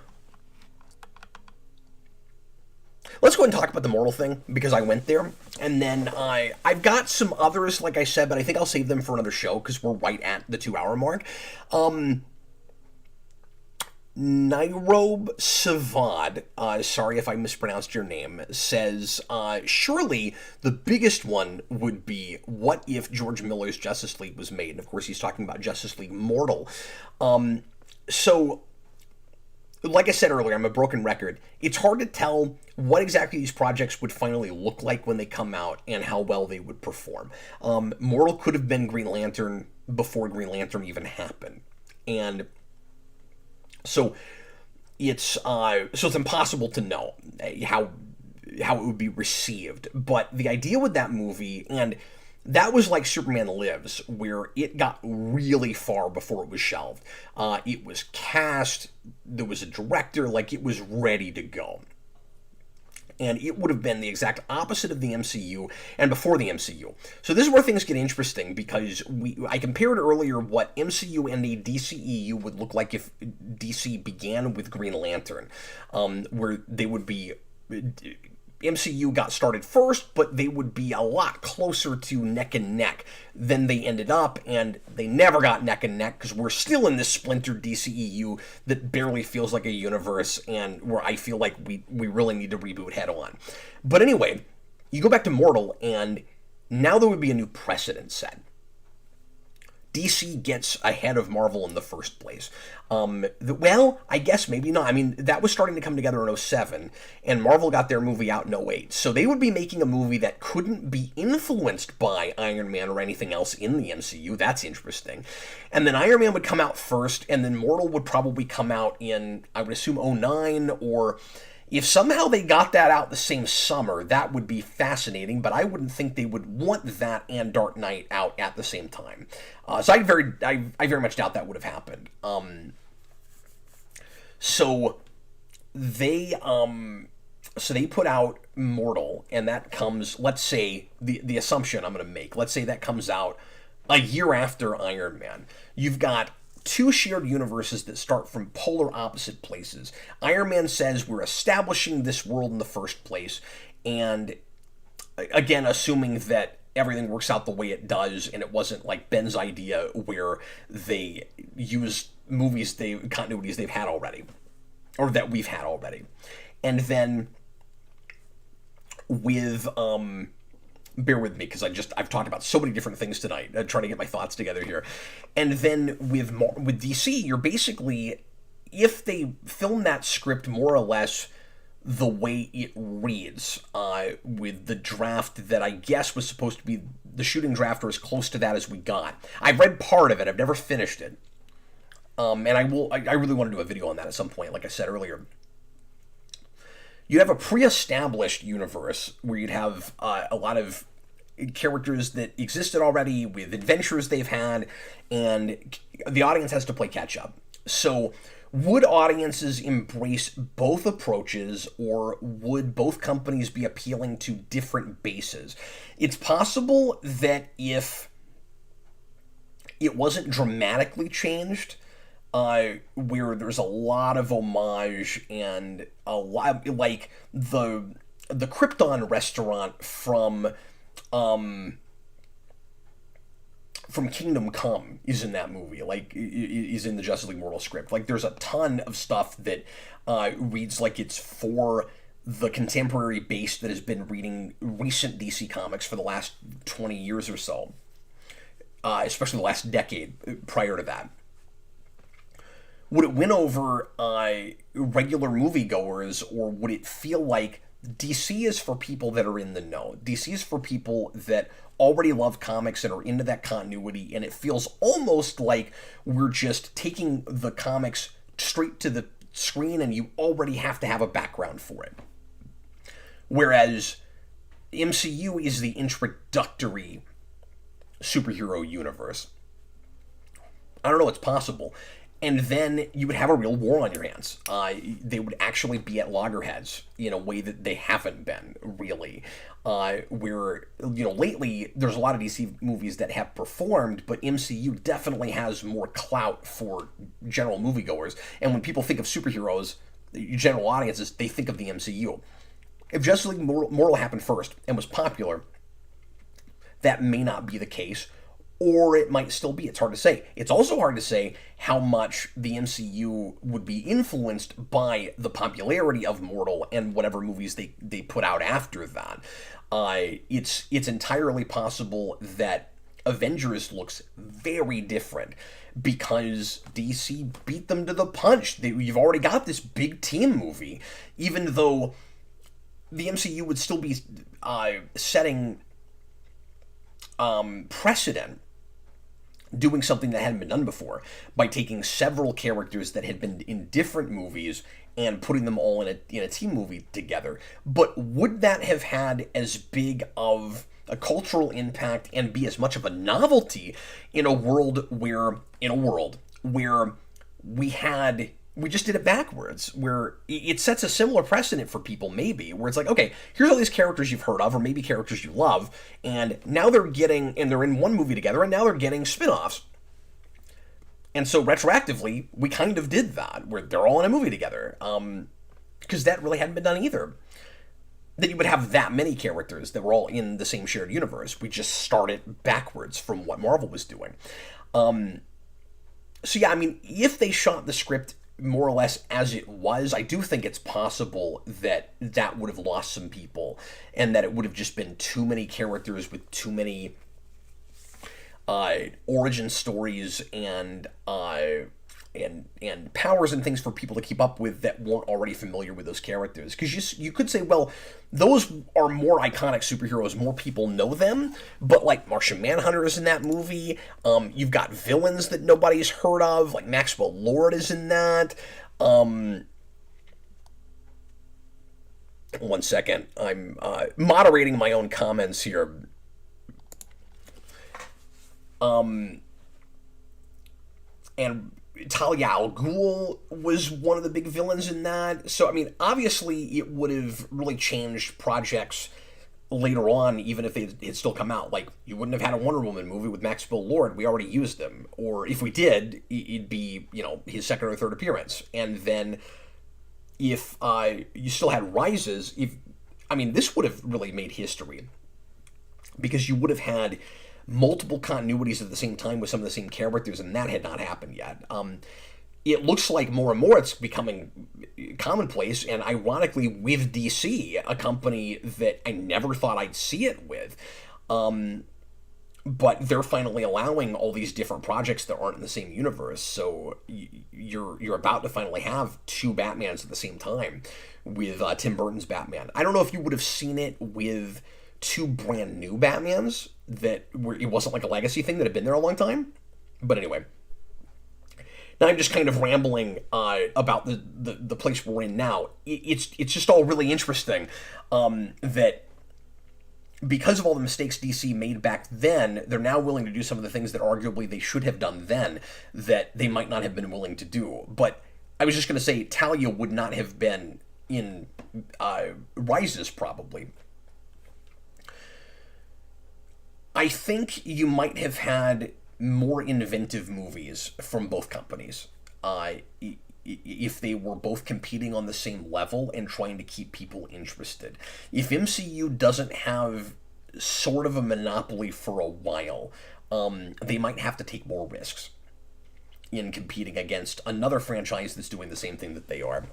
A: ahead and talk about the Mortal thing, because I went there, and then I've got some others, like I said, but I think I'll save them for another show, because we're right at the 2-hour mark. Nairob Savad, sorry if I mispronounced your name, says, surely the biggest one would be, what if George Miller's Justice League was made? And of course he's talking about Justice League Mortal. So, like I said earlier, I'm a broken record. It's hard to tell what exactly these projects would finally look like when they come out and how well they would perform. Mortal could have been Green Lantern before Green Lantern even happened. And so it's impossible to know how it would be received. But the idea with that movie, and that was like Superman Lives, where it got really far before it was shelved. It was cast, there was a director, like it was ready to go. And it would have been the exact opposite of the MCU and before the MCU. So this is where things get interesting, because I compared earlier what MCU and a DCEU would look like if DC began with Green Lantern, where they would be... MCU got started first, but they would be a lot closer to neck and neck than they ended up, and they never got neck and neck because we're still in this splintered DCEU that barely feels like a universe, and where I feel like we really need to reboot head on. But anyway, you go back to Mortal, and now there would be a new precedent set. DC gets ahead of Marvel in the first place. Well, I guess maybe not. I mean, that was starting to come together in 2007, and Marvel got their movie out in 2008. So they would be making a movie that couldn't be influenced by Iron Man or anything else in the MCU. That's interesting. And then Iron Man would come out first, and then Mortal would probably come out in, I would assume, 2009, or... if somehow they got that out the same summer, that would be fascinating, but I wouldn't think they would want that and Dark Knight out at the same time. So I very much doubt that would have happened. So they put out Mortal, and that comes, let's say, the assumption I'm going to make, let's say that comes out a year after Iron Man. You've got two shared universes that start from polar opposite places. Iron Man says we're establishing this world in the first place, and again, assuming that everything works out the way it does, and it wasn't like Ben's idea where they use continuities they've had already, or that we've had already. And then with bear with me, because I've talked about so many different things tonight, trying to get my thoughts together here. And then with DC, you're basically, if they film that script more or less the way it reads, with the draft that I guess was supposed to be the shooting draft, or as close to that as we got. I've read part of it, I've never finished it. And I really want to do a video on that at some point, like I said earlier. You'd have a pre-established universe where you'd have a lot of characters that existed already with adventures they've had, and the audience has to play catch-up. So would audiences embrace both approaches, or would both companies be appealing to different bases? It's possible that if it wasn't dramatically changed, where there's a lot of homage and a lot, like the Krypton restaurant from Kingdom Come is in that movie, like, is in the Justice League Mortal script. Like, there's a ton of stuff that reads like it's for the contemporary base that has been reading recent DC comics for the last 20 years or so, especially the last decade prior to that. Would it win over regular moviegoers, or would it feel like DC is for people that are in the know? DC is for people that already love comics and are into that continuity, and it feels almost like we're just taking the comics straight to the screen and you already have to have a background for it. Whereas MCU is the introductory superhero universe. I don't know, it's possible. And then you would have a real war on your hands. They would actually be at loggerheads in a way that they haven't been, really. Where, lately, there's a lot of DC movies that have performed, but MCU definitely has more clout for general moviegoers. And when people think of superheroes, general audiences, they think of the MCU. If Justice League Mortal happened first and was popular, that may not be the case. Or it might still be. It's hard to say. It's also hard to say how much the MCU would be influenced by the popularity of Mortal and whatever movies they put out after that. It's entirely possible that Avengers looks very different because DC beat them to the punch. You've already got this big team movie, even though the MCU would still be setting precedent, doing something that hadn't been done before by taking several characters that had been in different movies and putting them all in a team movie together. But would that have had as big of a cultural impact and be as much of a novelty in a world where we just did it backwards, where it sets a similar precedent for people, maybe, where it's like, okay, here's all these characters you've heard of, or maybe characters you love, and now they're in one movie together, and now they're getting spin-offs. And so retroactively, we kind of did that, where they're all in a movie together, because that really hadn't been done either. That you would have that many characters that were all in the same shared universe. We just started backwards from what Marvel was doing. So yeah, I mean, if they shot the script more or less as it was, I do think it's possible that that would have lost some people, and that it would have just been too many characters with too many origin stories and powers and things for people to keep up with that weren't already familiar with those characters. Because you could say, well, those are more iconic superheroes, more people know them, but like Martian Manhunter is in that movie. You've got villains that nobody's heard of, like Maxwell Lord is in that. One second, I'm moderating my own comments here. And Talia al Ghul was one of the big villains in that. So, I mean, obviously it would have really changed projects later on, even if it had still come out. Like, you wouldn't have had a Wonder Woman movie with Maxwell Lord. We already used him. Or if we did, it'd be, his second or third appearance. And then if you still had Rises, this would have really made history. Because you would have had multiple continuities at the same time with some of the same characters, and that had not happened yet. It looks like more and more it's becoming commonplace, and ironically with DC, a company that I never thought I'd see it with. But they're finally allowing all these different projects that aren't in the same universe, so you're about to finally have two Batmans at the same time with Tim Burton's Batman. I don't know if you would have seen it with two brand new Batmans where it wasn't like a legacy thing that had been there a long time. But anyway, now I'm just kind of rambling about the place we're in now. It's just all really interesting that because of all the mistakes DC made back then, they're now willing to do some of the things that arguably they should have done then that they might not have been willing to do. But I was just going to say Talia would not have been in Rises, probably. I think you might have had more inventive movies from both companies if they were both competing on the same level and trying to keep people interested. If MCU doesn't have sort of a monopoly for a while, they might have to take more risks in competing against another franchise that's doing the same thing that they are.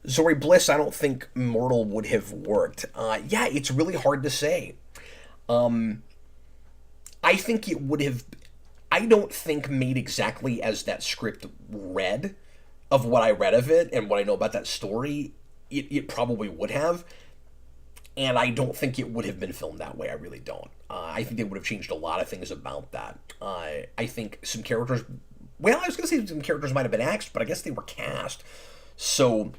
A: Zori Bliss, I don't think Mortal would have worked. Yeah, it's really hard to say. I think it would have... I don't think made exactly as that script read, of what I read of it and what I know about that story, it probably would have. And I don't think it would have been filmed that way. I really don't. I think they would have changed a lot of things about that. I think some characters... Well, I was going to say some characters might have been axed, but I guess they were cast. So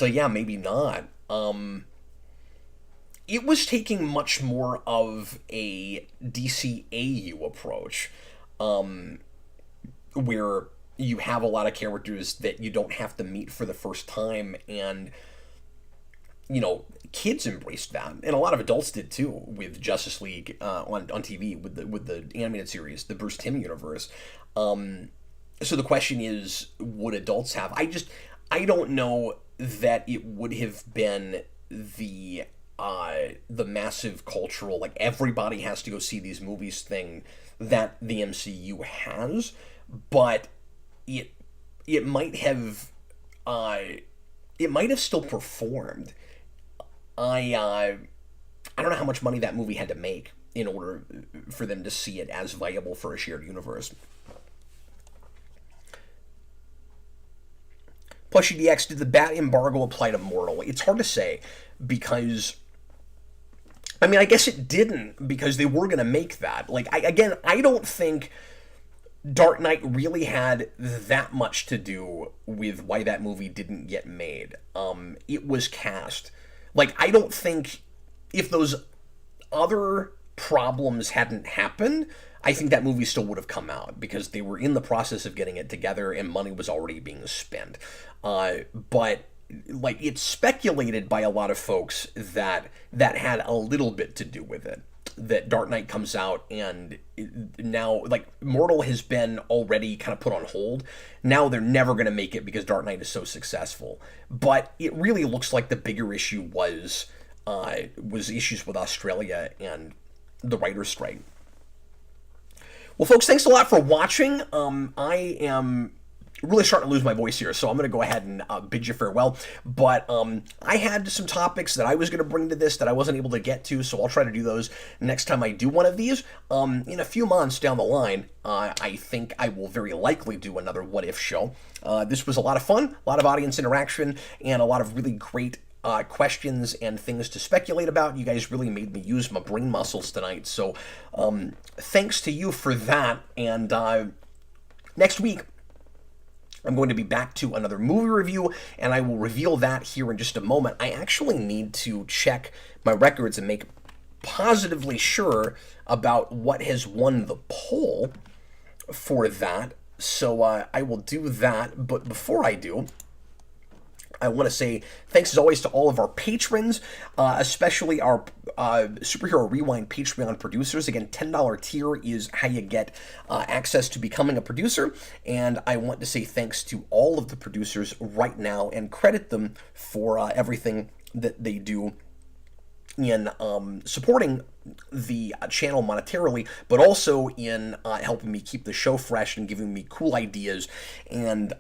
A: yeah, maybe not. It was taking much more of a DCAU approach, where you have a lot of characters that you don't have to meet for the first time, and kids embraced that, and a lot of adults did too, with Justice League on TV, with the animated series, the Bruce Timm universe. So the question is, would adults have? I don't know that it would have been the massive cultural, like, everybody has to go see these movies thing that the MCU has, but it might have still performed. I don't know how much money that movie had to make in order for them to see it as viable for a shared universe. Plushy DX, did the bat embargo apply to Mortal? It's hard to say, because... I mean, I guess it didn't, because they were going to make that. Like, I don't think Dark Knight really had that much to do with why that movie didn't get made. It was cast. Like, I don't think, if those other problems hadn't happened, I think that movie still would have come out, because they were in the process of getting it together and money was already being spent. But, like, it's speculated by a lot of folks that had a little bit to do with it. That Dark Knight comes out, and now, like, Mortal has been already kind of put on hold. Now they're never going to make it because Dark Knight is so successful. But it really looks like the bigger issue was issues with Australia and the writer's strike. Well, folks, thanks a lot for watching. I am really starting to lose my voice here, so I'm going to go ahead and bid you farewell. But I had some topics that I was going to bring to this that I wasn't able to get to, so I'll try to do those next time I do one of these. In a few months down the line, I think I will very likely do another What If show. This was a lot of fun, a lot of audience interaction, and a lot of really great questions and things to speculate about. You guys really made me use my brain muscles tonight, so thanks to you for that. And next week, I'm going to be back to another movie review, and I will reveal that here in just a moment. I actually need to check my records and make positively sure about what has won the poll for that, so I will do that. But before I do, I want to say thanks as always to all of our patrons, especially our Superhero Rewind Patreon producers. Again, $10 tier is how you get access to becoming a producer, and I want to say thanks to all of the producers right now and credit them for everything that they do in supporting the channel monetarily, but also in helping me keep the show fresh and giving me cool ideas. And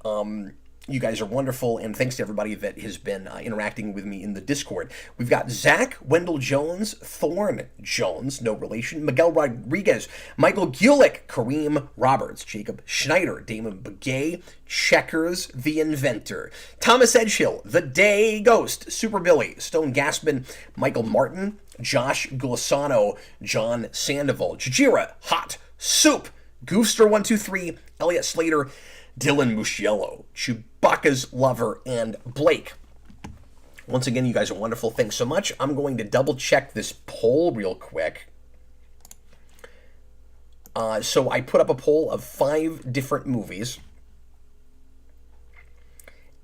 A: you guys are wonderful, and thanks to everybody that has been interacting with me in the Discord. We've got Zach, Wendell Jones, Thorne Jones, no relation, Miguel Rodriguez, Michael Gulick, Kareem Roberts, Jacob Schneider, Damon Begay, Checkers, The Inventor, Thomas Edgehill, The Day Ghost, Super Billy, Stone Gaspin, Michael Martin, Josh Gulisano, John Sandoval, Jajira, Hot Soup, Goofster123, Elliot Slater, Dylan Musciello, Chewbacca's Lover, and Blake. Once again, you guys are wonderful. Thanks so much. I'm going to double check this poll real quick. So I put up a poll of 5 different movies,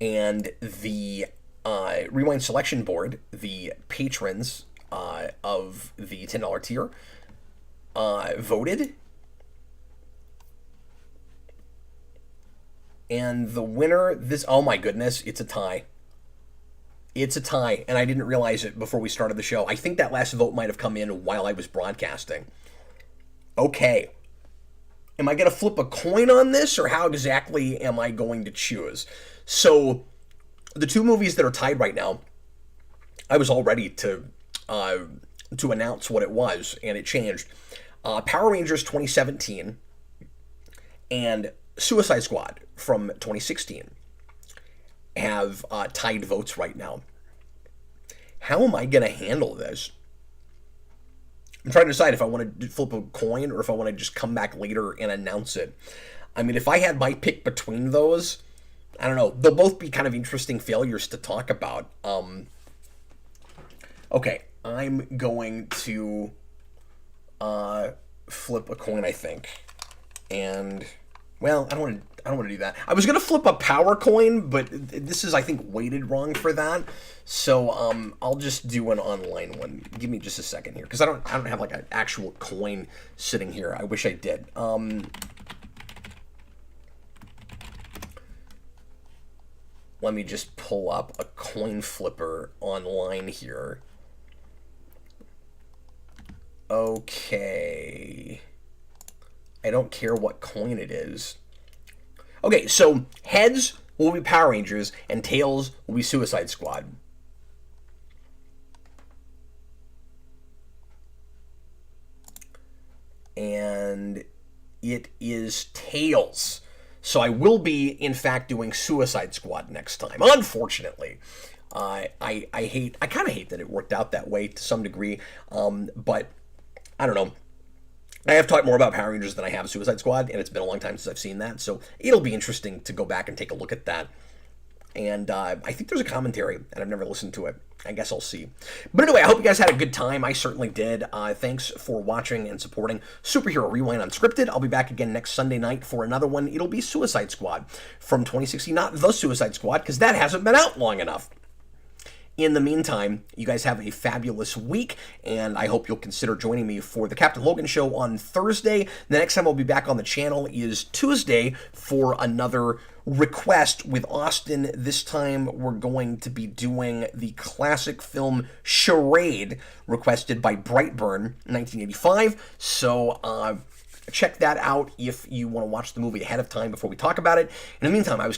A: and the Rewind Selection Board, the patrons of the $10 tier, voted. And the winner, oh my goodness, it's a tie. It's a tie, and I didn't realize it before we started the show. I think that last vote might have come in while I was broadcasting. Okay. Am I going to flip a coin on this, or how exactly am I going to choose? So, the 2 movies that are tied right now, I was all ready to announce what it was, and it changed. Power Rangers 2017 and Suicide Squad from 2016 have tied votes right now. How am I going to handle this? I'm trying to decide if I want to flip a coin or if I want to just come back later and announce it. I mean, if I had my pick between those, I don't know. They'll both be kind of interesting failures to talk about. Okay, I'm going to flip a coin, I think. And, well, I don't want to do that. I was going to flip a power coin, but this is, I think, weighted wrong for that. So I'll just do an online one. Give me just a second here, because I don't have like an actual coin sitting here. I wish I did. Let me just pull up a coin flipper online here. Okay. I don't care what coin it is. Okay, so heads will be Power Rangers and tails will be Suicide Squad. And it is tails. So I will be, in fact, doing Suicide Squad next time. Unfortunately, I kind of hate that it worked out that way to some degree. But I don't know. I have talked more about Power Rangers than I have Suicide Squad, and it's been a long time since I've seen that. So it'll be interesting to go back and take a look at that. And I think there's a commentary, and I've never listened to it. I guess I'll see. But anyway, I hope you guys had a good time. I certainly did. Thanks for watching and supporting Superhero Rewind Unscripted. I'll be back again next Sunday night for another one. It'll be Suicide Squad from 2016. Not The Suicide Squad, because that hasn't been out long enough. In the meantime, you guys have a fabulous week, and I hope you'll consider joining me for the Captain Logan Show on Thursday. The next time I'll be back on the channel is Tuesday for another request with Austin. This time we're going to be doing the classic film Charade, requested by Brightburn, 1985. So check that out if you want to watch the movie ahead of time before we talk about it. In the meantime, I was